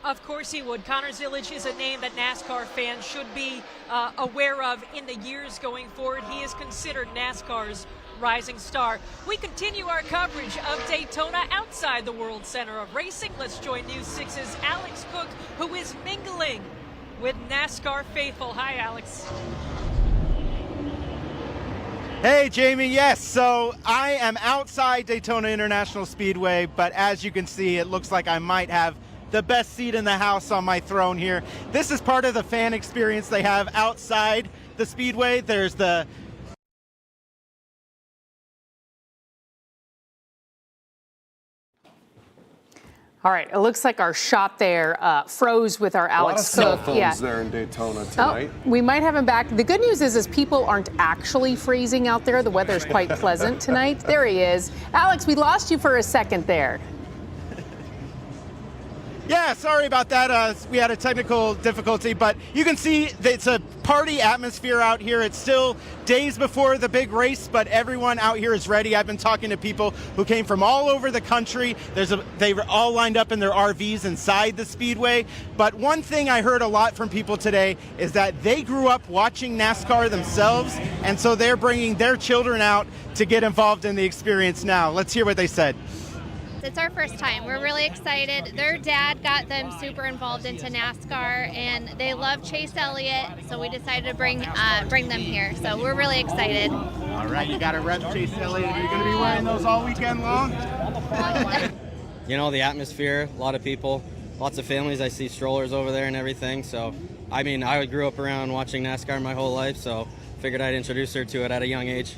Of course he would. Connor Zilisch is a name that NASCAR fans should be aware of in the years going forward. He is considered NASCAR's rising star. We continue our coverage of Daytona outside the World Center of Racing. Let's join News 6's Alex Cook, who is mingling with NASCAR faithful. Hi, Alex. Hey, Jamie. Yes, so I am outside Daytona International Speedway, but as you can see, it looks like I might have the best seat in the house on my throne here. This is part of the fan experience they have outside the Speedway. There's the All right, it looks like our shot there froze with our Alex Cook. A lot of Cook. cell phones there in Daytona tonight. Oh, we might have him back. The good news is people aren't actually freezing out there. The weather's quite pleasant tonight. There he is. Alex, we lost you for a second there. Yeah, sorry about that. We had a technical difficulty, but you can see that it's a party atmosphere out here. It's still days before the big race, but everyone out here is ready. I've been talking to people who came from all over the country. They were all lined up in their RVs inside the Speedway. But one thing I heard a lot from people today is that they grew up watching NASCAR themselves, and so they're bringing their children out to get involved in the experience now. Let's hear what they said. It's our first time. We're really excited. Their dad got them super involved into NASCAR, and they love Chase Elliott, so we decided to bring them here. So we're really excited. All right, you got to rep Chase Elliott. Are you going to be wearing those all weekend long? You know, the atmosphere, a lot of people, lots of families. I see strollers over there and everything. So, I mean, I grew up around watching NASCAR my whole life, so figured I'd introduce her to it at a young age.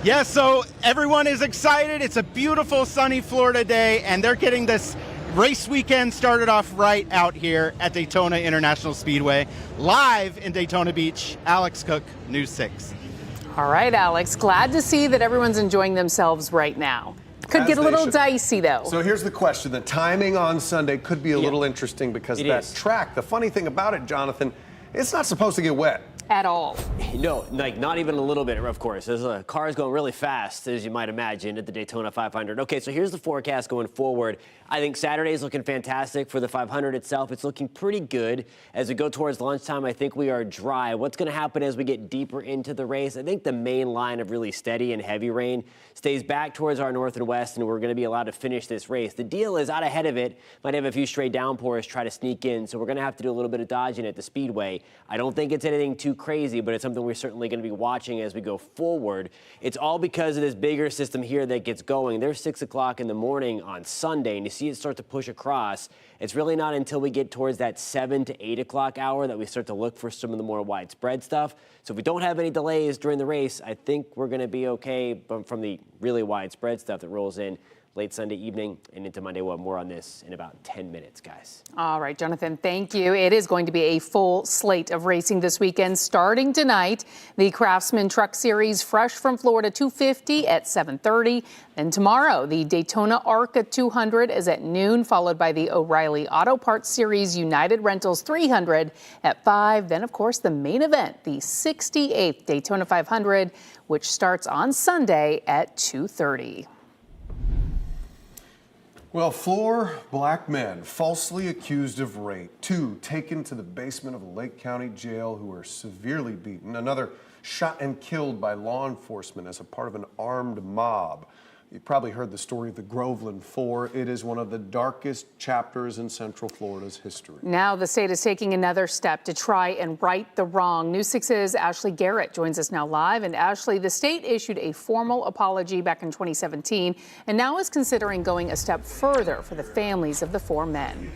Yeah, so everyone is excited. It's a beautiful sunny Florida day, and they're getting this race weekend started off right out here at Daytona International Speedway. Live in Daytona Beach, Alex Cook, News 6. All right, Alex, glad to see that everyone's enjoying themselves right now. Could As get a they little should. dicey, though. So here's the question. The timing on Sunday could be a little interesting because It that is. track, the funny thing about it, Jonathan, it's not supposed to get wet. At all. No, like not even a little bit, of course. There's cars going really fast, as you might imagine, at the Daytona 500. Okay, so here's the forecast going forward. I think Saturday is looking fantastic for the 500 itself. It's looking pretty good. As we go towards lunchtime, I think we are dry. What's going to happen as we get deeper into the race? I think the main line of really steady and heavy rain stays back towards our north and west, and we're going to be allowed to finish this race. The deal is out ahead of it, might have a few stray downpours try to sneak in, so we're going to have to do a little bit of dodging at the speedway. I don't think it's anything too crazy, but it's something we're certainly going to be watching as we go forward. It's all because of this bigger system here that gets going. There's 6 o'clock in the morning on Sunday, and you see it start to push across. It's really not until we get towards that 7 to 8 o'clock hour that we start to look for some of the more widespread stuff. So if we don't have any delays during the race, I think we're going to be okay from the really widespread stuff that rolls in late Sunday evening and into Monday. We'll have more on this in about 10 minutes, guys. All right, Jonathan, thank you. It is going to be a full slate of racing this weekend. Starting tonight, the Craftsman Truck Series Fresh from Florida 250 at 7:30. Then tomorrow, the Daytona ARCA 200 is at noon, followed by the O'Reilly Auto Parts Series United Rentals 300 at 5. Then, of course, the main event, the 68th Daytona 500, which starts on Sunday at 2:30. Well, 4 black men falsely accused of rape, 2 taken to the basement of a Lake County jail who were severely beaten, another shot and killed by law enforcement as a part of an armed mob. You probably heard the story of the Groveland Four. It is one of the darkest chapters in Central Florida's history. Now the state is taking another step to try and right the wrong. News 6's Ashley Garrett joins us now live. And Ashley, the state issued a formal apology back in 2017 and now is considering going a step further for the families of the 4 men.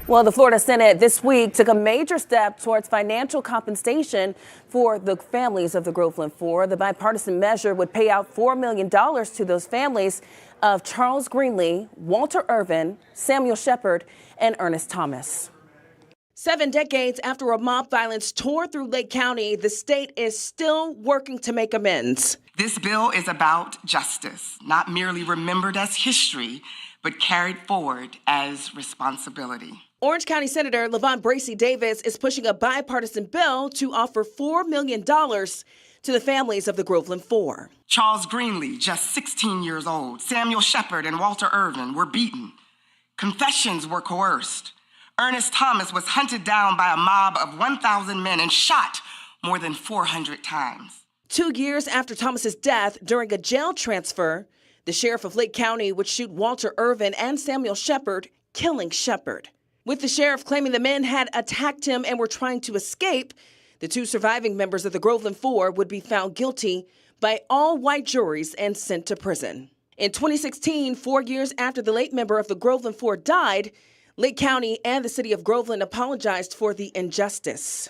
Well, the Florida Senate this week took a major step towards financial compensation for the families of the Groveland Four. The bipartisan measure would pay out $4 million to those families of Charles Greenlee, Walter Irvin, Samuel Shepard, and Ernest Thomas. 7 decades after a mob violence tore through Lake County, the state is still working to make amends. This bill is about justice, not merely remembered as history, but carried forward as responsibility. Orange County Senator LaVon Bracey Davis is pushing a bipartisan bill to offer $4 million to the families of the Groveland Four. Charles Greenlee, just 16 years old, Samuel Shepard and Walter Irvin were beaten. Confessions were coerced. Ernest Thomas was hunted down by a mob of 1,000 men and shot more than 400 times. 2 years after Thomas's death during a jail transfer, the sheriff of Lake County would shoot Walter Irvin and Samuel Shepard, killing Shepard. With the sheriff claiming the men had attacked him and were trying to escape, the 2 surviving members of the Groveland Four would be found guilty by all white juries and sent to prison. In 2016, 4 years after the late member of the Groveland Four died, Lake County and the city of Groveland apologized for the injustice.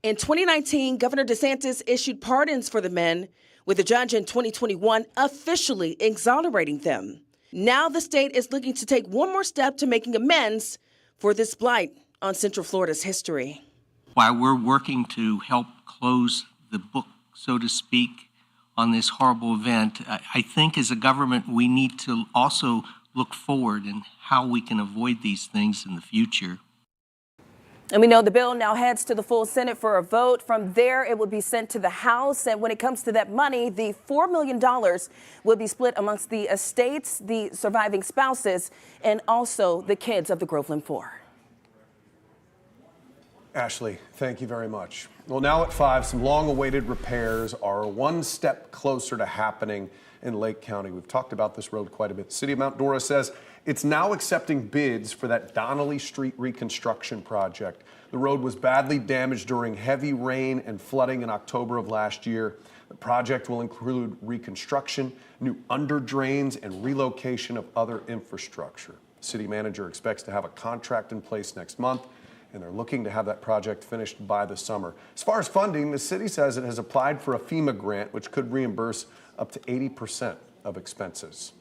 In 2019, Governor DeSantis issued pardons for the men, with a judge in 2021 officially exonerating them. Now the state is looking to take one more step to making amends for this blight on Central Florida's history. While we're working to help close the book, so to speak, on this horrible event, I think as a government we need to also look forward and how we can avoid these things in the future. And we know the bill now heads to the full Senate for a vote. From there, it will be sent to the House. And when it comes to that money, the $4 million will be split amongst the estates, the surviving spouses, and also the kids of the Groveland Four. Ashley, thank you very much. Well, now at 5, some long-awaited repairs are one step closer to happening in Lake County. We've talked about this road quite a bit. The city of Mount Dora says it's now accepting bids for that Donnelly Street reconstruction project. The road was badly damaged during heavy rain and flooding in October of last year. The project will include reconstruction, new under drains, and relocation of other infrastructure. The city manager expects to have a contract in place next month, and they're looking to have that project finished by the summer. As far as funding, the city says it has applied for a FEMA grant, which could reimburse up to 80% of expenses.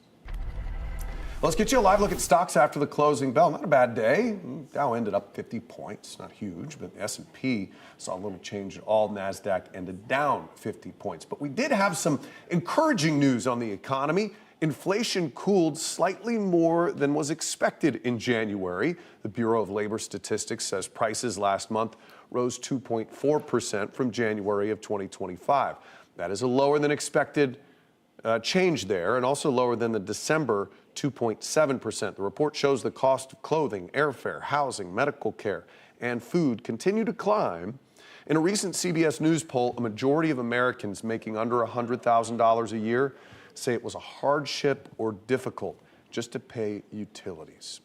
Let's get you a live look at stocks after the closing bell. Not a bad day. Dow ended up 50 points, not huge, but S&P saw a little change at all. NASDAQ ended down 50 points. But we did have some encouraging news on the economy. Inflation cooled slightly more than was expected in January. The Bureau of Labor Statistics says prices last month rose 2.4% from January of 2025. That is a lower than expected change there, and also lower than the December 2.7%. The report shows the cost of clothing, airfare, housing, medical care, and food continue to climb. In a recent CBS News poll, a majority of Americans making under $100,000 a year say it was a hardship or difficult just to pay utilities.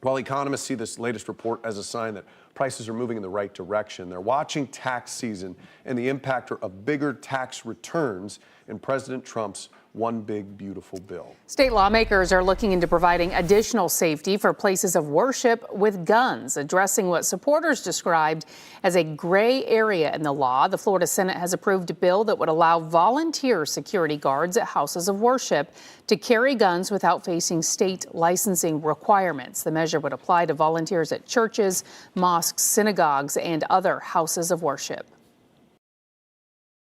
While economists see this latest report as a sign that prices are moving in the right direction, they're watching tax season and the impact of bigger tax returns in President Trump's One Big Beautiful Bill. State lawmakers are looking into providing additional safety for places of worship with guns, addressing what supporters described as a gray area in the law. The Florida Senate has approved a bill that would allow volunteer security guards at houses of worship to carry guns without facing state licensing requirements. The measure would apply to volunteers at churches, mosques, synagogues, and other houses of worship.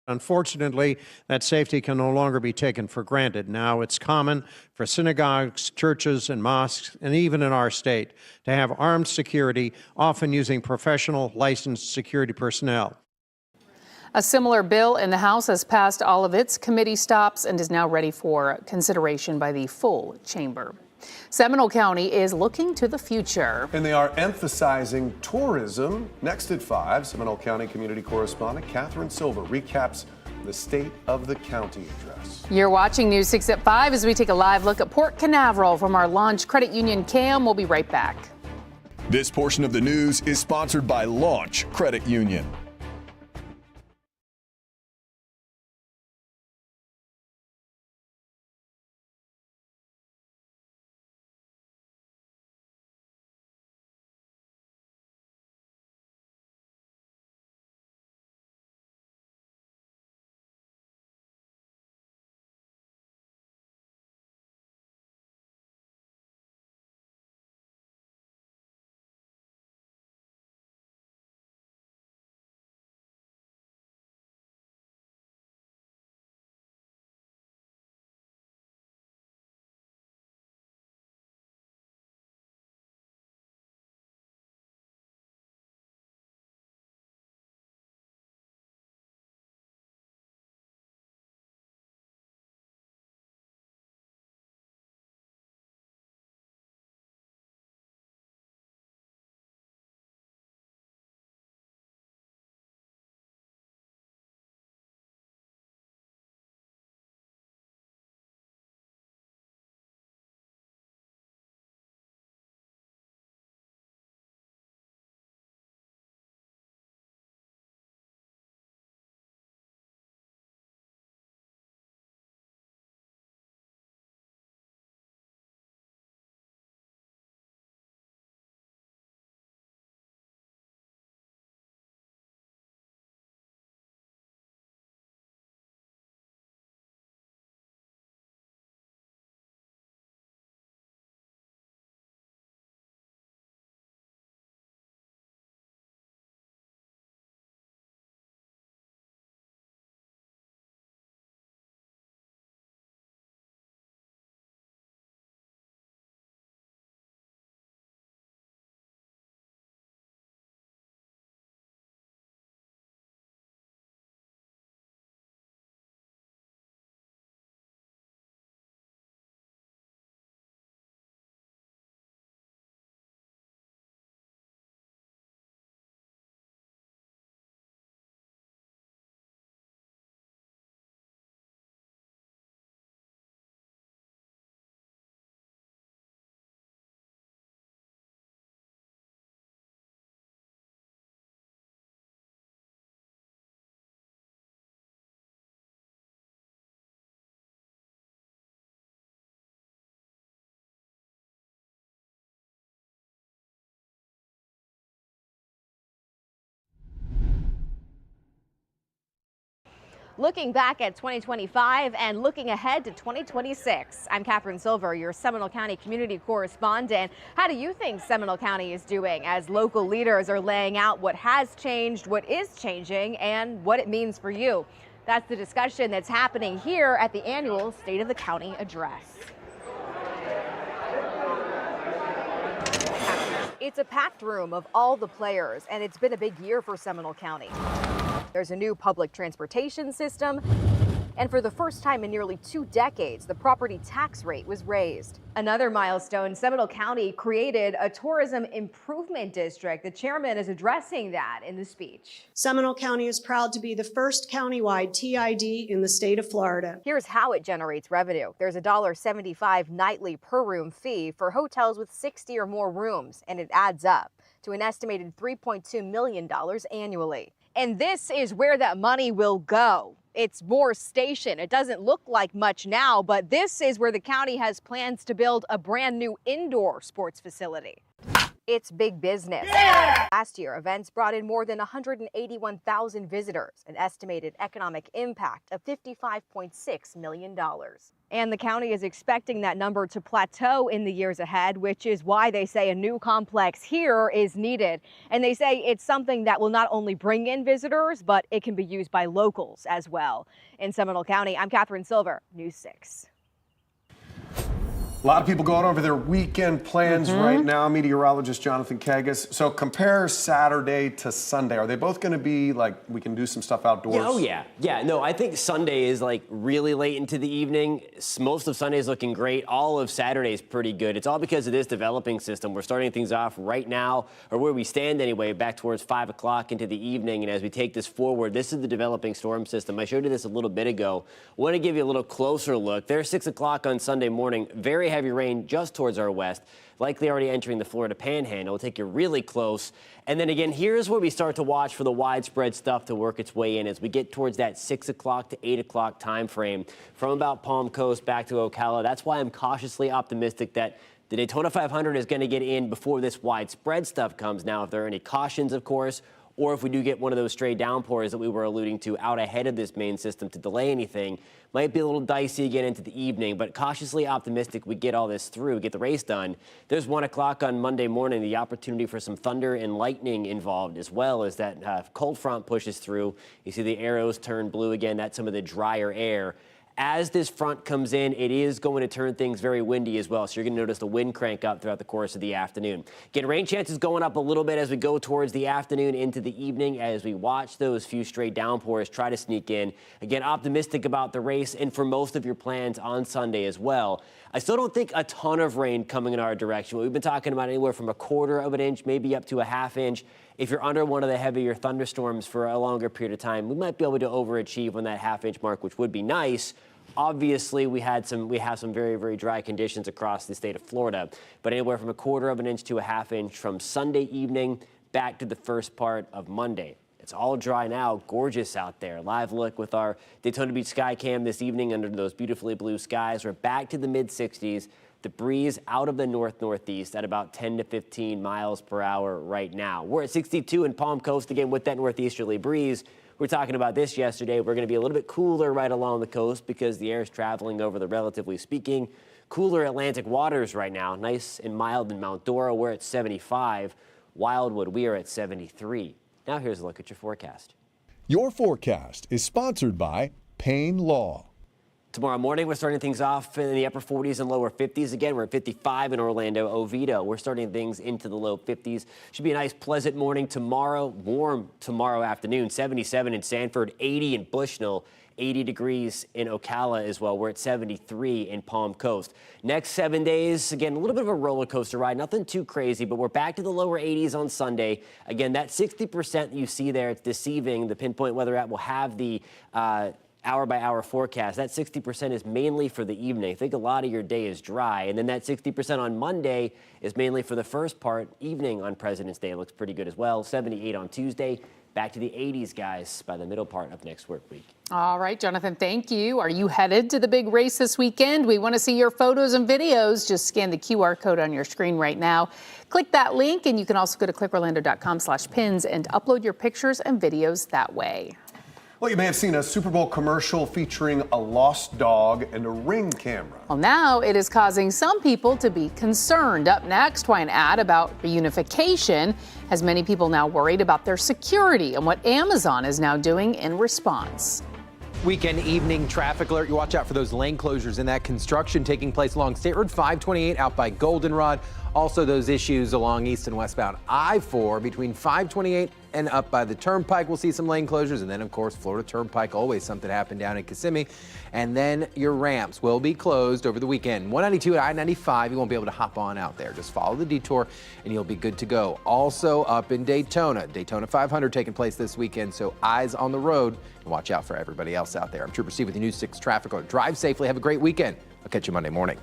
Unfortunately, that safety can no longer be taken for granted. Now it's common for synagogues, churches, and mosques, and even in our state, to have armed security, often using professional licensed security personnel. A similar bill in the House has passed all of its committee stops and is now ready for consideration by the full chamber. Seminole County is looking to the future. And they are emphasizing tourism. Next at 5, Seminole County community correspondent Catherine Silver recaps the State of the County address. You're watching News 6 at 5 as we take a live look at Port Canaveral from our Launch Credit Union cam. We'll be right back. This portion of the news is sponsored by Launch Credit Union. Looking back at 2025 and looking ahead to 2026. I'm Catherine Silver, your Seminole County community correspondent. How do you think Seminole County is doing as local leaders are laying out what has changed, what is changing, and what it means for you? That's the discussion that's happening here at the annual State of the County address. It's a packed room of all the players, and it's been a big year for Seminole County. There's a new public transportation system, and for the first time in nearly 2 decades, the property tax rate was raised. Another milestone, Seminole County created a tourism improvement district. The chairman is addressing that in the speech. Seminole County is proud to be the first countywide TID in the state of Florida. Here's how it generates revenue. There's a $1.75 nightly per room fee for hotels with 60 or more rooms, and it adds up to an estimated $3.2 million annually. And this is where that money will go. It's Moore Station. It doesn't look like much now, but this is where the county has plans to build a brand new indoor sports facility. It's big business. Yeah! Last year, events brought in more than 181,000 visitors, an estimated economic impact of $55.6 million. And the county is expecting that number to plateau in the years ahead, which is why they say a new complex here is needed. And they say it's something that will not only bring in visitors, but it can be used by locals as well. In Seminole County, I'm Catherine Silver, News 6. A lot of people going over their weekend plans right now. Meteorologist Jonathan Kagas. So compare Saturday to Sunday. Are they both going to be like we can do some stuff outdoors? Yeah, oh yeah. Yeah, no, I think Sunday is like really late into the evening. Most of Sunday is looking great. All of Saturday is pretty good. It's all because of this developing system. We're starting things off right now, or where we stand anyway, back towards 5 o'clock into the evening. And as we take this forward, this is the developing storm system. I showed you this a little bit ago. I want to give you a little closer look. There's 6 o'clock on Sunday morning. Very heavy rain just towards our west, likely already entering the Florida Panhandle. It'll take you really close. And then again, here's where we start to watch for the widespread stuff to work its way in as we get towards that 6 o'clock to 8 o'clock time frame from about Palm Coast back to Ocala. That's why I'm cautiously optimistic that the Daytona 500 is going to get in before this widespread stuff comes. Now, if there are any cautions, of course, or if we do get one of those stray downpours that we were alluding to out ahead of this main system to delay anything, might be a little dicey again into the evening, but cautiously optimistic we get all this through, get the race done. There's 1 o'clock on Monday morning, the opportunity for some thunder and lightning involved, as well as that cold front pushes through. You see the arrows turn blue again. That's some of the drier air. As this front comes in, it is going to turn things very windy as well, so you're going to notice the wind crank up throughout the course of the afternoon. Again, rain chances going up a little bit as we go towards the afternoon into the evening as we watch those few stray downpours try to sneak in. Again, optimistic about the race and for most of your plans on Sunday as well. I still don't think a ton of rain coming in our direction. We've been talking about anywhere from 1/4 of an inch, maybe up to a 1/2 inch. If you're under one of the heavier thunderstorms for a longer period of time, we might be able to overachieve on that 1/2 inch mark, which would be nice. Obviously, we have some very, very dry conditions across the state of Florida, but anywhere from 1/4 of an inch to a 1/2 inch from Sunday evening back to the first part of Monday. It's all dry now, gorgeous out there. Live look with our Daytona Beach Sky Cam this evening under those beautifully blue skies. We're back to the mid-60s. The breeze out of the north-northeast at about 10 to 15 miles per hour right now. We're at 62 in Palm Coast again with that northeasterly breeze. We were talking about this yesterday. We're going to be a little bit cooler right along the coast because the air is traveling over the, relatively speaking, cooler Atlantic waters right now. Nice and mild in Mount Dora. We're at 75. Wildwood, we are at 73. Now here's a look at your forecast. Your forecast is sponsored by Payne Law. Tomorrow morning, we're starting things off in the upper 40s and lower 50s. Again, we're at 55 in Orlando, Oviedo. We're starting things into the low 50s. Should be a nice, pleasant morning tomorrow. Warm tomorrow afternoon. 77 in Sanford, 80 in Bushnell, 80 degrees in Ocala as well. We're at 73 in Palm Coast. Next 7 days, again, a little bit of a roller coaster ride. Nothing too crazy, but we're back to the lower 80s on Sunday. Again, that 60% you see there, it's deceiving. The Pinpoint Weather app will have the hour-by-hour forecast. That 60% is mainly for the evening. I think a lot of your day is dry. And then that 60% on Monday is mainly for the first part. Evening on President's Day looks pretty good as well. 78 on Tuesday. Back to the 80s, guys, by the middle part of next work week. All right, Jonathan, thank you. Are you headed to the big race this weekend? We want to see your photos and videos. Just scan the QR code on your screen right now. Click that link, and you can also go to clickorlando.com/pins and upload your pictures and videos that way. Well, you may have seen a Super Bowl commercial featuring a lost dog and a Ring camera. Well, now it is causing some people to be concerned. Up next, why an ad about reunification has many people now worried about their security and what Amazon is now doing in response. Weekend evening traffic alert. You watch out for those lane closures and that construction taking place along State Road 528 out by Goldenrod. Also those issues along east and westbound I-4 between 528 and up by the Turnpike. We'll see some lane closures. And then, of course, Florida Turnpike, always something happened down in Kissimmee. And then your ramps will be closed over the weekend. 192 at I-95, you won't be able to hop on out there. Just follow the detour and you'll be good to go. Also up in Daytona 500 taking place this weekend. So eyes on the road and watch out for everybody else out there. I'm Trooper Steve with the News 6 traffic alert. Drive safely. Have a great weekend. I'll catch you Monday morning.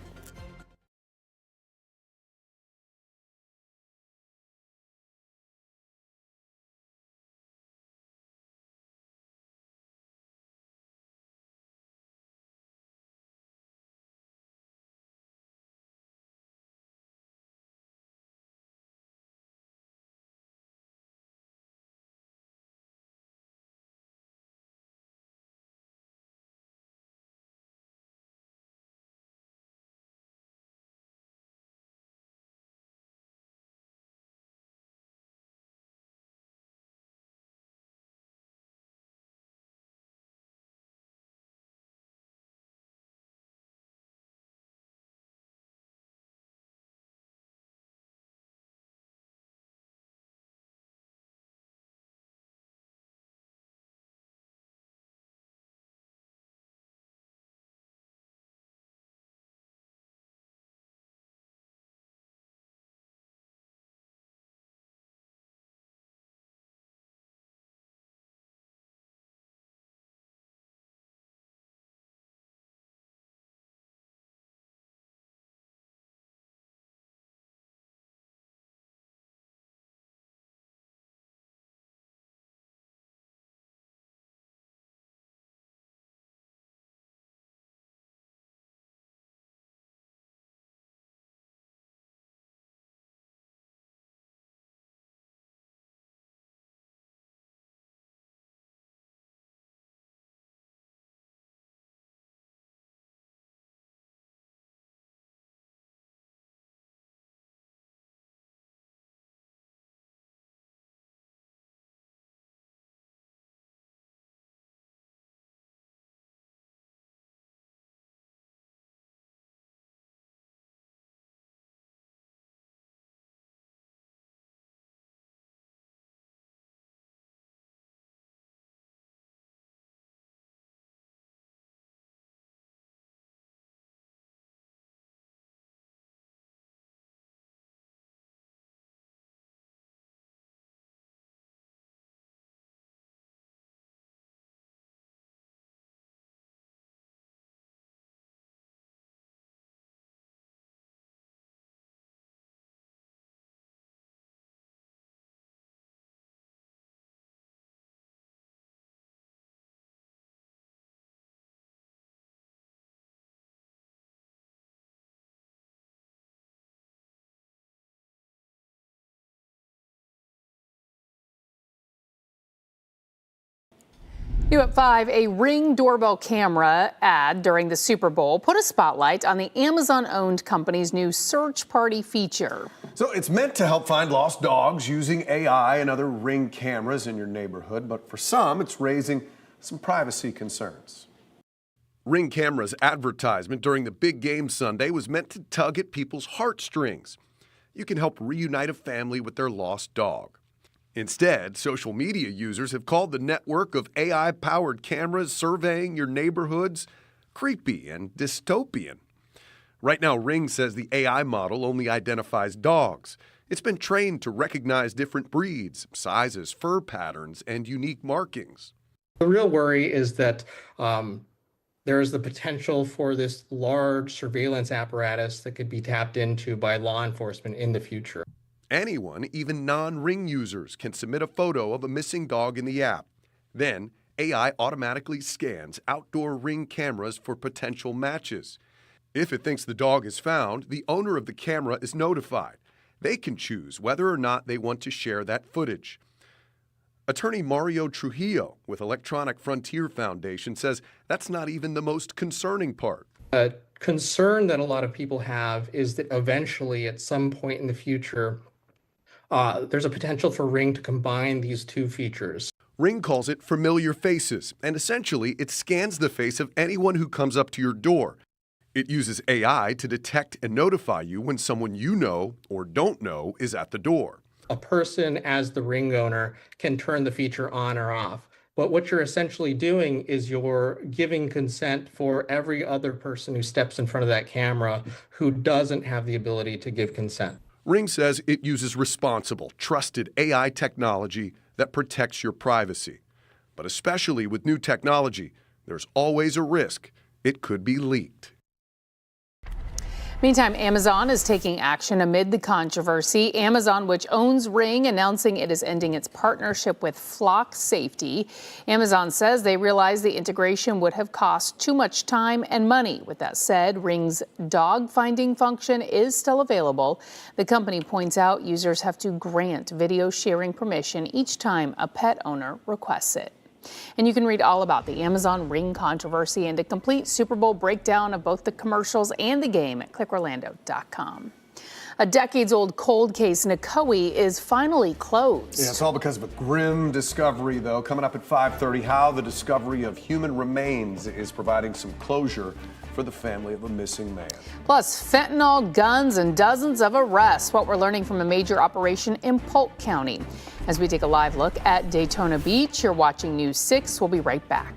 New at 5, a Ring doorbell camera ad during the Super Bowl put a spotlight on the Amazon-owned company's new search party feature. So it's meant to help find lost dogs using AI and other Ring cameras in your neighborhood, but for some, it's raising some privacy concerns. Ring Camera's advertisement during the big game Sunday was meant to tug at people's heartstrings. You can help reunite a family with their lost dog. Instead, social media users have called the network of AI-powered cameras surveying your neighborhoods creepy and dystopian. Right now, Ring says the AI model only identifies dogs. It's been trained to recognize different breeds, sizes, fur patterns, and unique markings. The real worry is that there is the potential for this large surveillance apparatus that could be tapped into by law enforcement in the future. Anyone, even non-Ring users, can submit a photo of a missing dog in the app. Then, AI automatically scans outdoor Ring cameras for potential matches. If it thinks the dog is found, the owner of the camera is notified. They can choose whether or not they want to share that footage. Attorney Mario Trujillo with Electronic Frontier Foundation says that's not even the most concerning part. A concern that a lot of people have is that eventually, at some point in the future, there's a potential for Ring to combine these two features. Ring calls it familiar faces, and essentially it scans the face of anyone who comes up to your door. It uses AI to detect and notify you when someone you know or don't know is at the door. A person, as the Ring owner, can turn the feature on or off. But what you're essentially doing is you're giving consent for every other person who steps in front of that camera who doesn't have the ability to give consent. Ring says it uses responsible, trusted AI technology that protects your privacy. But especially with new technology, there's always a risk it could be leaked. Meantime, Amazon is taking action amid the controversy. Amazon, which owns Ring, announcing it is ending its partnership with Flock Safety. Amazon says they realized the integration would have cost too much time and money. With that said, Ring's dog finding function is still available. The company points out users have to grant video sharing permission each time a pet owner requests it. And you can read all about the Amazon Ring controversy and a complete Super Bowl breakdown of both the commercials and the game at clickorlando.com. A decades-old cold case in Ocoee is finally closed. Yeah, it's all because of a grim discovery, though. Coming up at 5:30, how the discovery of human remains is providing some closure for the family of a missing man. Plus, fentanyl, guns, and dozens of arrests. What we're learning from a major operation in Polk County. As we take a live look at Daytona Beach, you're watching News 6. We'll be right back.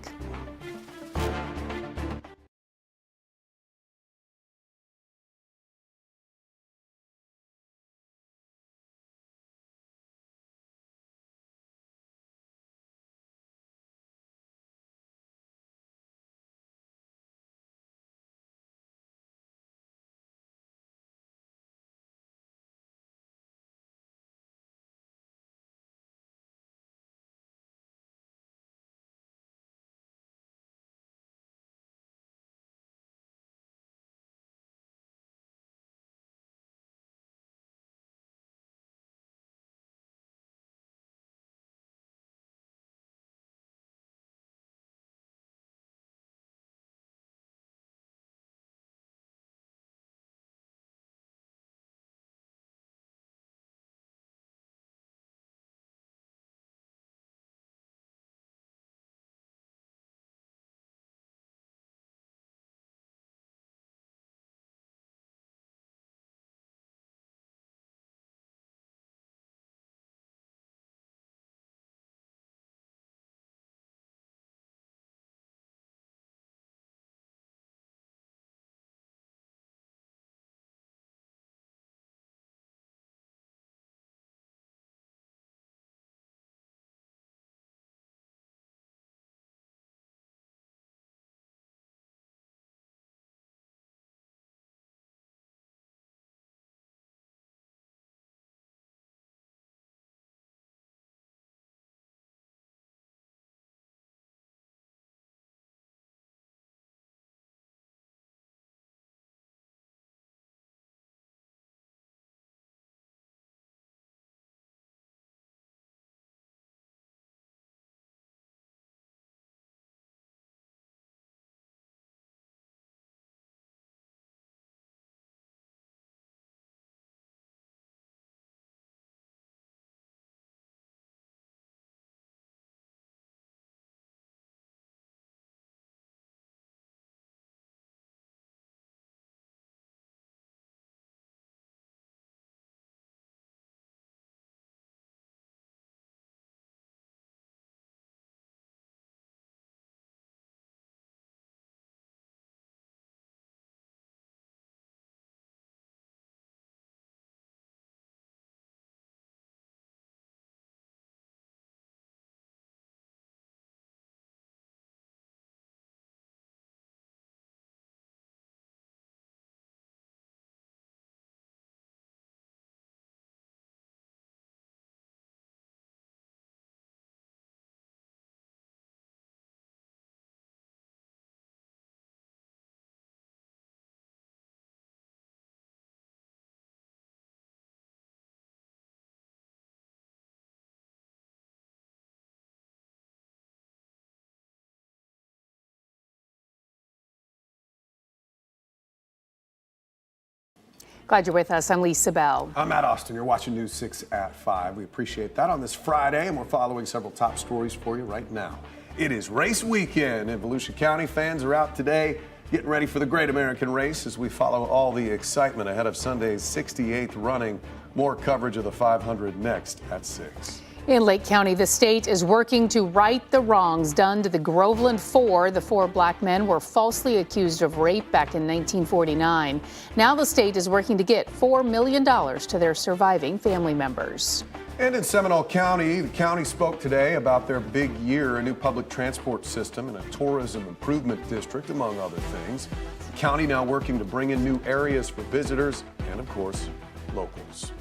Glad you're with us. I'm Lisa Bell. I'm Matt Austin. You're watching News 6 at 5. We appreciate that on this Friday, and we're following several top stories for you right now. It is race weekend, and Volusia County fans are out today getting ready for the Great American Race as we follow all the excitement ahead of Sunday's 68th running. More coverage of the 500 next at 6. In Lake County, the state is working to right the wrongs done to the Groveland Four. The 4 black men were falsely accused of rape back in 1949. Now the state is working to get $4 million to their surviving family members. And in Seminole County, the county spoke today about their big year, a new public transport system and a tourism improvement district, among other things. The county now working to bring in new areas for visitors and, of course, locals.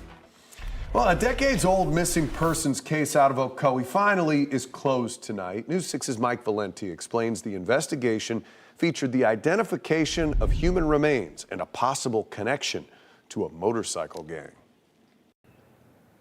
Well, a decades-old missing persons case out of Ocoee finally is closed tonight. News 6's Mike Valenti explains the investigation featured the identification of human remains and a possible connection to a motorcycle gang.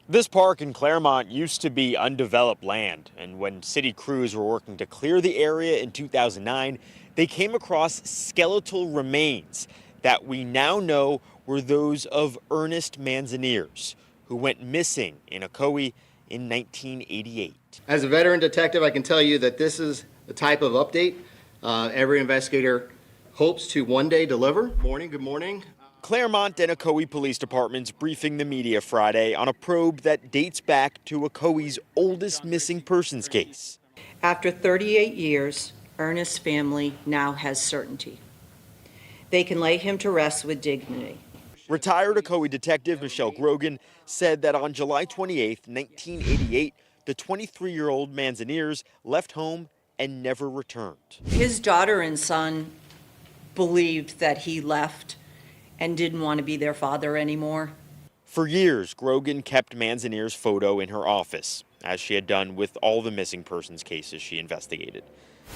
This park in Claremont used to be undeveloped land, and when city crews were working to clear the area in 2009, they came across skeletal remains that we now know were those of Ernest Manzaniers, who went missing in Ocoee in 1988. As a veteran detective, I can tell you that this is the type of update every investigator hopes to one day deliver. Good morning. Claremont and Ocoee police departments briefing the media Friday on a probe that dates back to Ocoee's oldest missing persons case. After 38 years, Ernest's family now has certainty. They can lay him to rest with dignity. Retired Ocoee detective Michelle Grogan said that on July 28, 1988, the 23-year-old Manzaniers left home and never returned. His daughter and son believed that he left and didn't want to be their father anymore. For years, Grogan kept Manzaniers' photo in her office, as she had done with all the missing persons cases she investigated.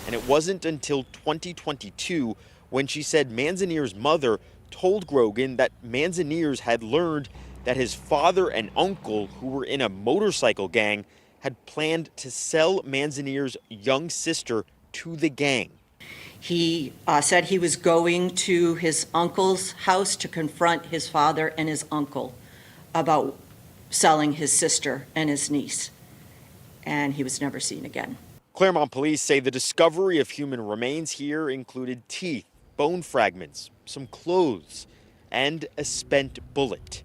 And it wasn't until 2022 when she said Manzaniers' mother told Grogan that Manzaniers had learned that his father and uncle, who were in a motorcycle gang, had planned to sell Manzaniers' young sister to the gang. He said he was going to his uncle's house to confront his father and his uncle about selling his sister and his niece, and he was never seen again. Claremont police say the discovery of human remains here included teeth, bone fragments, some clothes, and a spent bullet.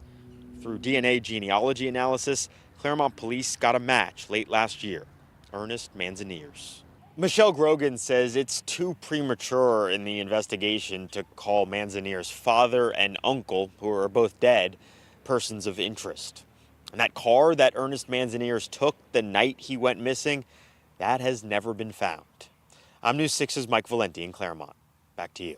Through DNA genealogy analysis, Claremont police got a match late last year, Ernest Manzaniers. Michelle Grogan says it's too premature in the investigation to call Manzaniers' father and uncle, who are both dead, persons of interest. And that car that Ernest Manzaniers took the night he went missing, that has never been found. I'm News 6's Mike Valenti in Claremont. Back to you.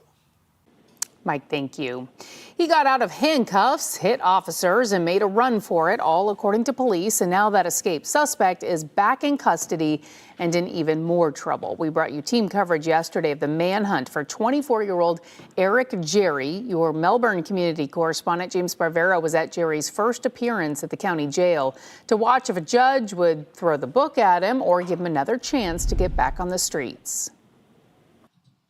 Mike, thank you. He got out of handcuffs, hit officers, and made a run for it, all according to police. And now that escaped suspect is back in custody and in even more trouble. We brought you team coverage yesterday of the manhunt for 24-year-old Eric Jerry. Your Melbourne community correspondent James Barbera was at Jerry's first appearance at the county jail to watch if a judge would throw the book at him or give him another chance to get back on the streets.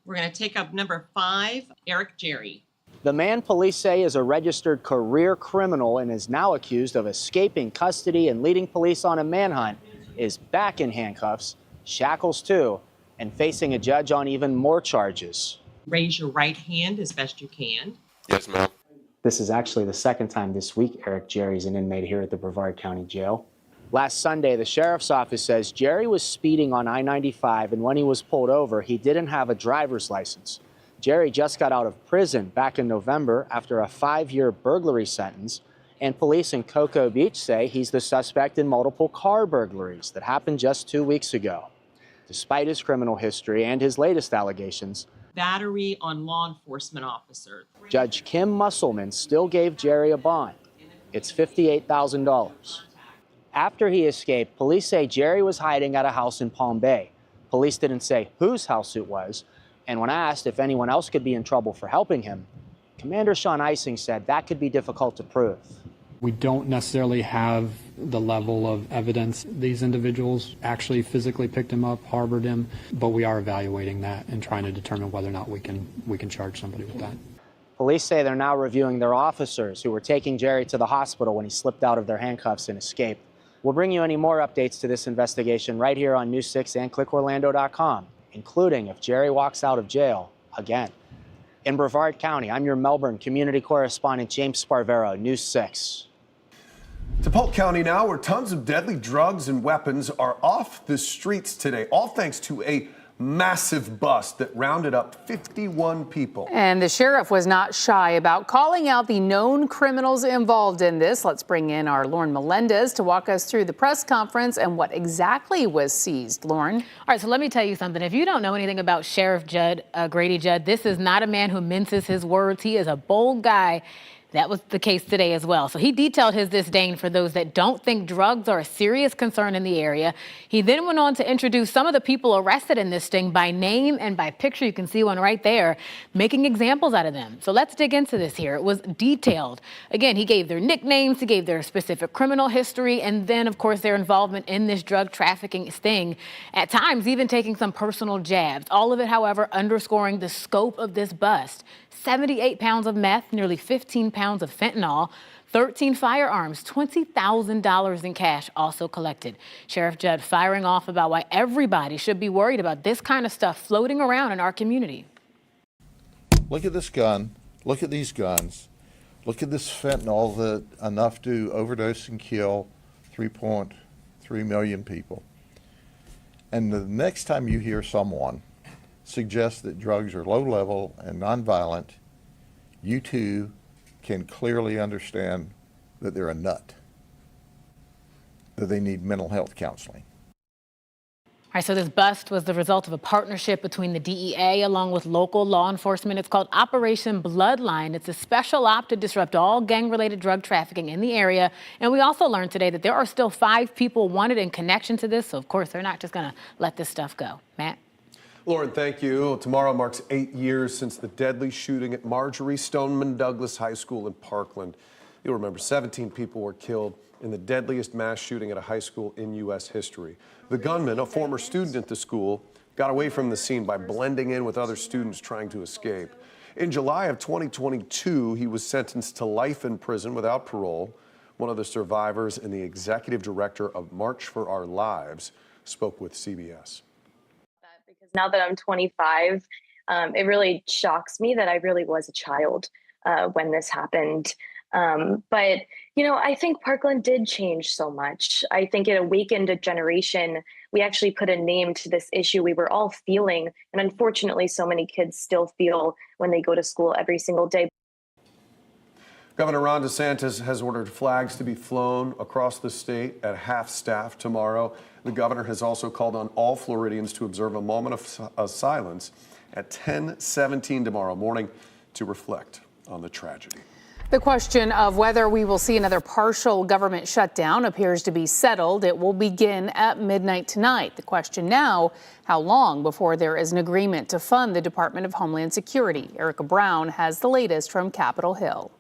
We're going to take up number 5, Eric Jerry. The man police say is a registered career criminal and is now accused of escaping custody and leading police on a manhunt is back in handcuffs, shackles too, and facing a judge on even more charges. Raise your right hand as best you can. Yes, ma'am. This is actually the second time this week Eric Jerry's an inmate here at the Brevard County Jail. Last Sunday, the sheriff's office says Jerry was speeding on I-95, and when he was pulled over, he didn't have a driver's license. Jerry just got out of prison back in November after a 5-year burglary sentence, and police in Cocoa Beach say he's the suspect in multiple car burglaries that happened just 2 weeks ago. Despite his criminal history and his latest allegations, Battery on law enforcement officer. Judge Kim Musselman still gave Jerry a bond. It's $58,000. After he escaped, police say Jerry was hiding at a house in Palm Bay. Police didn't say whose house it was, and when asked if anyone else could be in trouble for helping him, Commander Sean Ising said that could be difficult to prove. We don't necessarily have the level of evidence these individuals actually physically picked him up, harbored him, but we are evaluating that and trying to determine whether or not we can charge somebody with that. Police say they're now reviewing their officers who were taking Jerry to the hospital when he slipped out of their handcuffs and escaped. We'll bring you any more updates to this investigation right here on News 6 and ClickOrlando.com, including if Jerry walks out of jail again. In Brevard County, I'm your Melbourne community correspondent, James Sparvero, News 6. To Polk County now, where tons of deadly drugs and weapons are off the streets today, all thanks to a massive bust that rounded up 51 people. And the sheriff was not shy about calling out the known criminals involved in this. Let's bring in our Lauren Melendez to walk us through the press conference and what exactly was seized. Lauren? All right, so let me tell you something. If you don't know anything about Sheriff Grady Judd, this is not a man who minces his words. He is a bold guy. That was the case today as well. So he detailed his disdain for those that don't think drugs are a serious concern in the area. He then went on to introduce some of the people arrested in this sting by name and by picture. You can see one right there, making examples out of them. So let's dig into this here. It was detailed. Again, he gave their nicknames, he gave their specific criminal history, and then, of course, their involvement in this drug trafficking sting. At times, even taking some personal jabs. All of it, however, underscoring the scope of this bust. 78 pounds of meth, nearly 15 pounds of fentanyl, 13 firearms, $20,000 in cash also collected. Sheriff Judd firing off about why everybody should be worried about this kind of stuff floating around in our community. Look at this gun. Look at these guns. Look at this fentanyl that enough to overdose and kill 3.3 million people. And the next time you hear someone suggest that drugs are low level and nonviolent, you too can clearly understand that they're a nut, that they need mental health counseling. All right, so this bust was the result of a partnership between the DEA along with local law enforcement. It's called Operation Bloodline. It's a special op to disrupt all gang-related drug trafficking in the area. And we also learned today that there are still 5 people wanted in connection to this. So, of course, they're not just going to let this stuff go. Matt? Lauren, thank you. Tomorrow marks 8 years since the deadly shooting at Marjory Stoneman Douglas High School in Parkland. You'll remember 17 people were killed in the deadliest mass shooting at a high school in U.S. history. The gunman, a former student at the school, got away from the scene by blending in with other students trying to escape. In July of 2022, he was sentenced to life in prison without parole. One of the survivors and the executive director of March for Our Lives spoke with CBS. Now that I'm 25, it really shocks me that I really was a child when this happened. But, you know, I think Parkland did change so much. I think it awakened a generation. We actually put a name to this issue we were all feeling. And unfortunately, so many kids still feel when they go to school every single day. Governor Ron DeSantis has ordered flags to be flown across the state at half-staff tomorrow. The governor has also called on all Floridians to observe a moment of silence at 10:17 tomorrow morning to reflect on the tragedy. The question of whether we will see another partial government shutdown appears to be settled. It will begin at midnight tonight. The question now, how long before there is an agreement to fund the Department of Homeland Security? Erica Brown has the latest from Capitol Hill.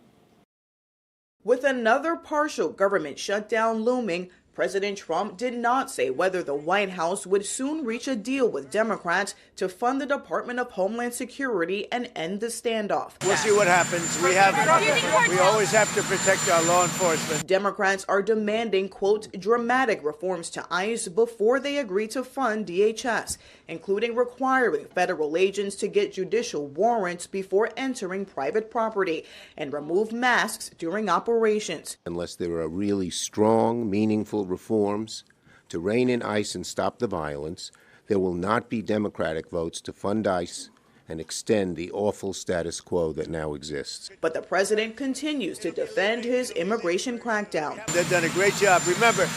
With another partial government shutdown looming, President Trump did not say whether the White House would soon reach a deal with Democrats to fund the Department of Homeland Security and end the standoff. We'll see what happens. We always have to protect our law enforcement. Democrats are demanding, quote, dramatic reforms to ICE before they agree to fund DHS, including requiring federal agents to get judicial warrants before entering private property and remove masks during operations. Unless there are really strong, meaningful reforms to rein in ICE and stop the violence, there will not be Democratic votes to fund ICE and extend the awful status quo that now exists. But the president continues to defend his immigration crackdown. They've done a great job. Remember,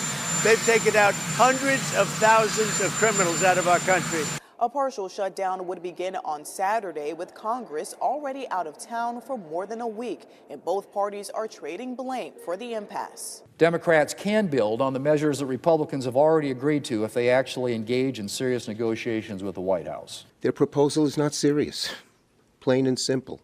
they've taken out hundreds of thousands of criminals out of our country. A partial shutdown would begin on Saturday, with Congress already out of town for more than a week, and both parties are trading blame for the impasse. Democrats can build on the measures that Republicans have already agreed to if they actually engage in serious negotiations with the White House. Their proposal is not serious, plain and simple.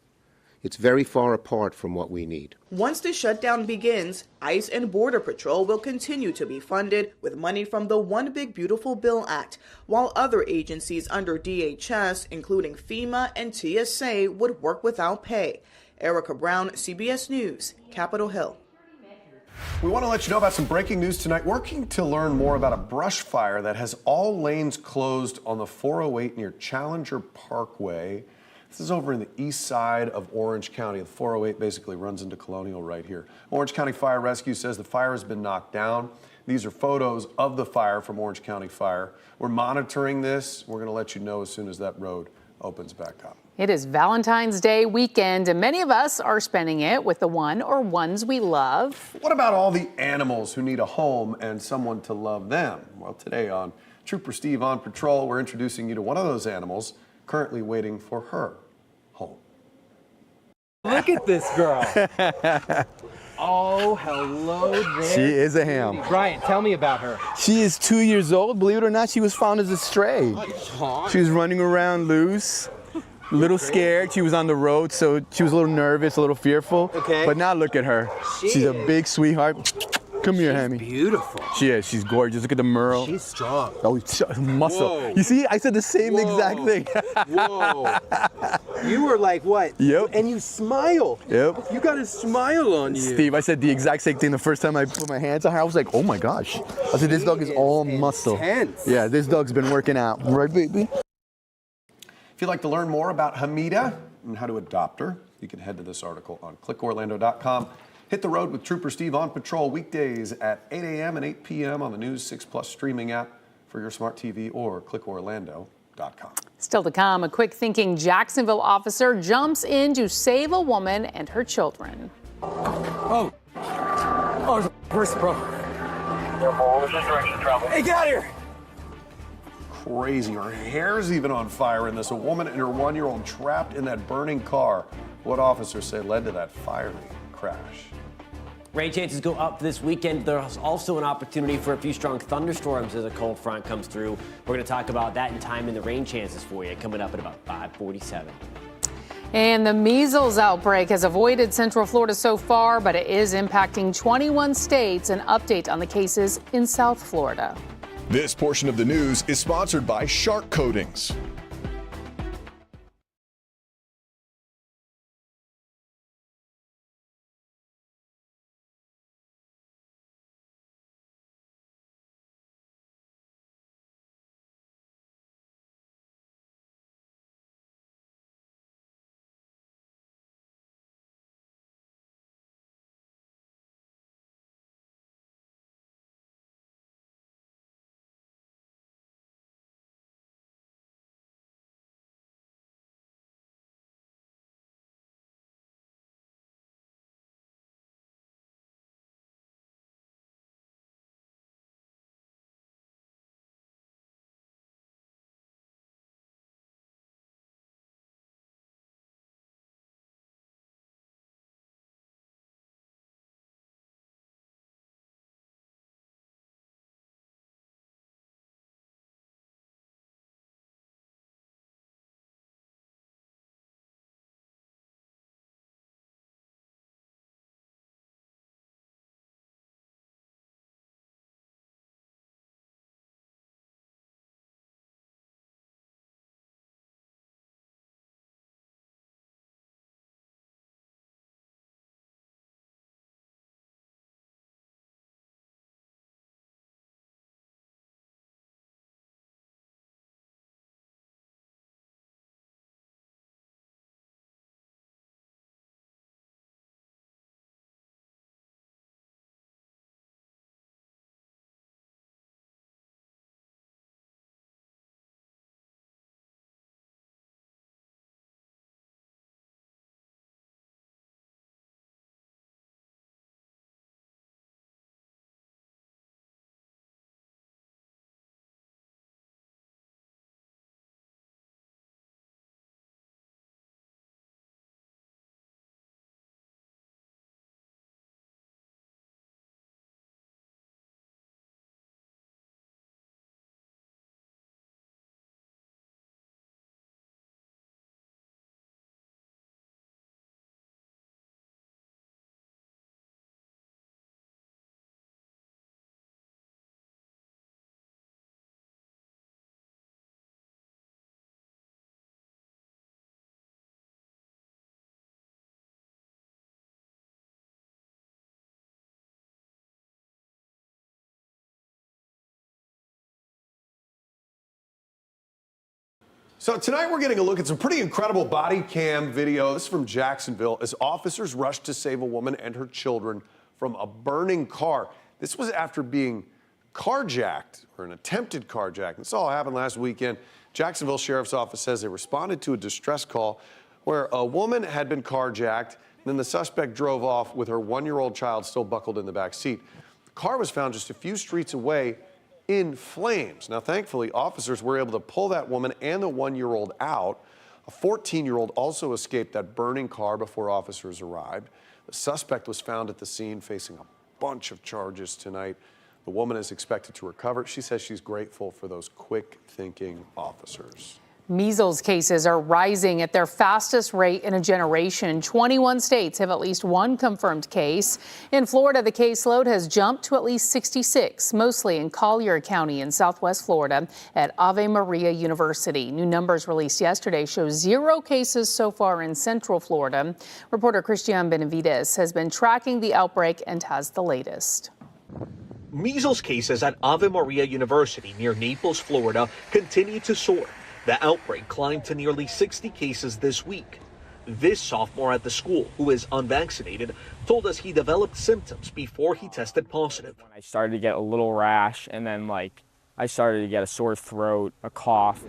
It's very far apart from what we need. Once the shutdown begins, ICE and Border Patrol will continue to be funded with money from the One Big Beautiful Bill Act, while other agencies under DHS, including FEMA and TSA, would work without pay. Erica Brown, CBS News, Capitol Hill. We want to let you know about some breaking news tonight. Working to learn more about a brush fire that has all lanes closed on the 408 near Challenger Parkway. This is over in the east side of Orange County. The 408 basically runs into Colonial right here. Orange County Fire Rescue says the fire has been knocked down. These are photos of the fire from Orange County Fire. We're monitoring this. We're going to let you know as soon as that road opens back up. It is Valentine's Day weekend, and many of us are spending it with the one or ones we love. What about all the animals who need a home and someone to love them? Well, today on Trooper Steve on Patrol, we're introducing you to one of those animals currently waiting for her home. Look at this girl. Oh, hello there. She is a ham. Brian, tell me about her. She is 2 years old. Believe it or not, she was found as a stray. She was running around loose, a little scared. She was on the road, so she was a little nervous, a little fearful. Okay. But now look at her. She's a big sweetheart. Come here, Hammy. Beautiful. She is. She's gorgeous. Look at the merle. She's strong. Oh, muscle. Whoa. You see, I said the same exact thing. Whoa. You were like, what? Yep. And you smile. Yep. You got a smile on you. Steve, I said the exact same thing the first time I put my hands on her. I was like, oh my gosh. I said, this dog is all muscle. Intense. Yeah, this dog's been working out. Right, baby? If you'd like to learn more about Hamida and how to adopt her, you can head to this article on clickorlando.com. Hit the road with Trooper Steve on patrol weekdays at 8 a.m. and 8 p.m. on the News 6 Plus streaming app for your smart TV or clickorlando.com. Still to come, a quick thinking Jacksonville officer jumps in to save a woman and her children. Oh, where's the bro? Hey, get out of here. Crazy. Her hair's even on fire in this. A woman and her 1-year-old trapped in that burning car. What officers say led to that fiery crash. Rain chances go up this weekend. There's also an opportunity for a few strong thunderstorms as a cold front comes through. We're going to talk about that in time and the rain chances for you coming up at about 5:47. And the measles outbreak has avoided Central Florida so far, but it is impacting 21 states. An update on the cases in South Florida. This portion of the news is sponsored by Shark Coatings. So tonight we're getting a look at some pretty incredible body cam video. This is from Jacksonville as officers rushed to save a woman and her children from a burning car. This was after being carjacked, or an attempted carjack. This all happened last weekend. Jacksonville Sheriff's Office says they responded to a distress call where a woman had been carjacked, and then the suspect drove off with her 1-year-old child still buckled in the back seat. The car was found just a few streets away in flames. Now, thankfully, officers were able to pull that woman and the 1-year-old out. A 14-year-old also escaped that burning car before officers arrived. The suspect was found at the scene facing a bunch of charges tonight. The woman is expected to recover. She says she's grateful for those quick-thinking officers. Measles cases are rising at their fastest rate in a generation. 21 states have at least one confirmed case. In Florida, the caseload has jumped to at least 66, mostly in Collier County in southwest Florida at Ave Maria University. New numbers released yesterday show 0 cases so far in central Florida. Reporter Christian Benavides has been tracking the outbreak and has the latest. Measles cases at Ave Maria University near Naples, Florida, continue to soar. The outbreak climbed to nearly 60 cases this week. This sophomore at the school, who is unvaccinated, told us he developed symptoms before he tested positive. I started to get a little rash, and then I started to get a sore throat, a cough.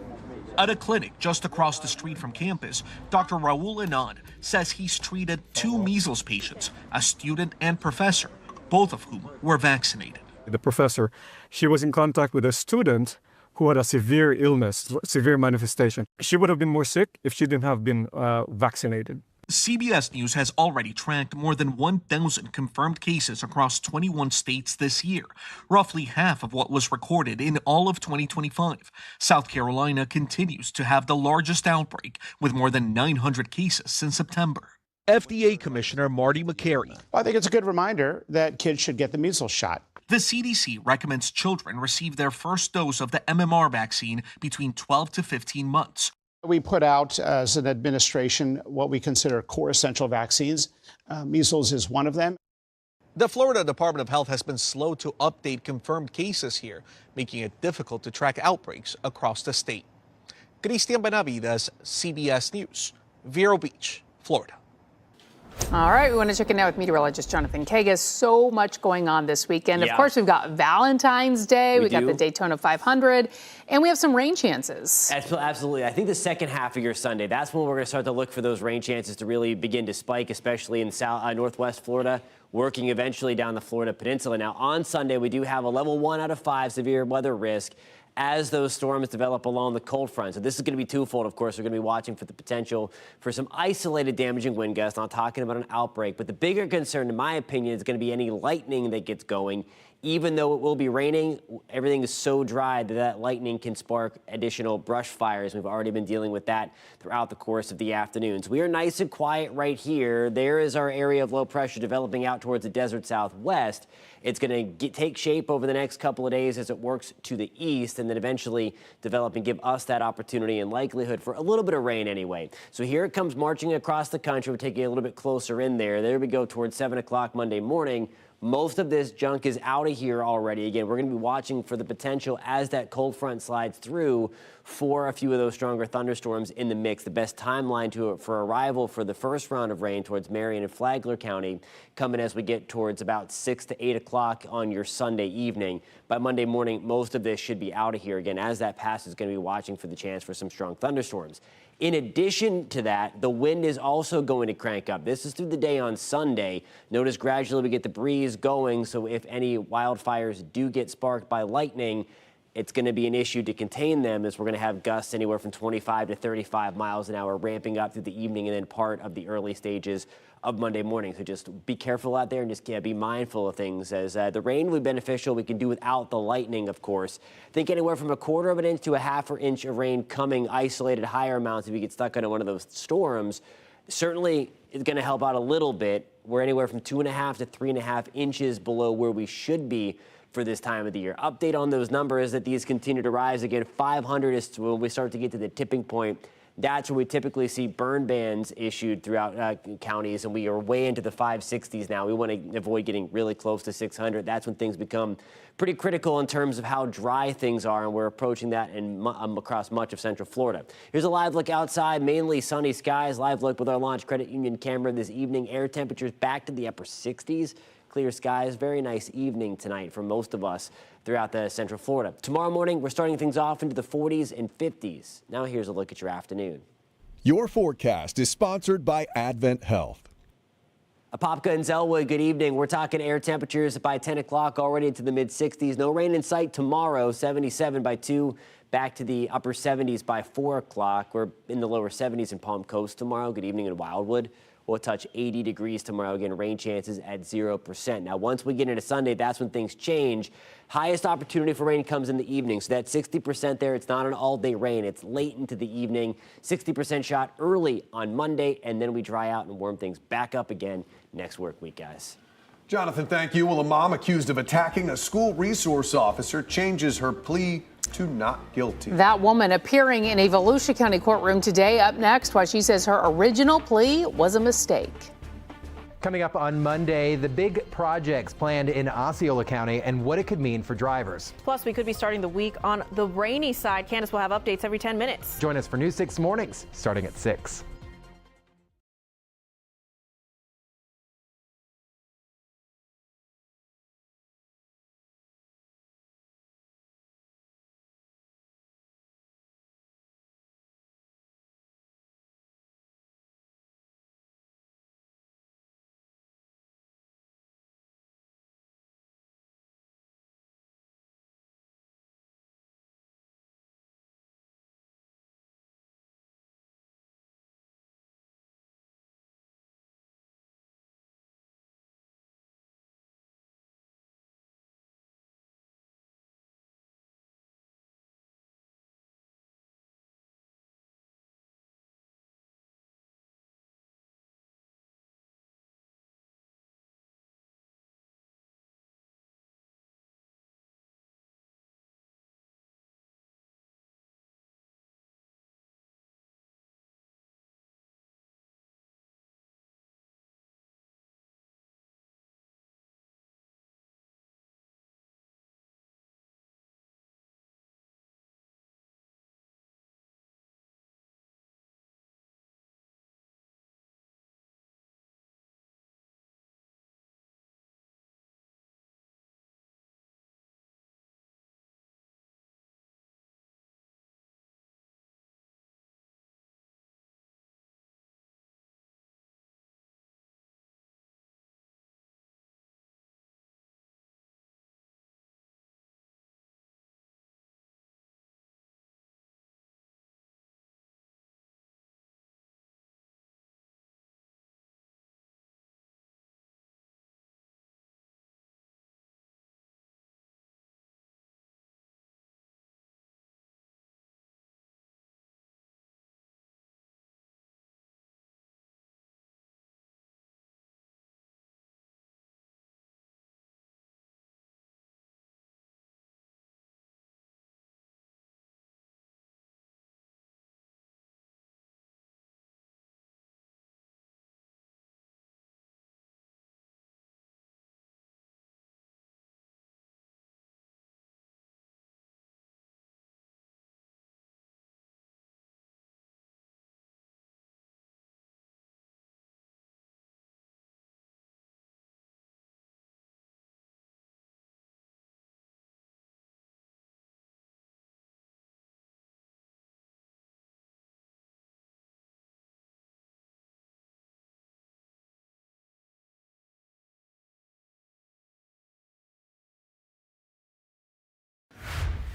At a clinic just across the street from campus, Dr. Raul Anand says he's treated 2 measles patients, a student and professor, both of whom were vaccinated. The professor, she was in contact with a student who had a severe illness, severe manifestation. She would have been more sick if she didn't have been vaccinated. CBS News has already tracked more than 1,000 confirmed cases across 21 states this year, roughly half of what was recorded in all of 2025. South Carolina continues to have the largest outbreak, with more than 900 cases since September. FDA Commissioner Marty Makary. I think it's a good reminder that kids should get the measles shot. The CDC recommends children receive their first dose of the MMR vaccine between 12 to 15 months. We put out as an administration what we consider core essential vaccines. Measles is one of them. The Florida Department of Health has been slow to update confirmed cases here, making it difficult to track outbreaks across the state. Christian Benavides, CBS News, Vero Beach, Florida. All right, we want to check in now with meteorologist Jonathan Kagas. So much going on this weekend. Of course, we've got Valentine's Day, we got the Daytona 500, and we have some rain chances. Absolutely. I think the second half of your Sunday, that's when we're going to start to look for those rain chances to really begin to spike, especially in northwest Florida, working eventually down the Florida Peninsula. Now, on Sunday, we do have a level 1 out of 5 severe weather risk as those storms develop along the cold front. So this is going to be twofold, of course. We're going to be watching for the potential for some isolated damaging wind gusts, not talking about an outbreak. But the bigger concern, in my opinion, is going to be any lightning that gets going. Even though it will be raining, everything is so dry that lightning can spark additional brush fires. We've already been dealing with that throughout the course of the afternoons. We are nice and quiet right here. There is our area of low pressure developing out towards the desert southwest. It's going to take shape over the next couple of days as it works to the east and then eventually develop and give us that opportunity and likelihood for a little bit of rain anyway. So here it comes marching across the country. We're taking a little bit closer in there. There we go towards 7 o'clock Monday morning. Most of this junk is out of here already. Again, we're going to be watching for the potential as that cold front slides through for a few of those stronger thunderstorms in the mix. The best timeline for arrival for the first round of rain towards Marion and Flagler County coming as we get towards about 6 to 8 o'clock on your Sunday evening. By Monday morning, most of this should be out of here. Again, as that passes, going to be watching for the chance for some strong thunderstorms. In addition to that, the wind is also going to crank up. This is through the day on Sunday. Notice gradually we get the breeze going, so if any wildfires do get sparked by lightning, it's going to be an issue to contain them, as we're going to have gusts anywhere from 25 to 35 miles an hour ramping up through the evening and then part of the early stages of Monday morning. So just be careful out there and just be mindful of things, as the rain will be beneficial. We can do without the lightning, of course. Think anywhere from 1/4 of an inch to 1/2 inch of rain coming, isolated higher amounts if you get stuck under one of those storms. Certainly it's going to help out a little bit. We're anywhere from 2.5 to 3.5 inches below where we should be for this time of the year. Update on those numbers that these continue to rise. Again, 500 is when we start to get to the tipping point That's where we typically see burn bans issued throughout counties, and we are way into the 560s now. We want to avoid getting really close to 600. That's when things become pretty critical in terms of how dry things are, and we're approaching that across much of Central Florida. Here's a live look outside, mainly sunny skies. Live look with our Launch Credit Union camera this evening. Air temperatures back to the upper 60s. Clear skies. Very nice evening tonight for most of us throughout the Central Florida. Tomorrow morning, we're starting things off into the 40s and 50s. Now here's a look at your afternoon. Your forecast is sponsored by Advent Health. Apopka and Zellwood, good evening. We're talking air temperatures by 10 o'clock already into the mid-60s. No rain in sight tomorrow, 77 by 2, back to the upper 70s by 4 o'clock. We're in the lower 70s in Palm Coast tomorrow. Good evening in Wildwood. We'll touch 80 degrees tomorrow. Again, rain chances at 0%. Now, once we get into Sunday, that's when things change. Highest opportunity for rain comes in the evening. So that 60% there, it's not an all-day rain. It's late into the evening. 60% shot early on Monday, and then we dry out and warm things back up again next work week, guys. Jonathan, thank you. Well, a mom accused of attacking a school resource officer changes her plea to not guilty. That woman appearing in a Volusia County courtroom today. Up next, why she says her original plea was a mistake. Coming up on Monday, the big projects planned in Osceola County and what it could mean for drivers. Plus, we could be starting the week on the rainy side. Candace will have updates every 10 minutes. Join us for News 6 Mornings, starting at 6.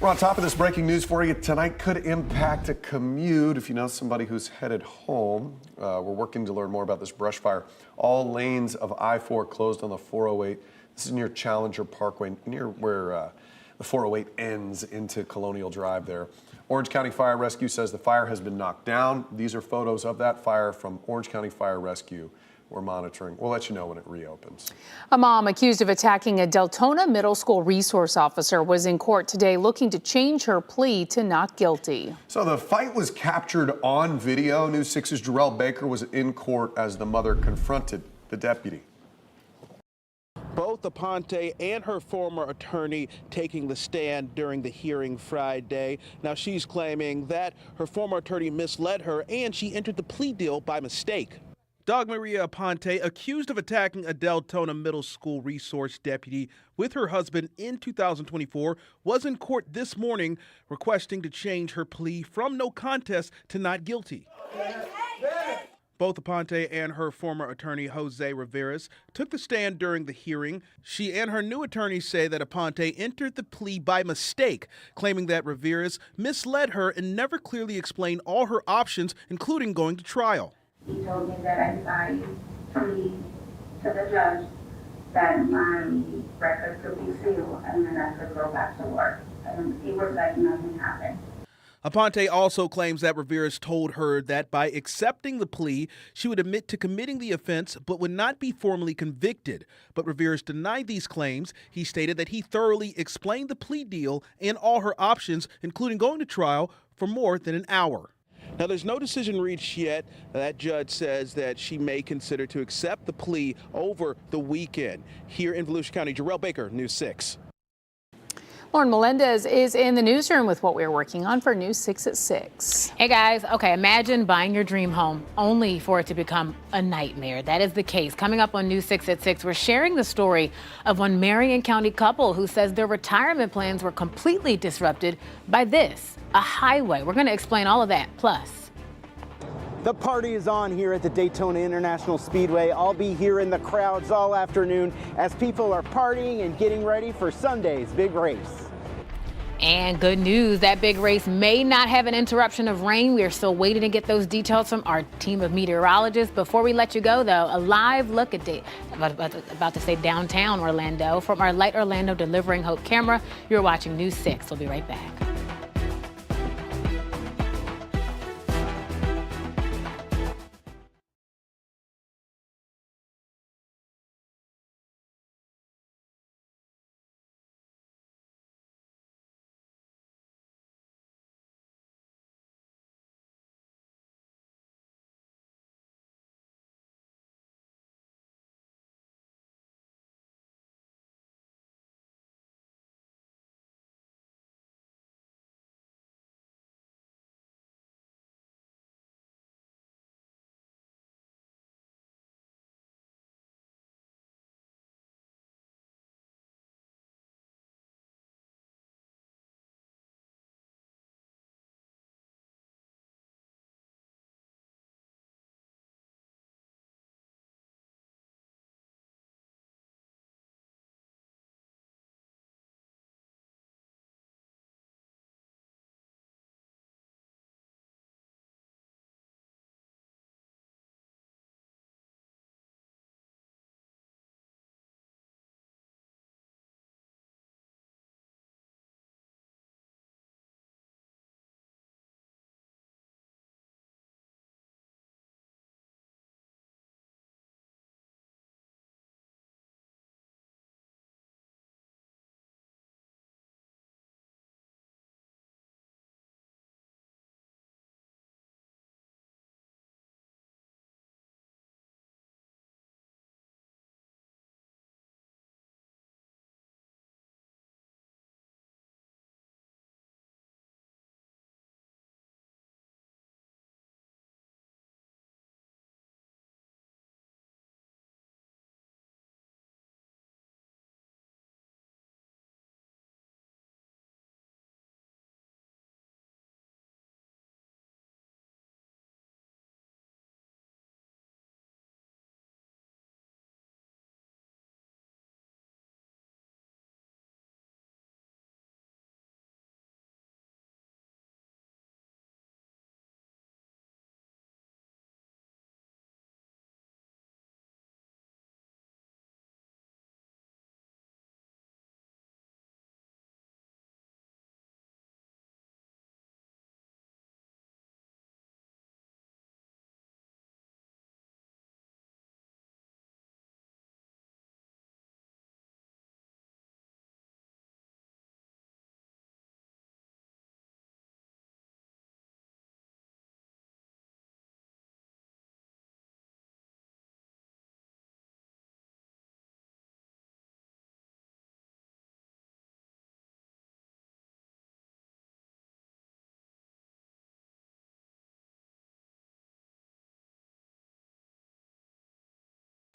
We're on top of this breaking news for you tonight. Could impact a commute if you know somebody who's headed home. We're working to learn more about this brush fire. All lanes of I-4 closed on the 408. This is near Challenger Parkway, near where the 408 ends into Colonial Drive there. Orange County Fire Rescue says the fire has been knocked down. These are photos of that fire from Orange County Fire Rescue, we're monitoring. We'll let you know when it reopens. A mom accused of attacking a Deltona Middle School resource officer was in court today looking to change her plea to not guilty. So the fight was captured on video. News 6's Jarrell Baker was in court as the mother confronted the deputy. Both Aponte and her former attorney taking the stand during the hearing Friday. Now she's claiming that her former attorney misled her and she entered the plea deal by mistake. Dagmaria Aponte, accused of attacking a Deltona Middle School resource deputy with her husband in 2024, was in court this morning requesting to change her plea from no contest to not guilty. Both Aponte and her former attorney, Jose Rivera, took the stand during the hearing. She and her new attorney say that Aponte entered the plea by mistake, claiming that Rivera misled her and never clearly explained all her options, including going to trial. He told me that I signed plea to the judge that my record could be sealed and then I could go back to work. And it was like nothing happened. Aponte also claims that Rivera told her that by accepting the plea, she would admit to committing the offense but would not be formally convicted. But Rivera denied these claims. He stated that he thoroughly explained the plea deal and all her options, including going to trial, for more than an hour. Now, there's no decision reached yet. That judge says that she may consider to accept the plea over the weekend. Here in Volusia County, Jarrell Baker, News 6. Lauren Melendez is in the newsroom with what we're working on for News 6 at 6. Hey guys, okay, imagine buying your dream home only for it to become a nightmare. That is the case. Coming up on News 6 at 6, we're sharing the story of one Marion County couple who says their retirement plans were completely disrupted by this, a highway. We're going to explain all of that. Plus, the party is on here at the Daytona International Speedway. I'll be here in the crowds all afternoon as people are partying and getting ready for Sunday's big race. and good news, that big race may not have an interruption of rain. We are still waiting to get those details from our team of meteorologists. Before we let you go, though, a live look at about to say downtown Orlando from our Light Orlando Delivering Hope camera. You're watching News 6. We'll be right back.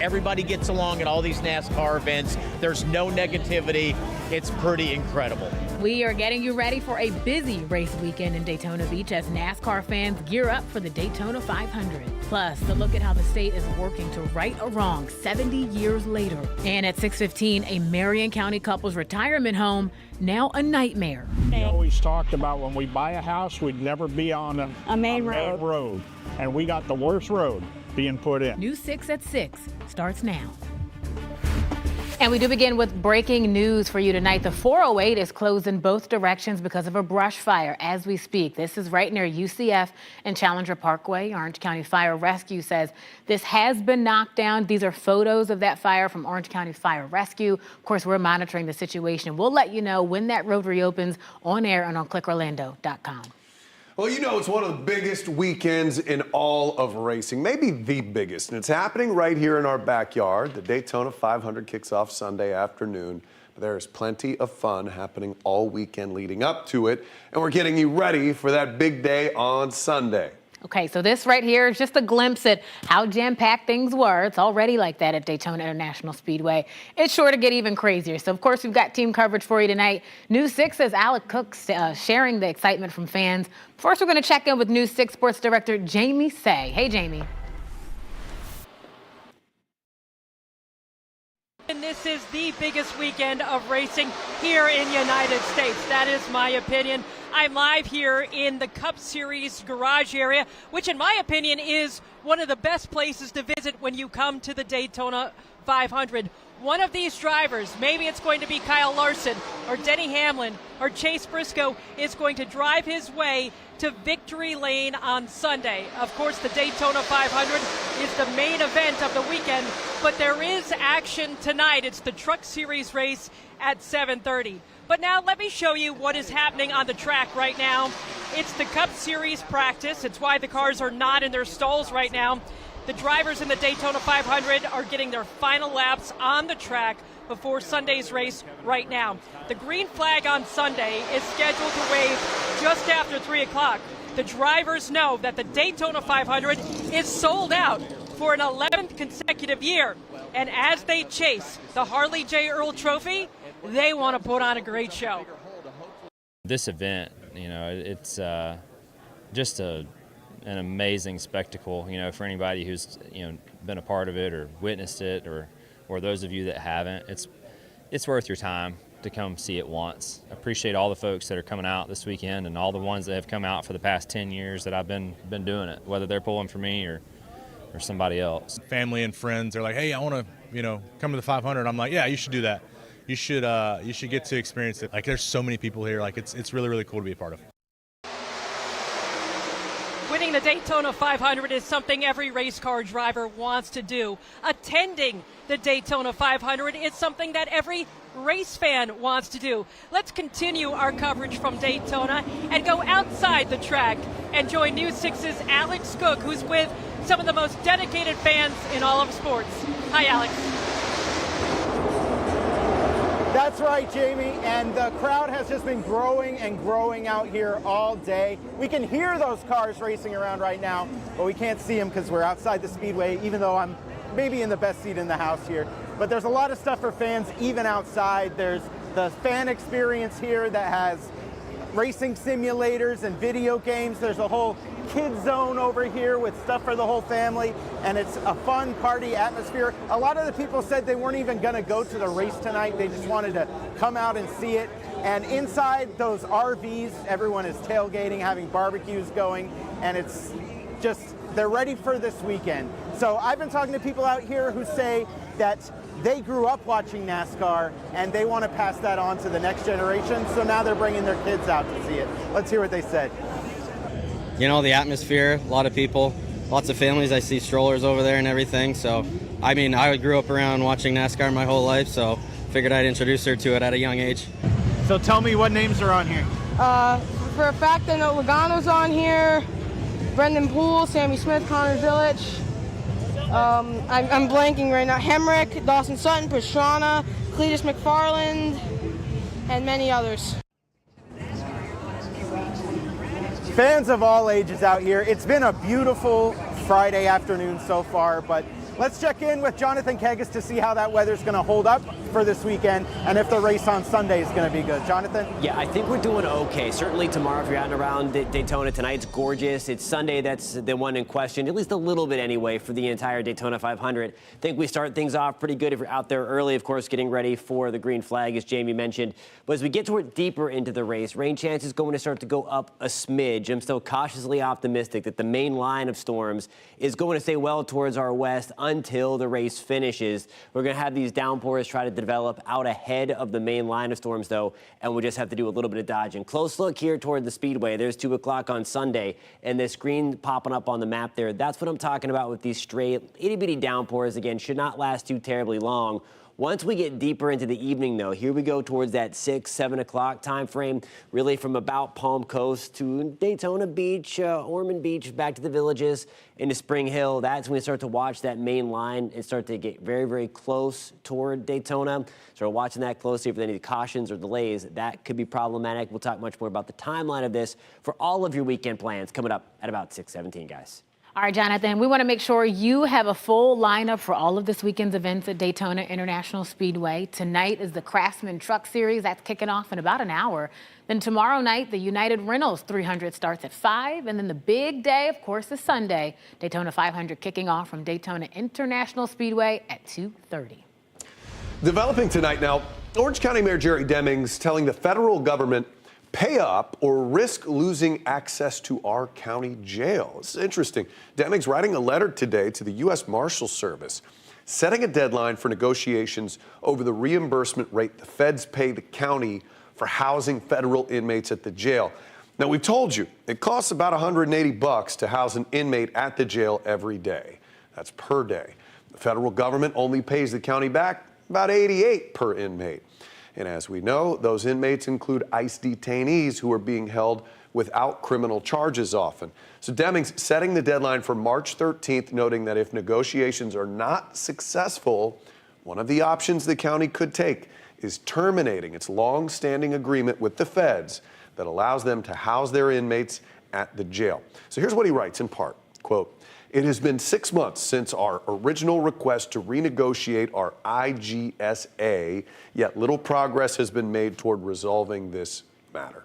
Everybody gets along at all these NASCAR events. There's no negativity. It's pretty incredible. We are getting you ready for a busy race weekend in Daytona Beach as NASCAR fans gear up for the Daytona 500. Plus, a look at how the state is working to right a wrong 70 years later. And at 6:15, a Marion County couple's retirement home, now a nightmare. We always talked about when we buy a house, we'd never be on a main road. And we got the worst road being put in. News 6 at 6 starts now. And we do begin with breaking news for you tonight. The 408 is closed in both directions because of a brush fire as we speak. This is right near UCF and Challenger Parkway. Orange County Fire Rescue says this has been knocked down. These are photos of that fire from Orange County Fire Rescue. Of course, we're monitoring the situation. We'll let you know when that road reopens on air and on clickorlando.com. Well, you know, it's one of the biggest weekends in all of racing, maybe the biggest, and it's happening right here in our backyard. The Daytona 500 kicks off Sunday afternoon, but there is plenty of fun happening all weekend leading up to it, and we're getting you ready for that big day on Sunday. Okay, so this right here is just a glimpse at how jam-packed things were. It's already like that at Daytona International Speedway. It's sure to get even crazier. So, of course, we've got team coverage for you tonight. News 6's Alec Cook sharing the excitement from fans. First, we're going to check in with News 6 Sports Director Jamie Say. Hey, Jamie. And this is the biggest weekend of racing here in the United States. That is my opinion. I'm live here in the Cup Series garage area, which in my opinion is one of the best places to visit when you come to the Daytona 500. One of these drivers, maybe it's going to be Kyle Larson or Denny Hamlin or Chase Briscoe, is going to drive his way to victory lane on Sunday. Of course, the Daytona 500 is the main event of the weekend, but there is action tonight. It's the Truck Series race at 7:30. But now let me show you what is happening on the track right now. It's the Cup Series practice. It's why the cars are not in their stalls right now. The drivers in the Daytona 500 are getting their final laps on the track before Sunday's race right now. The green flag on Sunday is scheduled to wave just after 3 o'clock. The drivers know that the Daytona 500 is sold out for an 11th consecutive year. And as they chase the Harley J. Earl Trophy, they want to put on a great show. This event, it's just an amazing spectacle, for anybody who's, been a part of it or witnessed it, or those of you that haven't. It's worth your time to come see it once. I appreciate all the folks that are coming out this weekend and all the ones that have come out for the past 10 years that I've been doing it, whether they're pulling for me or somebody else. Family and friends are like, hey, I want to, come to the 500. I'm like, yeah, you should do that. You should get to experience it. Like, there's so many people here. Like, it's really, really cool to be a part of. Winning the Daytona 500 is something every race car driver wants to do. Attending the Daytona 500 is something that every race fan wants to do. Let's continue our coverage from Daytona and go outside the track and join News 6's Alex Cook, who's with some of the most dedicated fans in all of sports. Hi, Alex. That's right, Jamie, and the crowd has just been growing and growing out here all day. We can hear those cars racing around right now, but we can't see them because we're outside the speedway, even though I'm maybe in the best seat in the house here. But there's a lot of stuff for fans even outside. There's the fan experience here that has racing simulators and video games. There's a whole kids zone over here with stuff for the whole family, and it's a fun party atmosphere. A lot of the people said they weren't even going to go to the race tonight. They just wanted to come out and see it. And inside those RVs, everyone is tailgating, having barbecues going, and it's just, they're ready for this weekend. So I've been talking to people out here who say that they grew up watching NASCAR and they want to pass that on to the next generation. So now they're bringing their kids out to see it. Let's hear what they said. The atmosphere, a lot of people, lots of families. I see strollers over there and everything. So, I grew up around watching NASCAR my whole life, so figured I'd introduce her to it at a young age. So tell me what names are on here. For a fact, I know Logano's on here, Brendan Poole, Sammy Smith, Connor Village. I'm blanking right now. Hemrick, Dawson Sutton, Pastrana, Cletus McFarland, and many others. Fans of all ages out here. It's been a beautiful Friday afternoon so far, but Let's check in with Jonathan Kegas to see how that weather's going to hold up for this weekend and if the race on Sunday is going to be good. Jonathan? Yeah, I think we're doing okay. Certainly tomorrow, if you're out and around Daytona, tonight's gorgeous. It's Sunday that's the one in question, at least a little bit anyway, for the entire Daytona 500. I think we start things off pretty good if you're out there early, of course, getting ready for the green flag, as Jamie mentioned. But as we get toward deeper into the race, rain chance is going to start to go up a smidge. I'm still cautiously optimistic that the main line of storms is going to stay well towards our west until the race finishes. We're going to have these downpours try to develop out ahead of the main line of storms, though, and we just have to do a little bit of dodging. Close look here toward the Speedway. There's 2 o'clock on Sunday, and this green popping up on the map there. That's what I'm talking about with these stray itty-bitty downpours. Again, should not last too terribly long. Once we get deeper into the evening, though, here we go towards that 6, 7 o'clock time frame, really from about Palm Coast to Daytona Beach, Ormond Beach, back to the Villages, into Spring Hill. That's when we start to watch that main line and start to get very, very close toward Daytona. So we're watching that closely. If there's any cautions or delays, that could be problematic. We'll talk much more about the timeline of this for all of your weekend plans coming up at about 6:17, guys. All right, Jonathan, we want to make sure you have a full lineup for all of this weekend's events at Daytona International Speedway. Tonight is the Craftsman Truck Series. That's kicking off in about an hour. Then tomorrow night, the United Rentals 300 starts at 5. And then the big day, of course, is Sunday. Daytona 500 kicking off from Daytona International Speedway at 2:30. Developing tonight now, Orange County Mayor Jerry Demings telling the federal government pay up or risk losing access to our county jail. It's interesting. Demings writing a letter today to the U.S. Marshal Service, setting a deadline for negotiations over the reimbursement rate the feds pay the county for housing federal inmates at the jail. Now, we've told you it costs about $180 to house an inmate at the jail every day. That's per day. The federal government only pays the county back about $88 per inmate. And as we know, those inmates include ICE detainees who are being held without criminal charges often. So Demings setting the deadline for March 13th, noting that if negotiations are not successful, one of the options the county could take is terminating its long-standing agreement with the feds that allows them to house their inmates at the jail. So here's what he writes in part, quote, "It has been 6 months since our original request to renegotiate our IGSA, yet little progress has been made toward resolving this matter."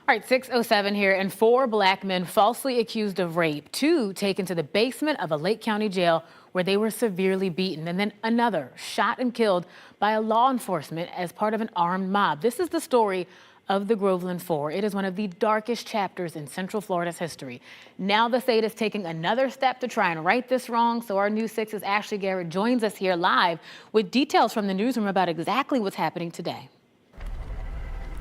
All right, 6:07 here, and 4 black men falsely accused of rape, 2 taken to the basement of a Lake County jail where they were severely beaten, and then another shot and killed by a law enforcement as part of an armed mob. This is the story of the Groveland Four. It is one of the darkest chapters in Central Florida's history. Now the state is taking another step to try and right this wrong. So our News 6's Ashley Garrett joins us here live with details from the newsroom about exactly what's happening today.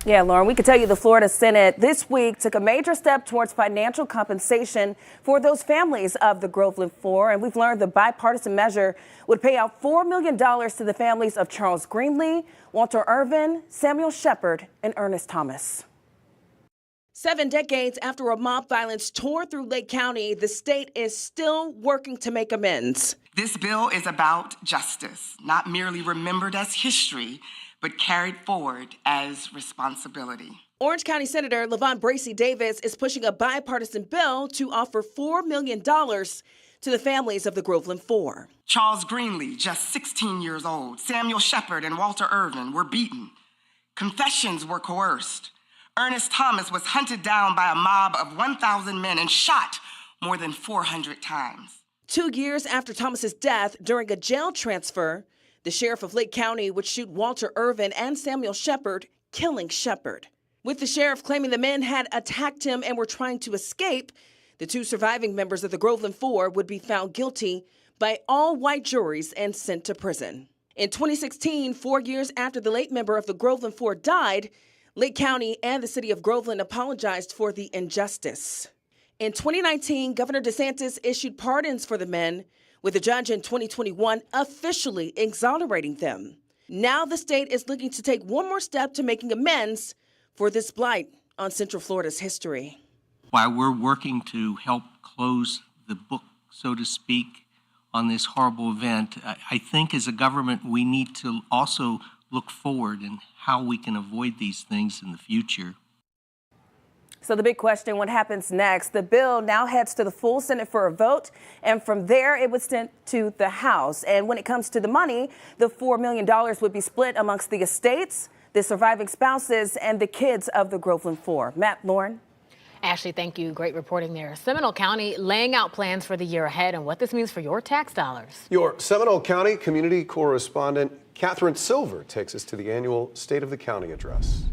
Yeah, Lauren, we can tell you the Florida Senate this week took a major step towards financial compensation for those families of the Groveland Four. And we've learned the bipartisan measure would pay out $4 million to the families of Charles Greenlee, Walter Irvin, Samuel Shepard, and Ernest Thomas. 7 decades after a mob violence tore through Lake County, the state is still working to make amends. This bill is about justice, not merely remembered as history, but carried forward as responsibility. Orange County Senator LaVon Bracey Davis is pushing a bipartisan bill to offer $4 million to the families of the Groveland Four. Charles Greenlee, just 16 years old, Samuel Shepard and Walter Irvin were beaten. Confessions were coerced. Ernest Thomas was hunted down by a mob of 1,000 men and shot more than 400 times. 2 years after Thomas's death during a jail transfer, the sheriff of Lake County would shoot Walter Irvin and Samuel Shepard, killing Shepard. With the sheriff claiming the men had attacked him and were trying to escape, the 2 surviving members of the Groveland Four would be found guilty by all white juries and sent to prison. In 2016, 4 years after the late member of the Groveland Four died, Lake County and the city of Groveland apologized for the injustice. In 2019, Governor DeSantis issued pardons for the men, with a judge in 2021 officially exonerating them. Now the state is looking to take one more step to making amends for this blight on Central Florida's history. While we're working to help close the book, so to speak, on this horrible event, I think as a government we need to also look forward and how we can avoid these things in the future. So the big question, what happens next? The bill now heads to the full Senate for a vote, and from there it was sent to the House. And when it comes to the money, the $4 million would be split amongst the estates, the surviving spouses, and the kids of the Groveland Four. Matt, Lauren. Ashley, thank you. Great reporting there. Seminole County laying out plans for the year ahead and what this means for your tax dollars. Your Seminole County community correspondent, Catherine Silver, takes us to the annual State of the County address.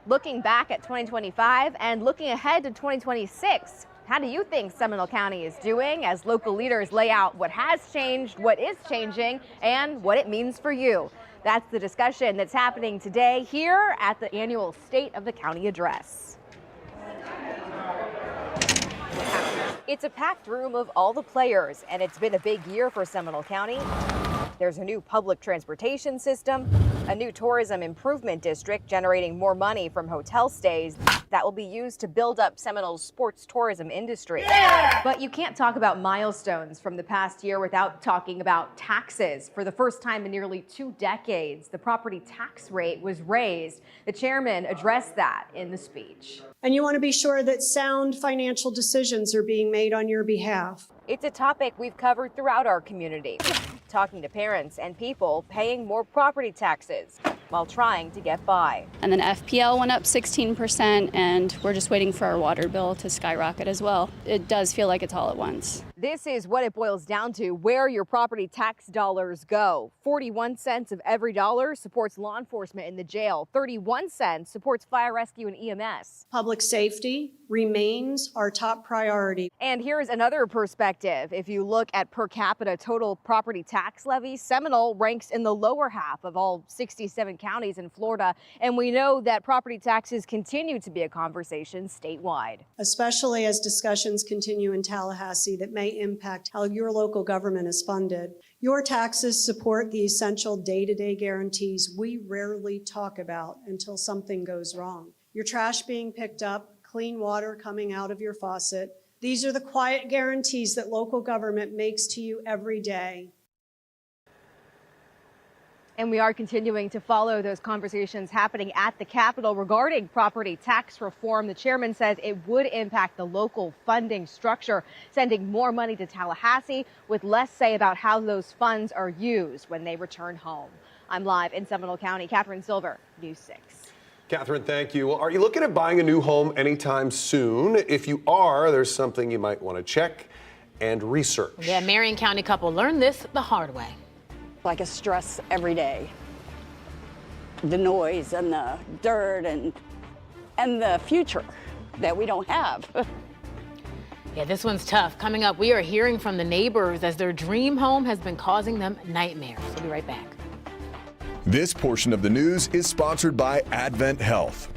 Looking back at 2025 and looking ahead to 2026, how do you think Seminole County is doing as local leaders lay out what has changed, what is changing, and what it means for you? That's the discussion that's happening today here at the annual State of the County address. It's a packed room of all the players, and it's been a big year for Seminole County. There's a new public transportation system, a new tourism improvement district generating more money from hotel stays that will be used to build up Seminole's sports tourism industry. Yeah! But you can't talk about milestones from the past year without talking about taxes. For the first time in nearly 2 decades, the property tax rate was raised. The chairman addressed that in the speech. And you want to be sure that sound financial decisions are being made on your behalf. It's a topic we've covered throughout our community, talking to parents and people paying more property taxes while trying to get by. And then FPL went up 16%, and we're just waiting for our water bill to skyrocket as well. It does feel like it's all at once. This is what it boils down to, where your property tax dollars go. 41 cents of every dollar supports law enforcement in the jail. 31 cents supports fire rescue and EMS. Public safety remains our top priority. And here's another perspective. If you look at per capita total property tax levy, Seminole ranks in the lower half of all 67 counties in Florida. And we know that property taxes continue to be a conversation statewide. Especially as discussions continue in Tallahassee that may impact how your local government is funded. Your taxes support the essential day-to-day guarantees we rarely talk about until something goes wrong. Your trash being picked up, clean water coming out of your faucet. These are the quiet guarantees that local government makes to you every day. And we are continuing to follow those conversations happening at the Capitol regarding property tax reform. The chairman says it would impact the local funding structure, sending more money to Tallahassee with less say about how those funds are used when they return home. I'm live in Seminole County. Catherine Silver, News 6. Catherine, thank you. Well, are you looking at buying a new home anytime soon? If you are, there's something you might want to check and research. Yeah, Marion County couple learned this the hard way. Like a stress every day. The noise and the dirt and the future that we don't have. Yeah, this one's tough. Coming up, we are hearing from the neighbors as their dream home has been causing them nightmares. We'll be right back. This portion of the news is sponsored by Advent Health.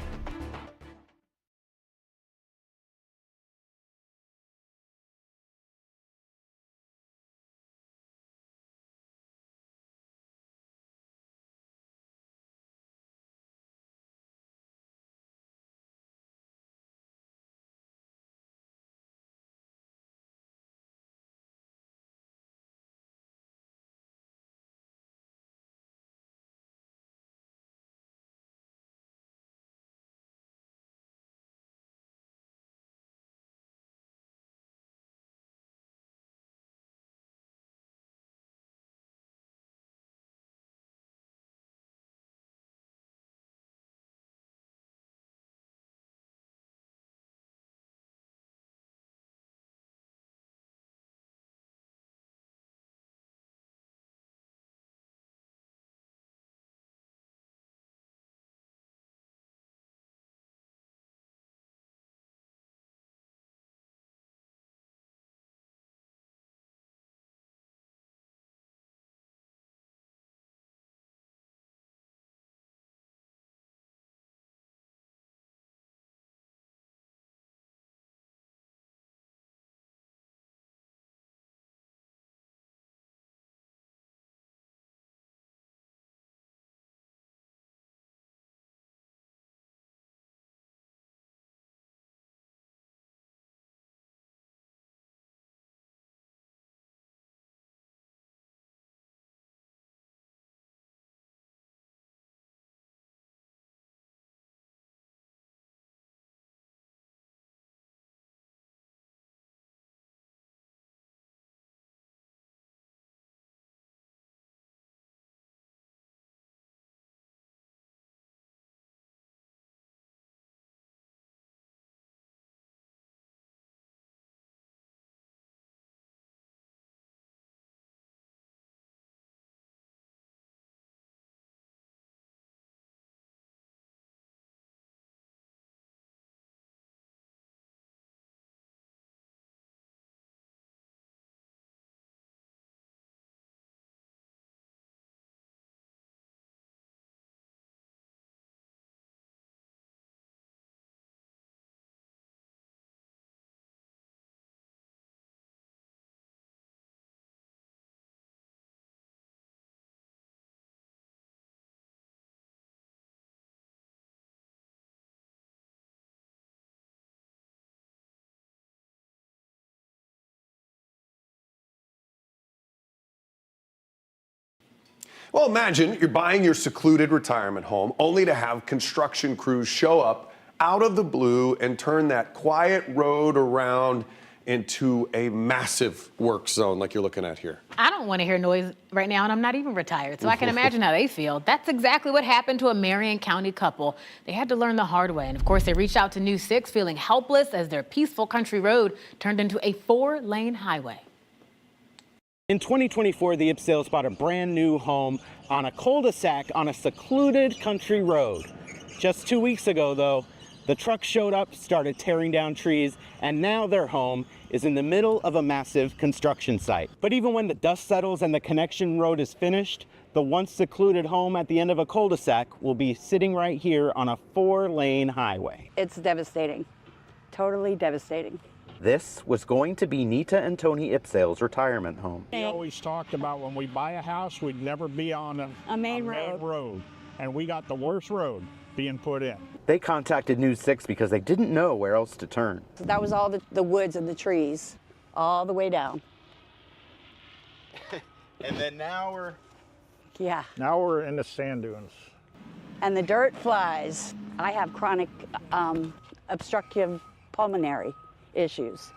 Well, imagine you're buying your secluded retirement home only to have construction crews show up out of the blue and turn that quiet road around into a massive work zone like you're looking at here. I don't want to hear noise right now, and I'm not even retired, so I can imagine how they feel. That's exactly what happened to a Marion County couple. They had to learn the hard way, and of course, they reached out to News 6 feeling helpless as their peaceful country road turned into a 4-lane highway. In 2024, the Ipsales bought a brand new home on a cul-de-sac on a secluded country road. Just 2 weeks ago, though, the truck showed up, started tearing down trees, and now their home is in the middle of a massive construction site. But even when the dust settles and the connection road is finished, the once secluded home at the end of a cul-de-sac will be sitting right here on a 4-lane highway. It's devastating, totally devastating. This was going to be Nita and Tony Ipsales' retirement home. We always talked about when we buy a house, we'd never be on a main road. And we got the worst road being put in. They contacted News 6 because they didn't know where else to turn. That was all the woods and the trees, all the way down. And then now Yeah. Now we're in the sand dunes. And the dirt flies. I have chronic obstructive pulmonary issues.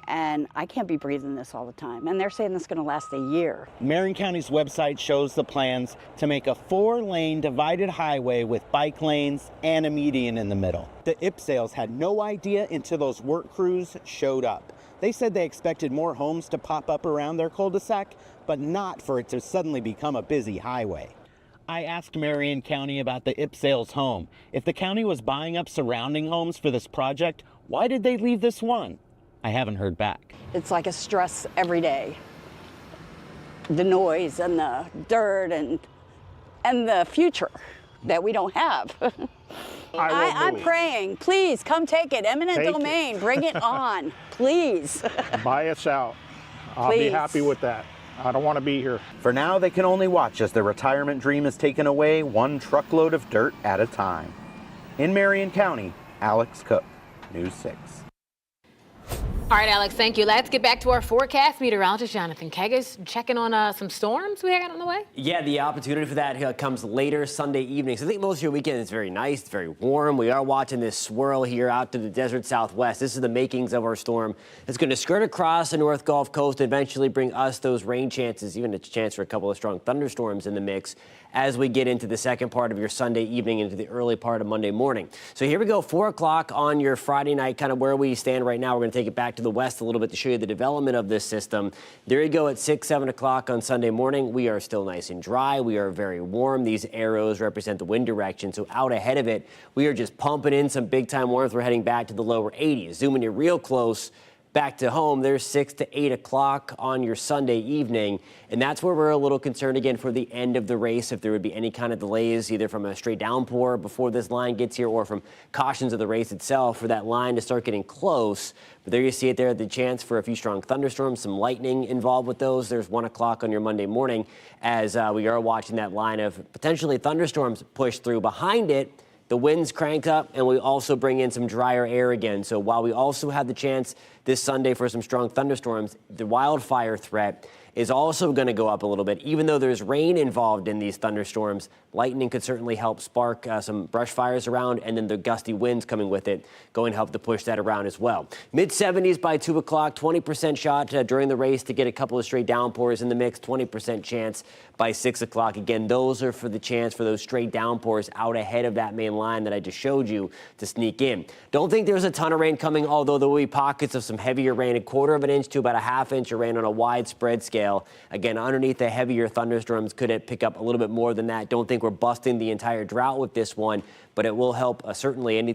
And I can't be breathing this all the time. And they're saying this is going to last a year. Marion County's website shows the plans to make a 4-lane divided highway with bike lanes and a median in the middle. The Ipsales had no idea until those work crews showed up. They said they expected more homes to pop up around their cul-de-sac, but not for it to suddenly become a busy highway. I asked Marion County about the Ipsales home. If the county was buying up surrounding homes for this project, why did they leave this one? I haven't heard back. It's like a stress every day. The noise and the dirt and the future that we don't have. I'm praying, please come take it. Eminent domain, bring it on, please. Buy us out. I'll be happy with that. I don't want to be here. For now, they can only watch as their retirement dream is taken away one truckload of dirt at a time. In Marion County, Alex Cook, News 6. All right, Alex, thank you. Let's get back to our forecast. Meteorologist Jonathan Kegas checking on some storms we got on the way. Yeah, the opportunity for that comes later Sunday evening. So I think most of your weekend is very nice, it's very warm. We are watching this swirl here out to the desert southwest. This is the makings of our storm. It's going to skirt across the North Gulf Coast and eventually bring us those rain chances, even a chance for a couple of strong thunderstorms in the mix as we get into the second part of your Sunday evening into the early part of Monday morning. So here we go, 4 o'clock on your Friday night, kind of where we stand right now. We're going to take it back to the west a little bit to show you the development of this system. There you go at 6, 7 o'clock on Sunday morning. We are still nice and dry. We are very warm. These arrows represent the wind direction. So out ahead of it, we are just pumping in some big time warmth. We're heading back to the lower 80s. Zooming in real close back to home, there's 6 to 8 o'clock on your Sunday evening. And that's where we're a little concerned again for the end of the race, if there would be any kind of delays, either from a straight downpour before this line gets here or from cautions of the race itself for that line to start getting close. But there you see it there, the chance for a few strong thunderstorms, some lightning involved with those. There's 1 o'clock on your Monday morning as we are watching that line of potentially thunderstorms push through. Behind it, the winds crank up, and we also bring in some drier air again. So while we also have the chance this Sunday for some strong thunderstorms, the wildfire threat is also going to go up a little bit. Even though there's rain involved in these thunderstorms, lightning could certainly help spark some brush fires around, and then the gusty winds coming with it going to help to push that around as well. Mid-70s by 2 o'clock, 20% shot during the race to get a couple of straight downpours in the mix, 20% chance by 6 o'clock. Again, those are for the chance for those straight downpours out ahead of that main line that I just showed you to sneak in. Don't think there's a ton of rain coming, although there will be pockets of some heavier rain, 1/4 inch to about a 1/2 inch of rain on a widespread scale. Again, underneath the heavier thunderstorms, could it pick up a little bit more than that? Don't think we're busting the entire drought with this one, but it will help. Certainly any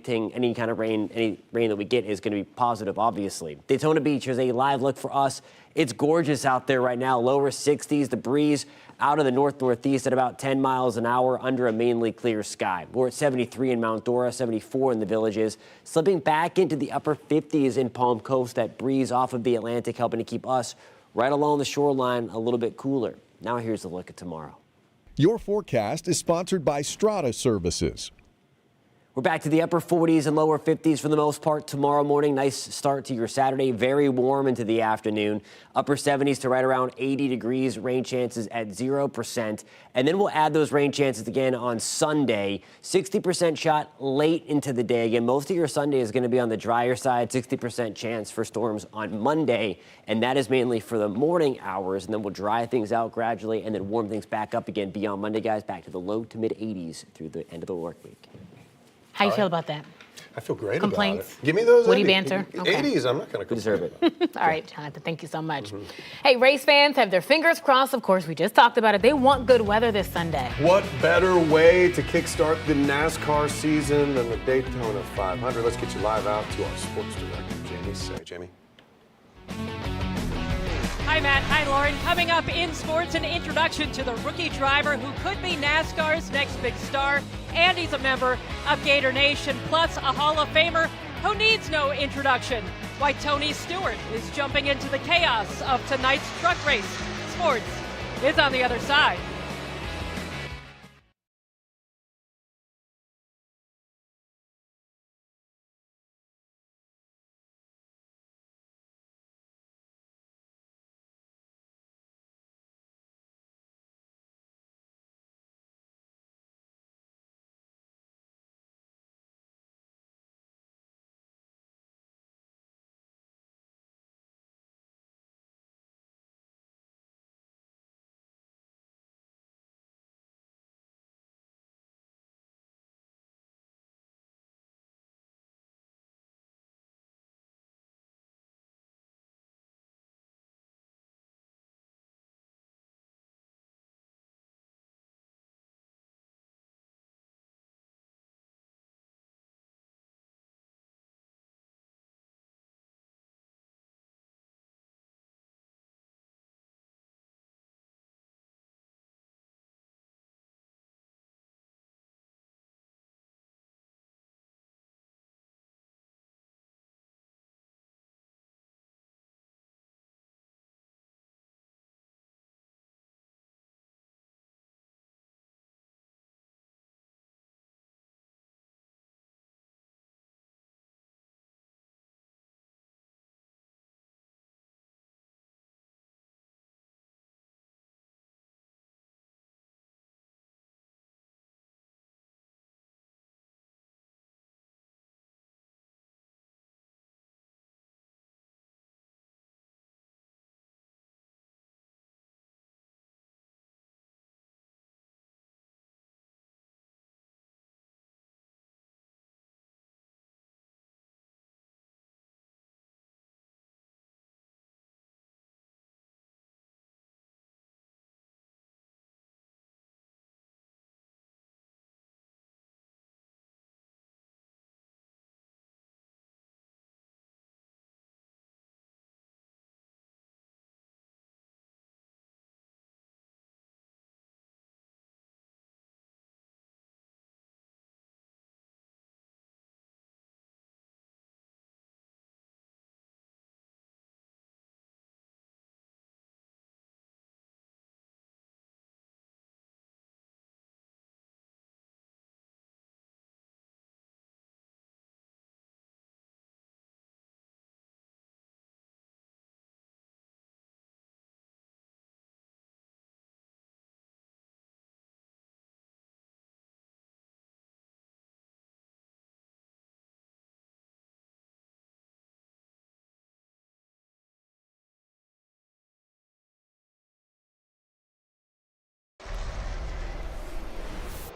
kind of rain, any rain that we get is going to be positive, obviously. Daytona Beach, here's a live look for us. It's gorgeous out there right now, lower 60s, the breeze out of the north-northeast at about 10 miles an hour under a mainly clear sky. We're at 73 in Mount Dora, 74 in the Villages, slipping back into the upper 50s in Palm Coast. That breeze off of the Atlantic helping to keep us right along the shoreline a little bit cooler. Now here's a look at tomorrow. Your forecast is sponsored by Strata Services. We're back to the upper 40s and lower 50s for the most part tomorrow morning. Nice start to your Saturday. Very warm into the afternoon. Upper 70s to right around 80 degrees. Rain chances at 0%. And then we'll add those rain chances again on Sunday. 60% shot late into the day. Again, most of your Sunday is going to be on the drier side. 60% chance for storms on Monday. And that is mainly for the morning hours. And then we'll dry things out gradually and then warm things back up again beyond Monday, guys. Back to the low to mid 80s through the end of the work week. How you feel about that? I feel great Complaints? about it. Give me those Witty 80s. banter? Okay. 80s, I'm not going to deserve it. All right, Jonathan, thank you so much. Hey, race fans have their fingers crossed. Of course, we just talked about it. They want good weather this Sunday. What better way to kickstart the NASCAR season than the Daytona 500? Let's get you live out to our sports director, Jamie Say. Jamie. Hi, Matt. Hi, Lauren. Coming up in sports, an introduction to the rookie driver who could be NASCAR's next big star. And he's a member of Gator Nation, plus a Hall of Famer who needs no introduction. Why Tony Stewart is jumping into the chaos of tonight's truck race. Sports is on the other side.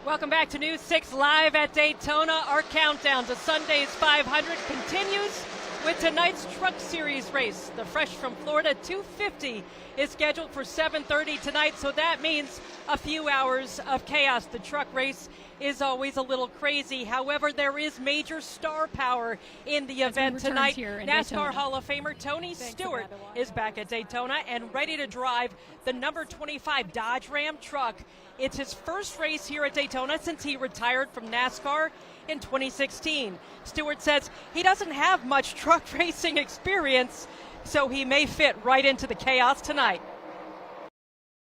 Welcome back to News 6 Live at Daytona. Our countdown to Sunday's 500 continues with tonight's Truck Series race. The Fresh from Florida 250 is scheduled for 7:30 tonight, so that means a few hours of chaos. The truck race is always a little crazy. However, there is major star power in the event tonight. NASCAR Hall of Famer Tony Stewart is back at Daytona and ready to drive the number 25 Dodge Ram truck. It's his first race here at Daytona since he retired from NASCAR in 2016. Stewart says he doesn't have much truck racing experience, so he may fit right into the chaos tonight.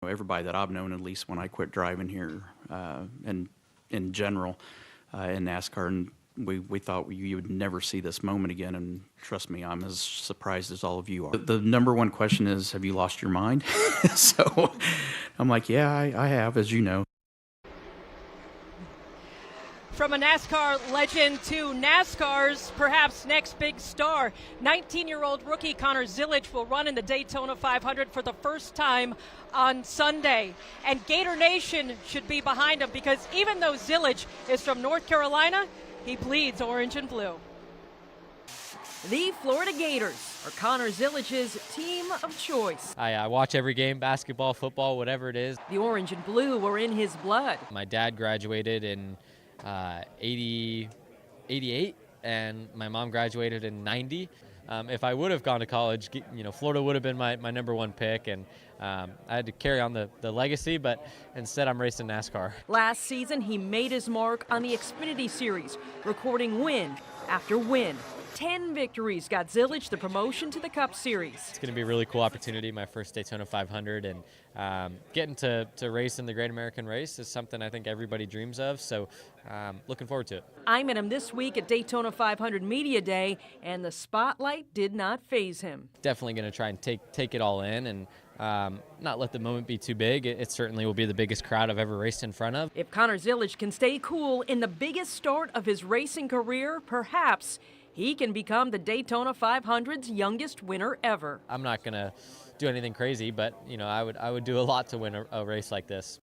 Everybody that I've known, at least when I quit driving here, and in general, in NASCAR, and we thought you would never see this moment again, and trust me, I'm as surprised as all of you are. The number one question is, have you lost your mind? So I'm like, yeah, I have, as you know. From a NASCAR legend to NASCAR's perhaps next big star, 19-year-old rookie Connor Zilisch will run in the Daytona 500 for the first time on Sunday. And Gator Nation should be behind him, because even though Zilisch is from North Carolina, he bleeds orange and blue. The Florida Gators are Connor Zilisch's team of choice. I watch every game, basketball, football, whatever it is. The orange and blue were in his blood. My dad graduated in 88, and my mom graduated in 90. If I would have gone to college, Florida would have been my number one pick, and I had to carry on the legacy, but instead I'm racing NASCAR. Last season, he made his mark on the Xfinity Series, recording win after win. 10 victories got Zilisch the promotion to the Cup Series. It's going to be a really cool opportunity, my first Daytona 500, and getting to race in the Great American Race is something I think everybody dreams of, so looking forward to it. I met him this week at Daytona 500 Media Day, and the spotlight did not faze him. Definitely going to try and take it all in and not let the moment be too big. It certainly will be the biggest crowd I've ever raced in front of. If Connor Zilisch can stay cool in the biggest start of his racing career, perhaps he can become the Daytona 500's youngest winner ever. I'm not going to do anything crazy, but I would do a lot to win a race like this.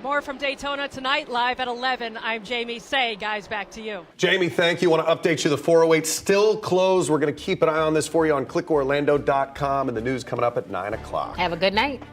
More from Daytona tonight, live at 11. I'm Jamie Say. Guys, back to you. Jamie, thank you. I want to update you. The 408 still closed. We're going to keep an eye on this for you on clickorlando.com, and the news coming up at 9 o'clock. Have a good night.